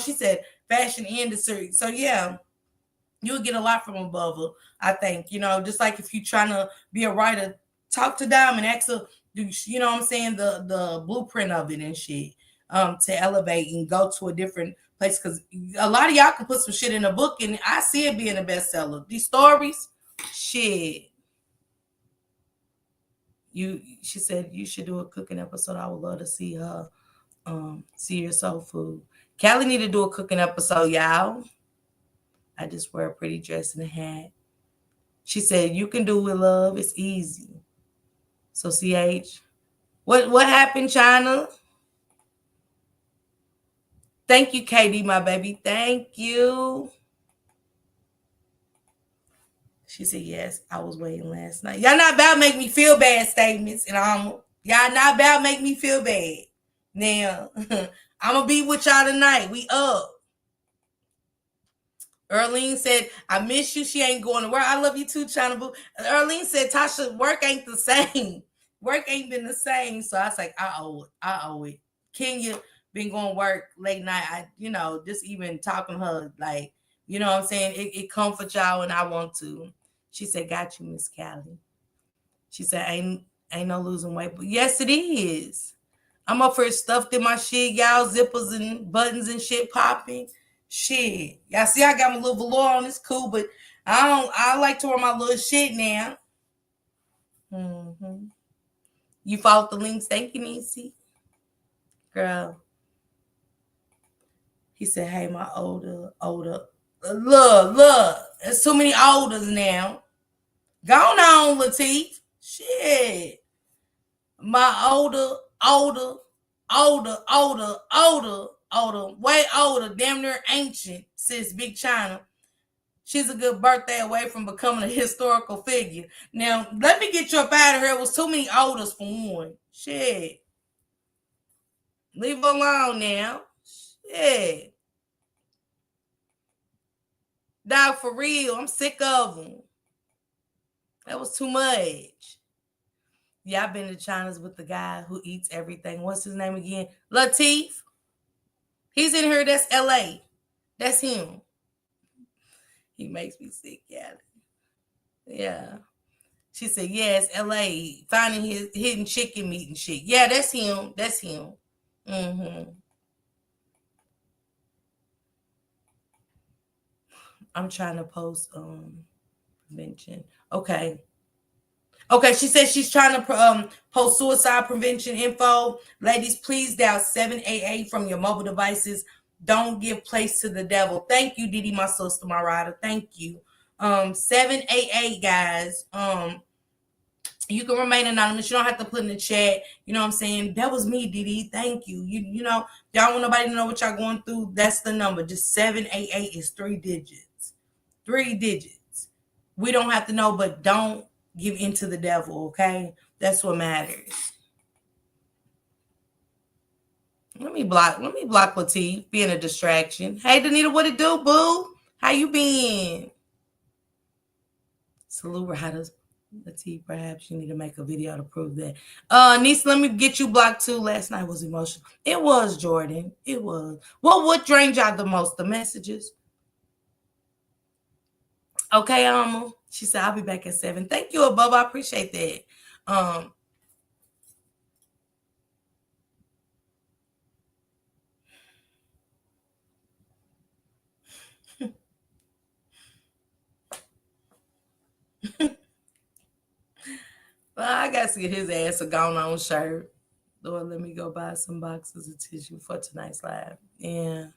she said fashion industry. So yeah, you'll get a lot from above her. I think, you know, just like if you're trying to be a writer, talk to Diamond, ask her, you know what I'm saying, the blueprint of it and shit, to elevate and go to a different place. Because a lot of y'all can put some shit in a book, and I see it being a bestseller. These stories, shit. She said you should do a cooking episode. I would love to see her, see your soul food. Callie need to do a cooking episode, y'all. I just wear a pretty dress and a hat. She said, you can do it, love. It's easy. So, CH, what happened, China? Thank you, KD, my baby. Thank you. She said, yes, I was waiting last night. Y'all not about to make me feel bad statements. And y'all not about to make me feel bad. Now, I'm going to be with y'all tonight. We up. Erlene said, I miss you. She ain't going to work. I love you too, China Boo. Erlene said, Tasha, work ain't the same. Work ain't been the same. So I was like, I owe it. Kenya been going to work late night. Just even talking to her, like, you know what I'm saying? It comforts y'all, and I want to. She said, got you, Miss Callie. She said, ain't no losing weight. But yes, it is. I'm up for stuffed in my shit, y'all, zippers and buttons and shit popping. Shit. Y'all see I got my little velour on. It's cool, but I like to wear my little shit now. You followed the links. Thank you, Niecy. Girl. He said, hey, my older. Look, there's too many olders now. Go on, Latif. Shit. My older, way older, damn near ancient, sis Big China. She's a good birthday away from becoming a historical figure. Now, let me get you up out of here. It was too many olders for one. Shit. Leave her alone now. Shit. Dog, for real, I'm sick of them. That was too much. Yeah, I've been to China's with the guy who eats everything. What's his name again? Latif. He's in here. That's LA. That's him. He makes me sick, yeah. Yeah. She said, yes, LA. Finding his hidden chicken meat and shit. Yeah, that's him. That's him. Mm-hmm. I'm trying to post prevention. Okay. Okay, she says she's trying to post suicide prevention info. Ladies, please dial 788 from your mobile devices. Don't give place to the devil. Thank you, Didi, my sister, my rider. Thank you. 788, guys. You can remain anonymous. You don't have to put in the chat. You know what I'm saying? That was me, Didi. Thank you. You know, y'all want nobody to know what y'all going through. That's the number. Just 788 is 3 digits. 3 digits. We don't have to know, but don't give in to the devil, okay? That's what matters. Let me block Latif being a distraction. Hey, Danita, what it do, boo? How you been? Salute Riders. Latif, perhaps you need to make a video to prove that. Nisa, let me get you blocked too. Last night was emotional. It was, Jordan. It was. What drained y'all the most? The messages? Okay, Alma. She said, I'll be back at 7. Thank you, Above. I appreciate that. Well, I got to get his ass a gone on shirt. Lord, let me go buy some boxes of tissue for tonight's live. Yeah.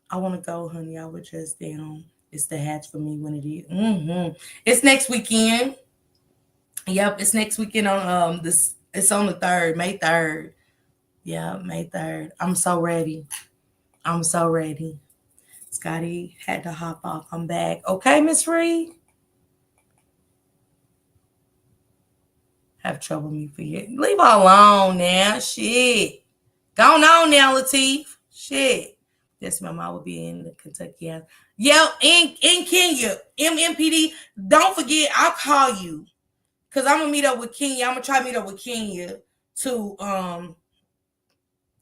I want to go, honey. I would just down. It's the hatch for me when it is. Mm-hmm. It's next weekend. Yep, it's next weekend on this. It's on the 3rd, May 3rd. Yeah, May 3rd. I'm so ready. I'm so ready. Scotty had to hop off. I'm back. Okay, Miss Reed. Have trouble me for you. Leave her alone now. Shit. Go on now, Latif. Shit. Yes, my mom will be in the Kentucky. Yeah, in Kenya. MMPD. Don't forget, I'll call you. Cause I'm gonna meet up with Kenya. I'm gonna try to meet up with Kenya too. I'm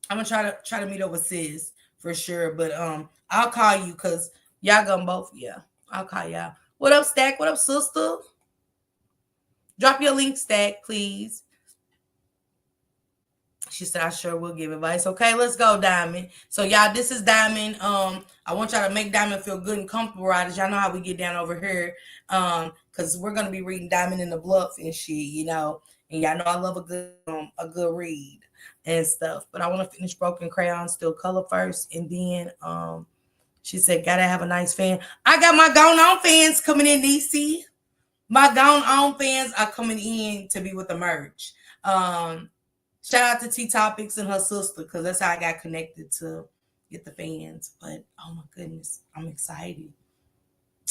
gonna try to meet up with sis for sure. But I'll call you because y'all gonna both. Yeah, I'll call y'all. What up, Stack? What up, sister? Drop your link, Stack, please. She said, I sure will give advice. Okay, let's go, Diamond. So, y'all, this is Diamond. I want y'all to make Diamond feel good and comfortable, riders. Y'all know how we get down over here. Because we're going to be reading Diamond in the Bluff and shit, you know. And y'all know I love a good read and stuff. But I want to finish Broken Crayon, Still Color first. And then she said, gotta have a nice fan. I got my Gone On fans coming in, DC. My Gone On fans are coming in to be with the merch. Shout out to T Topics and her sister, because that's how I got connected to get the fans. But oh my goodness, I'm excited.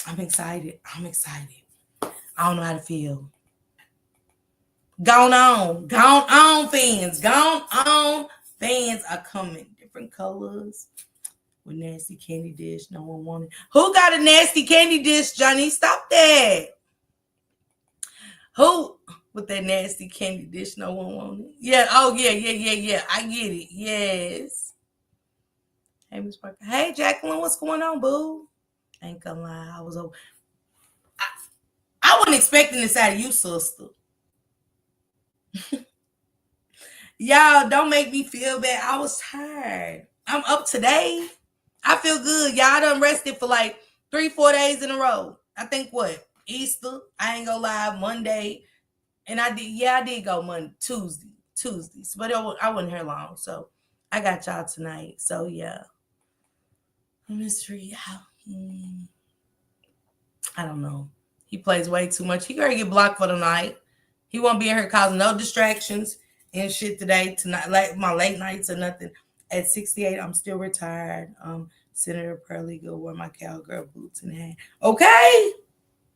I don't know how to feel. Gone on fans. Gone on fans are coming. Different colors. With nasty candy dish, no one wanted. Who got a nasty candy dish, Johnny? Stop that. Who with that nasty candy dish no one wanted? Yeah. Oh, yeah. I get it. Yes. Hey, Miss Parker. Hey, Jacqueline, what's going on, boo? I ain't gonna lie. I was over. I wasn't expecting this out of you, sister. Y'all, don't make me feel bad. I was tired. I'm up today. I feel good. Y'all done rested for like 3-4 days in a row. I think what? Easter. I ain't gonna lie. Monday. And I did go Monday, Tuesdays, but I wasn't here long. So I got y'all tonight. So yeah. Mystery. I don't know. He plays way too much. He gotta get blocked for the night. He won't be in here causing no distractions and shit today. Tonight, like my late nights or nothing. At 68, I'm still retired. Senator Paralegal, wear my cowgirl boots and hat. Okay,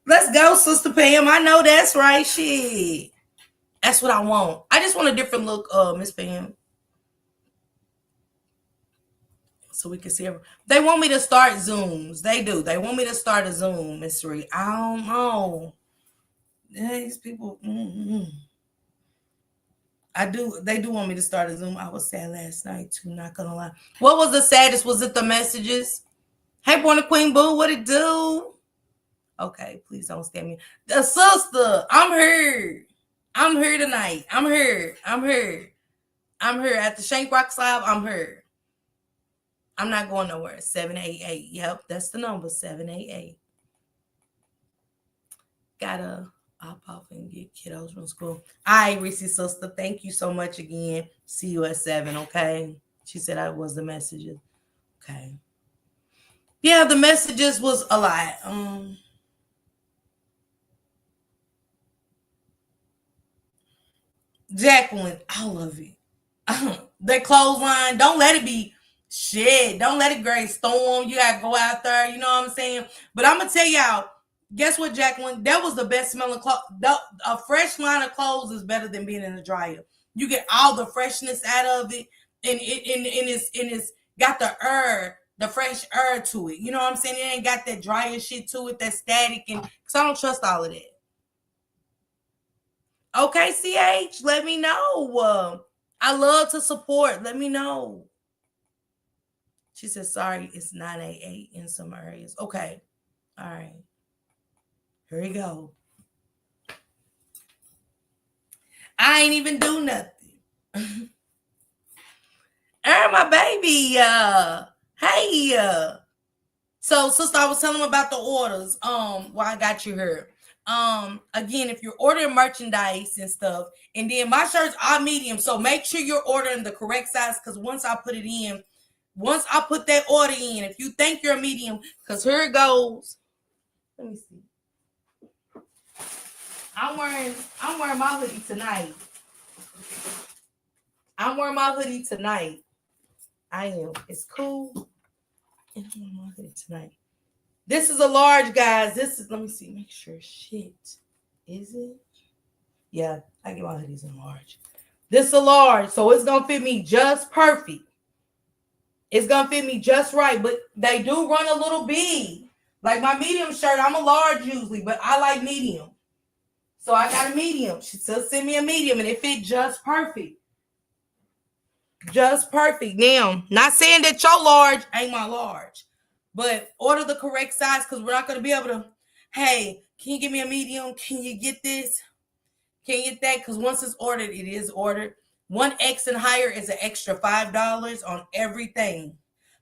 let's go, Sister Pam. I know that's right. Shit, that's what I want. I just want a different look, Miss Pam, so we can see everyone. They want me to start Zooms. They do. They want me to start a Zoom, Miss Ree. I don't know. These people. I do. They do want me to start a Zoom. I was sad last night too. Not gonna lie. What was the saddest? Was it the messages? Hey, Born Queen Boo, what it do? Okay, please don't scare me. The sister, I'm here. I'm here tonight. I'm here. I'm here. I'm here at the Shank Rock Slab. I'm here. I'm not going nowhere. 788. Yep, that's the number. 788. Gotta hop off and get kiddos from school. All right, Reese sister. Thank you so much again. See you at 7. Okay. She said I was the messages. Okay. Yeah, the messages was a lot. Jacqueline, all of it. The clothesline, don't let it be shit. Don't let it great storm. You gotta go out there, you know what I'm saying? But I'm gonna tell y'all, guess what, Jacqueline? That was the best smelling clothes. A fresh line of clothes is better than being in the dryer. You get all the freshness out of it, and it's got the fresh air to it. You know what I'm saying? It ain't got that dryer shit to it, that static, and because I don't trust all of that. Okay, CH, let me know. I love to support. Let me know. She said, sorry, it's 988 in some areas. Okay. All right. Here we go. I ain't even do nothing. My baby. Hey. So, sister, I was telling them about the orders. While I got you here. Again, if you're ordering merchandise and stuff, and then my shirts are medium, so make sure you're ordering the correct size, because once I put that order in, if you think you're a medium, because here it goes. Let me see. I'm wearing my hoodie tonight. I am. It's cool. And I'm wearing my hoodie tonight. This is a large, guys. Let me see. Make sure. Shit. Is it? Yeah, I get my hoodies in large. This is a large, so it's going to fit me just perfect. It's going to fit me just right, but they do run a little big. Like my medium shirt, I'm a large usually, but I like medium. So I got a medium. She still sent me a medium, and it fit just perfect. Just perfect. Now, not saying that your large ain't my large, but order the correct size, because we're not going to be able to, hey, can you give me a medium? Can you get this? Can you get that? Because once it's ordered, it is ordered. 1X and higher is an extra $5 on everything.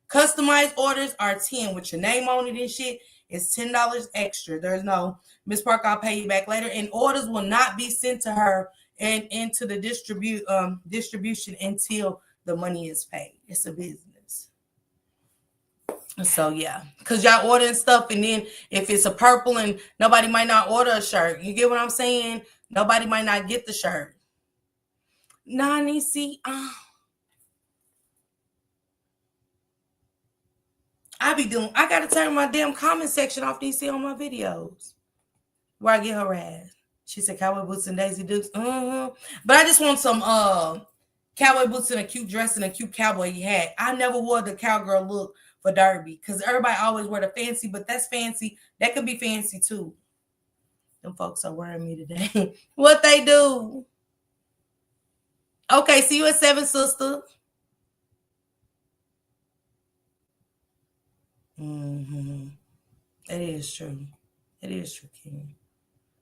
Customized orders are $10 with your name on it and shit. It's $10 extra. There's no, Miss Park, I'll pay you back later. And orders will not be sent to her and into the distribution until the money is paid. It's a business. So yeah, because y'all ordering stuff, and then if it's a purple and nobody might not order a shirt, you get what I'm saying? Nobody might not get the shirt. Nani, see, I gotta turn my damn comment section off. Do you see on my videos where I get harassed? She said cowboy boots and Daisy Dukes. But I just want some cowboy boots and a cute dress and a cute cowboy hat. I never wore the cowgirl look for Derby, because everybody always wear the fancy, but that's fancy. That could be fancy too. Them folks are wearing me today. What they do? Okay, see you at 7, sister. That is true. It is true, King.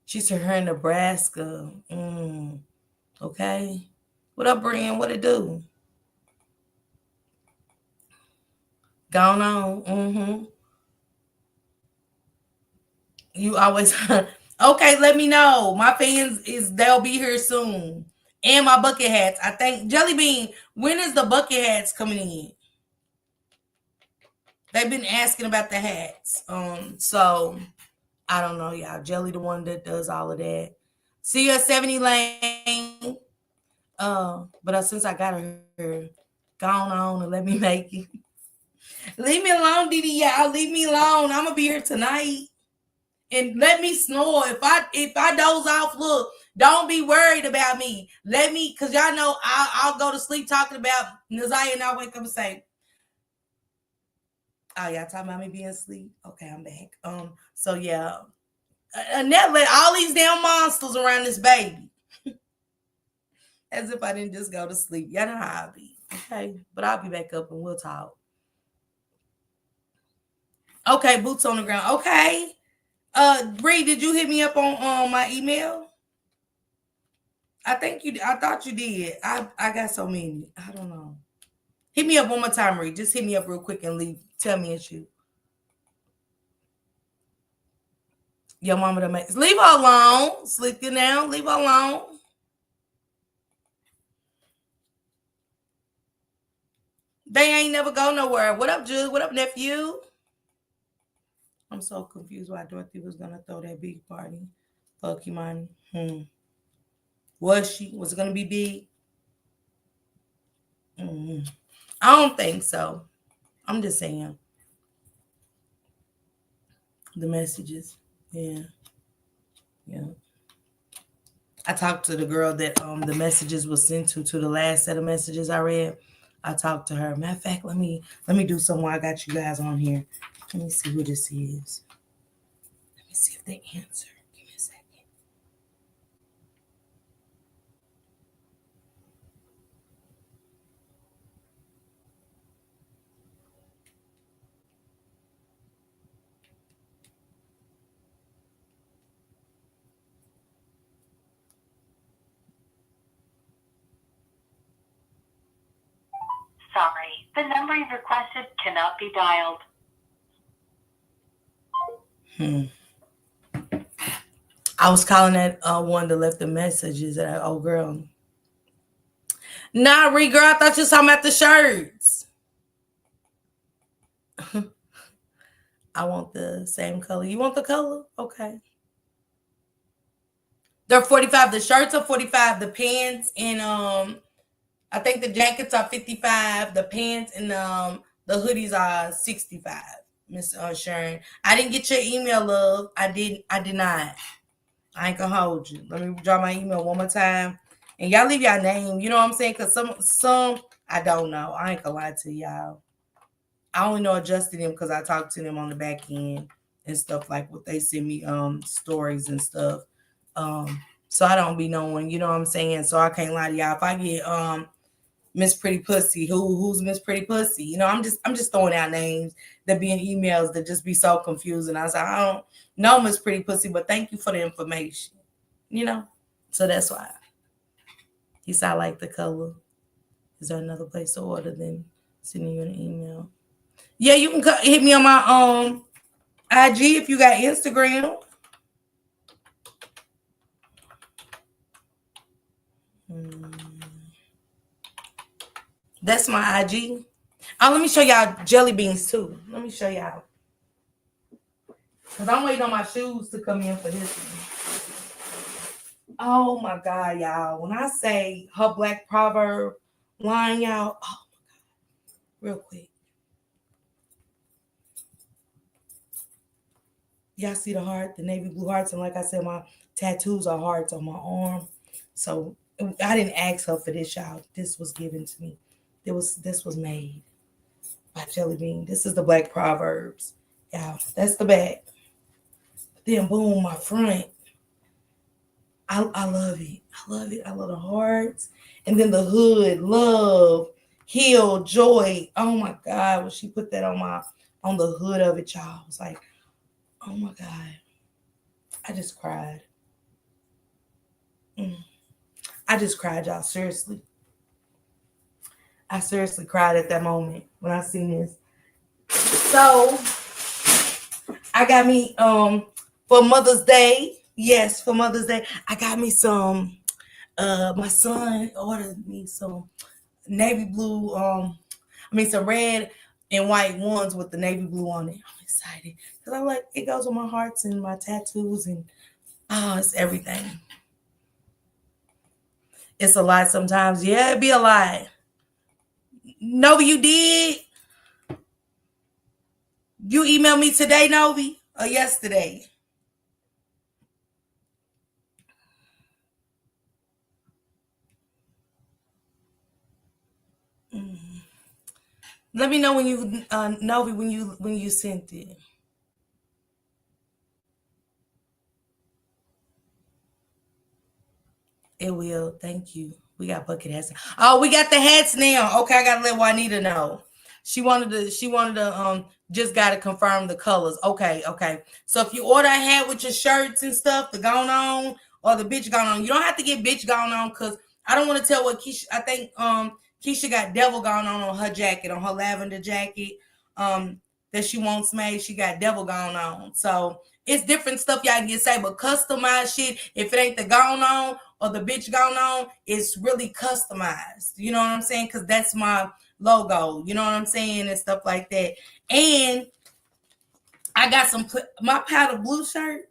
She said her in Nebraska. Okay. What up, Brian? What it do? Gone on. You always okay, let me know. My fans they'll be here soon. And my bucket hats. I think Jelly Bean, when is the bucket hats coming in? They've been asking about the hats. So I don't know, y'all. Jelly the one that does all of that. See you at 70 Lane. But since I got her gone on and let me make it. Leave me alone, Didi, y'all. Leave me alone. I'm gonna be here tonight. And let me snore. If I doze off, look, don't be worried about me. Let me, cause y'all know I'll go to sleep talking about Nazaya, and I'll wake up and say, "Oh, y'all talking about me being asleep? Okay, I'm back." So yeah, Annette let all these damn monsters around this baby, as if I didn't just go to sleep. Y'all know how I be, okay? But I'll be back up and we'll talk. Okay, boots on the ground. Okay. Bree, did you hit me up on my email? I thought you did. I got so many. I don't know. Hit me up one more time, Bree. Just hit me up real quick and leave. Tell me it's you. Your mama to make. Leave her alone. Sleep you now. Leave her alone. They ain't never go nowhere. What up, Jude? What up, nephew? I'm so confused why Dorothy was gonna throw that big party. Fuck you, money. Was she? Was it gonna be big? I don't think so. I'm just saying. The messages. Yeah. Yeah. I talked to the girl that the messages was sent to the last set of messages I read. I talked to her. Matter of fact, let me do something while I got you guys on here. Let me see who this is. Let me see if they answer. Give me a second. Sorry, the number you requested cannot be dialed. I was calling that one that left the messages. That old girl. Nah, Ree, girl, I thought you was talking about the shirts. I want the same color. You want the color? Okay. They're 45. The shirts are 45. The pants and I think the jackets are 55. The pants and the hoodies are 65. Miss Sharon, I didn't get your email, love. I did not. I ain't gonna hold you. Let me draw my email one more time. And y'all leave y'all name. You know what I'm saying? Cause some I don't know. I ain't gonna lie to y'all. I only know adjusted them because I talked to them on the back end and stuff like what they send me stories and stuff. So I don't be knowing, you know what I'm saying? So I can't lie to y'all. If I get Miss Pretty Pussy, who's Miss Pretty Pussy? You know, I'm just throwing out names that be in emails that just be so confusing. I was like, I don't know Miss Pretty Pussy, but thank you for the information. You know? So that's why. He said I like the color. Is there another place to order than sending you an email? Yeah, you can hit me on my IG if you got Instagram. That's my IG. Oh, let me show y'all jelly beans too. Let me show y'all. Because I'm waiting on my shoes to come in for this one. Oh my God, y'all. When I say her black proverb line, y'all, oh my God. Real quick. Y'all see the heart, the navy blue hearts. And like I said, my tattoos are hearts on my arm. So I didn't ask her for this, y'all. This was given to me. This was made by Jelly Bean. This is the black proverbs. Y'all, that's the back. Then boom, my front. I love it. I love it. I love the hearts. And then the hood, love, heal, joy. Oh my God. When she put that on the hood of it, y'all, I was like, oh my God. I just cried. I just cried, y'all. Seriously. I seriously cried at that moment when I seen this. So I got me for Mother's Day. Yes, for Mother's Day. I got me some my son ordered me some navy blue some red and white ones with the navy blue on it. I'm excited because I like it goes with my hearts and my tattoos and it's everything. It's a lot sometimes. Yeah, it be a lot. Novi, you did? You emailed me today, Novi, or yesterday? Let me know when you Novi when you sent it. It will. Thank you. We got bucket hats. Oh, we got the hats now. Okay, I gotta let Juanita know. She wanted to just gotta confirm the colors. Okay. So if you order a hat with your shirts and stuff, the going on or the bitch going on, you don't have to get bitch going on because I don't want to tell what Keisha. I think Keisha got devil going on her jacket, on her lavender jacket. That she wants made. She got devil going on. So it's different stuff y'all can get say, but customized shit, if it ain't the going on or the bitch going on, it's really customized. You know what I'm saying? Because that's my logo. You know what I'm saying? And stuff like that. And I got my powder blue shirt.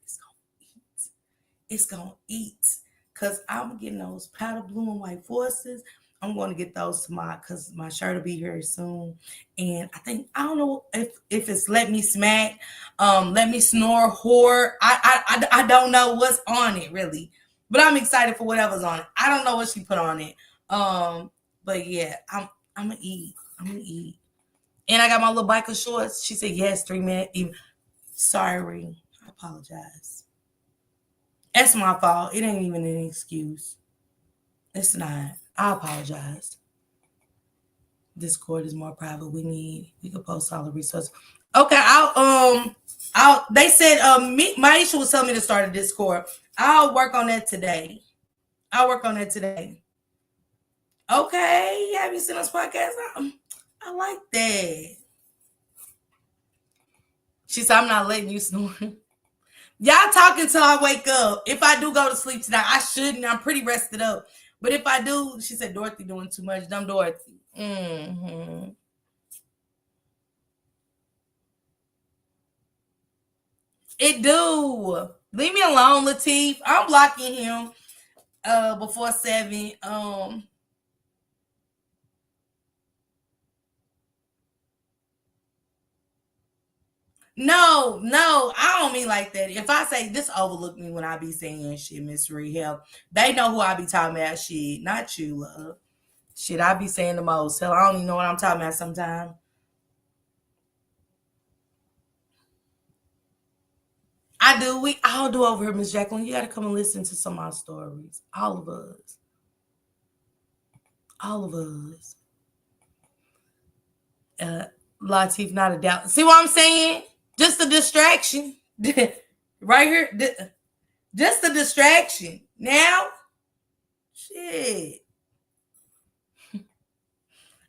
It's gonna eat. Cause I'm getting those powder blue and white forces. I'm going to get those because my shirt will be here soon. And I don't know if it's let me smack, let me snore, whore. I don't know what's on it really, but I'm excited for whatever's on it. I don't know what she put on it. But yeah, I'm gonna eat. And I got my little biker shorts. She said yes, 3 minutes. Sorry, I apologize. That's my fault. It ain't even an excuse. It's not. I apologize. Discord is more private. We can post all the resources. Okay, they said Maisha was telling me to start a Discord. I'll work on that today. Okay, have you seen us podcast? I like that. She said, I'm not letting you snore. Y'all talking till I wake up. If I do go to sleep tonight, I shouldn't. I'm pretty rested up. But if I do, she said, Dorothy doing too much. Dumb Dorothy. Mm-hmm. It do. Leave me alone, Lateef. I'm blocking him before 7. No, I don't mean like that. If I say this, overlook me when I be saying shit, Miss Rehab. They know who I be talking about. Shit, not you, love. Shit, I be saying the most. Hell, I don't even know what I'm talking about sometimes. I do. We all do over here, Miss Jacqueline. You got to come and listen to some of our stories. All of us. All of us. Latif, not a doubt. See what I'm saying? Just a distraction. Right here. Just a distraction. Now, shit.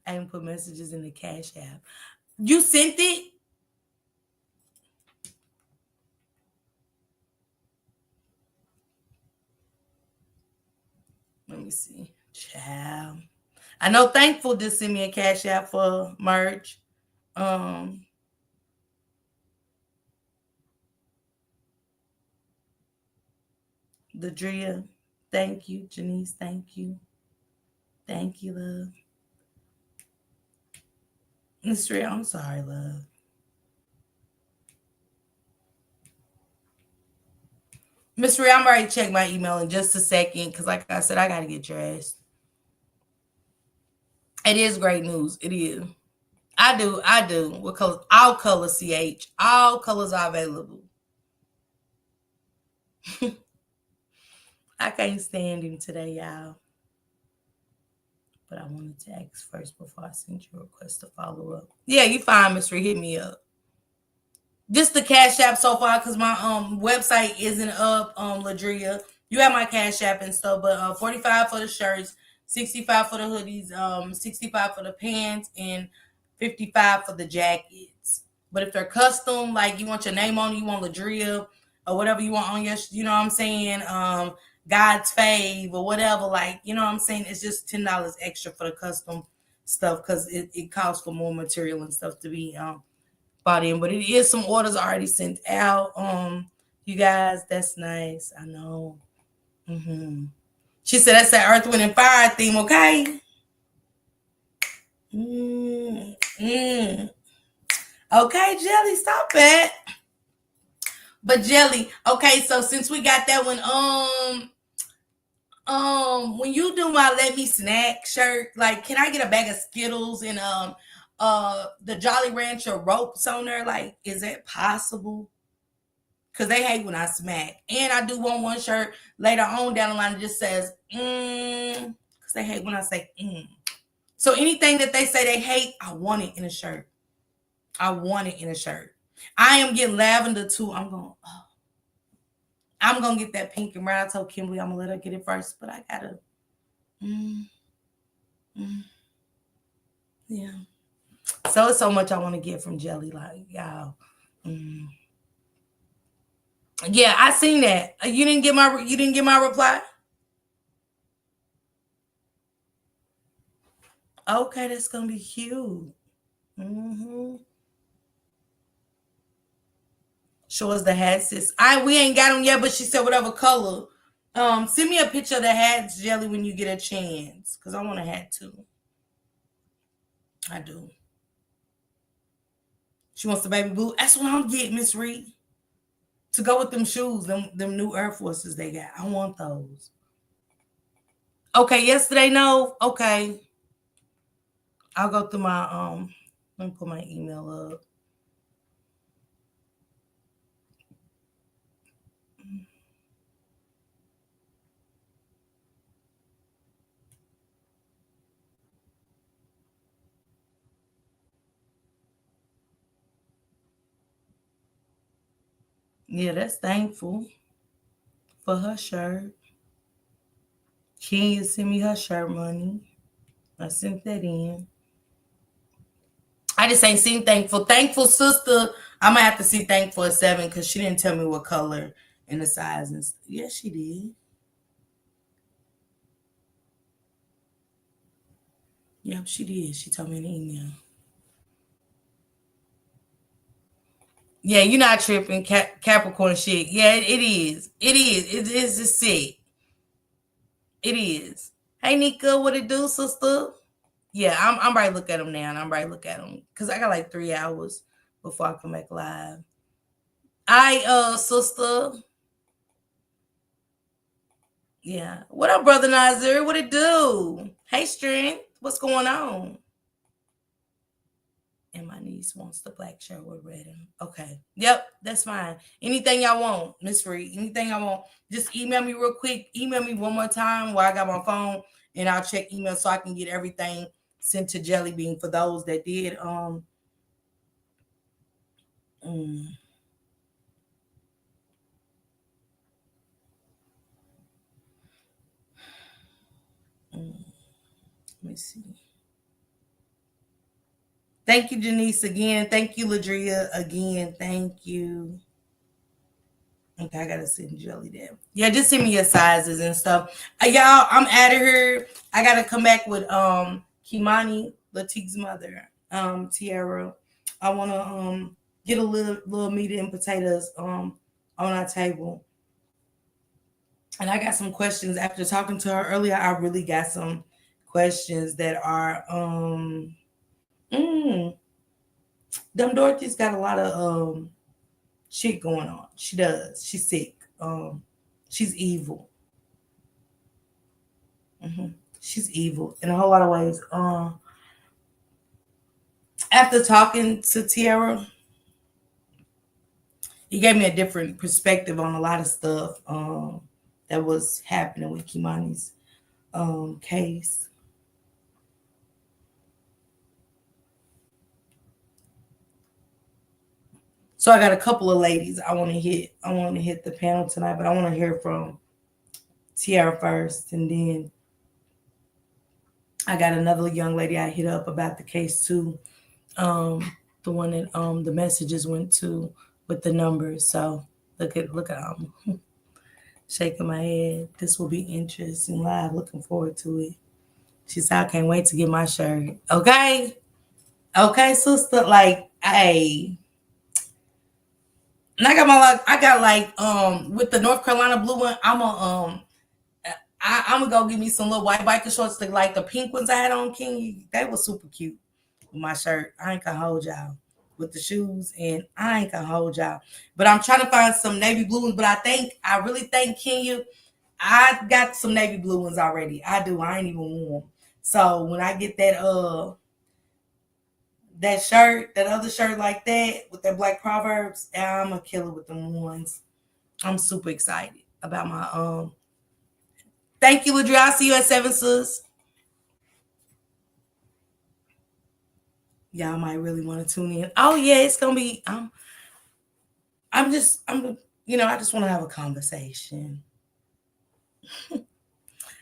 I even put messages in the Cash App. You sent it? Let me see. Child. I know Thankful just sent me a Cash App for merch. Ladria, thank you. Janice, thank you. Thank you, love. Miss Rhea, I'm sorry, love. Miss Rhea, I'm ready to check my email in just a second because, like I said, I got to get dressed. It is great news. It is. I do. What color? All colors, CH. All colors are available. I can't stand him today, y'all. But I wanted to ask first before I send you a request to follow up. Yeah, you fine, Miss Rhea. Hit me up. Just the Cash App so far because my website isn't up, Ladria. You have my Cash App and stuff, but 45 for the shirts, 65 for the hoodies, 65 for the pants, and 55 for the jackets. But if they're custom, like you want your name on it, you want Ladria or whatever you want on your, you know what I'm saying, God's fave or whatever, like, you know what I'm saying, it's just $10 extra for the custom stuff because it calls for more material and stuff to be bought in. But it is some orders already sent out. You guys, that's nice. I know. She said that's that Earth, Wind, and Fire theme, okay? Okay, Jelly, stop it. But Jelly, okay, so since we got that one, when you do my Let Me Snack shirt, like, can I get a bag of Skittles and the Jolly Rancher ropes on there? Like, is that possible? Because they hate when I smack. And I do want one shirt later on down the line that just says, because they hate when I say, So anything that they say they hate, I want it in a shirt. I want it in a shirt. I am getting lavender too. I'm gonna get that pink and brown. I told Kimberly I'm gonna let her get it first, but I gotta. Yeah. So it's so much I want to get from Jelly, like y'all. Yeah, I seen that. You didn't get my reply. Okay, that's gonna be cute. Show us the hats, sis. We ain't got them yet, but she said whatever color. Send me a picture of the hats, Jelly, when you get a chance, because I want a hat too. I do. She wants the baby blue. That's what I'm getting, Miss Reed. To go with them shoes, them new Air Forces they got. I want those. Okay, yesterday, no. Okay. I'll go through my let me put my email up. Yeah, that's thankful for her shirt. Kenya sent me her shirt money. I sent that in. I just ain't seen thankful. Thankful sister, I'm gonna have to see thankful at 7 because she didn't tell me what color and the size and stuff. Yes, she did. Yep, she did. She told me in the email. Yeah, you're not tripping, Capricorn shit. Yeah, it is. It is. It is just sick. It is. Hey, Nika, what it do, sister? Yeah, I'm ready to look at them now, and I'm ready to look at them because I got like 3 hours before I come back live. Sister. Yeah. What up, brother Nazir? What it do? Hey, Strength. What's going on? And my niece wants the black shirt with red. Okay. Yep, that's fine. Anything y'all want, Miss Reed. Anything I want. Just email me real quick. Email me one more time while I got my phone, and I'll check email so I can get everything sent to Jelly Bean for those that did. Let me see. Thank you, Janice, again. Thank you, Ladria, again. Thank you. Okay, I gotta send Jelly there. Yeah, just send me your sizes and stuff. Y'all, I'm out of here. I gotta come back with Kimani, Latik's mother, Tiara. I wanna get a little meat and potatoes on our table. And I got some questions after talking to her earlier. I really got some questions that are Dumb Dorothy's got a lot of shit going on. She does. She's sick. She's evil. She's evil in a whole lot of ways. After talking to Tiara, he gave me a different perspective on a lot of stuff that was happening with Kimani's case. So I got a couple of ladies I want to hit. I want to hit the panel tonight, but I want to hear from Tiara first, and then I got another young lady I hit up about the case too. The one that the messages went to with the numbers. So look at shaking my head. This will be interesting live. Looking forward to it. She said, I can't wait to get my shirt. Okay. Okay, sister. Like, hey. And I got with the North Carolina blue one, I'm gonna go get me some little white biker shorts, like the pink ones I had on King. They were super cute with my shirt. I ain't gonna hold y'all with the shoes, and I ain't gonna hold y'all. But I'm trying to find some navy blue ones. But I really think Kenya, I got some navy blue ones already. I do. I ain't even worn them. So when I get that shirt, that other shirt like that with that black Proverbs, I'm gonna kill it with them ones. I'm super excited about my. Thank you, Ladria. I'll see you at 7, sis. Y'all might really want to tune in. Oh yeah, it's gonna be. I'm just. I just want to have a conversation.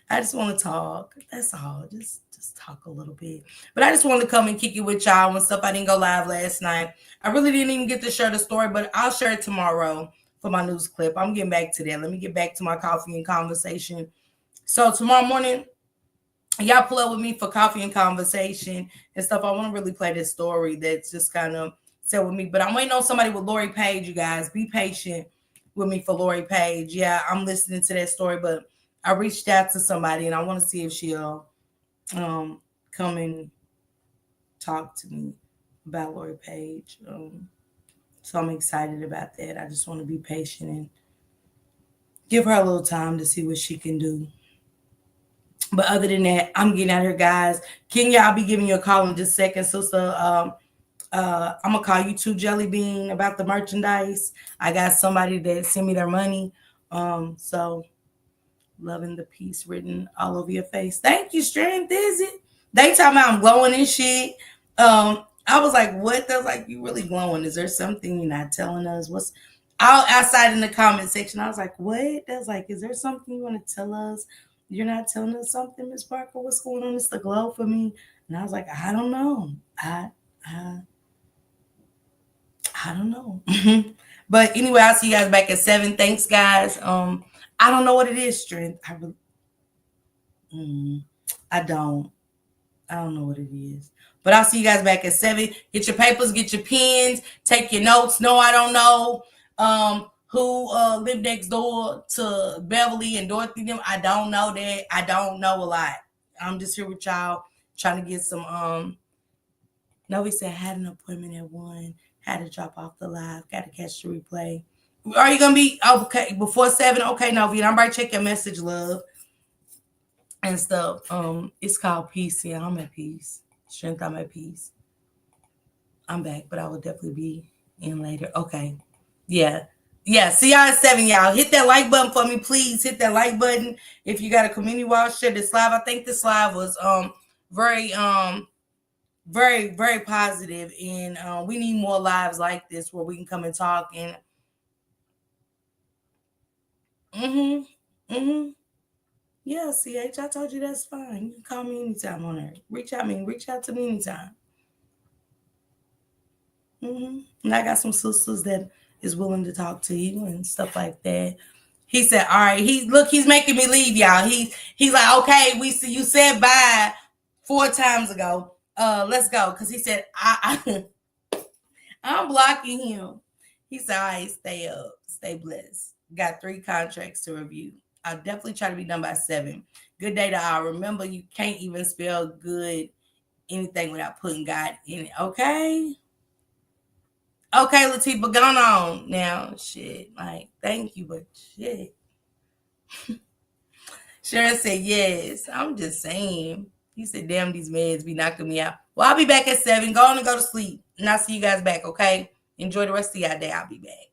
I just want to talk. That's all. Just talk a little bit. But I just wanted to come and kick it with y'all and stuff. I didn't go live last night. I really didn't even get to share the story, but I'll share it tomorrow for my news clip. I'm getting back to that. Let me get back to my coffee and conversation. So tomorrow morning, y'all pull up with me for coffee and conversation and stuff. I want to really play this story that's just kind of set with me. But I'm waiting on somebody with Lori Page, you guys. Be patient with me for Lori Page. Yeah, I'm listening to that story, but I reached out to somebody and I want to see if she'll come and talk to me about Lori Page. So I'm excited about that. I just want to be patient and give her a little time to see what she can do. But other than that, I'm getting out here, guys. Kenya, I'll be giving you a call in just a second. Sister, I'm going to call you too, Jelly Bean, about the merchandise. I got somebody that sent me their money. So loving the piece written all over your face. Thank you, Strength, is it? They talking about I'm glowing and shit. I was like, what? They're like, you really glowing. Is there something you're not telling us? What's outside in the comment section? I was like, what? They was like, is there something you want to tell us? You're not telling us something, Miss Parker? What's going on? It's the glow for me. And I was like, I don't know. I don't know. But anyway, I'll see you guys back at 7. Thanks, guys. I don't know what it is, Strength. I don't know what it is. But I'll see you guys back at 7. Get your papers, get your pens, take your notes. No, I don't know who lived next door to Beverly and Dorothy. Them. I don't know that. I don't know a lot. I'm just here with y'all trying to get some. Novi said, had an appointment at 1. Had to drop off the live. Got to catch the replay. Are you going to be okay before 7? Okay, Novi. I'm about to check your message, love. And stuff. It's called peace. Yeah, I'm at peace. Strength, I'm at peace. I'm back, but I will definitely be in later. Okay. Yeah. See y'all at 7, y'all. Hit that like button for me, please. Hit that like button. If you got a community wall, share this live. I think this live was very very, very positive, and we need more lives like this where we can come and talk and yeah, CH, I told you that's fine. You can call me anytime on there. Reach out to me anytime. And I got some sisters that is willing to talk to you and stuff like that. He said, all right, he's making me leave, y'all. He's like, okay, we see you said bye 4 times ago. Let's go. Cause he said, I'm blocking him. He said, all right, stay up, stay blessed. Got 3 contracts to review. I'll definitely try to be done by 7. Good day to all. Remember, you can't even spell good anything without putting God in it. Okay? Okay, Latifah, go on now. Shit. Like, thank you, but shit. Sharon said, yes. I'm just saying. He said, damn, these meds be knocking me out. Well, I'll be back at 7. Go on and go to sleep. And I'll see you guys back, okay? Enjoy the rest of your day. I'll be back.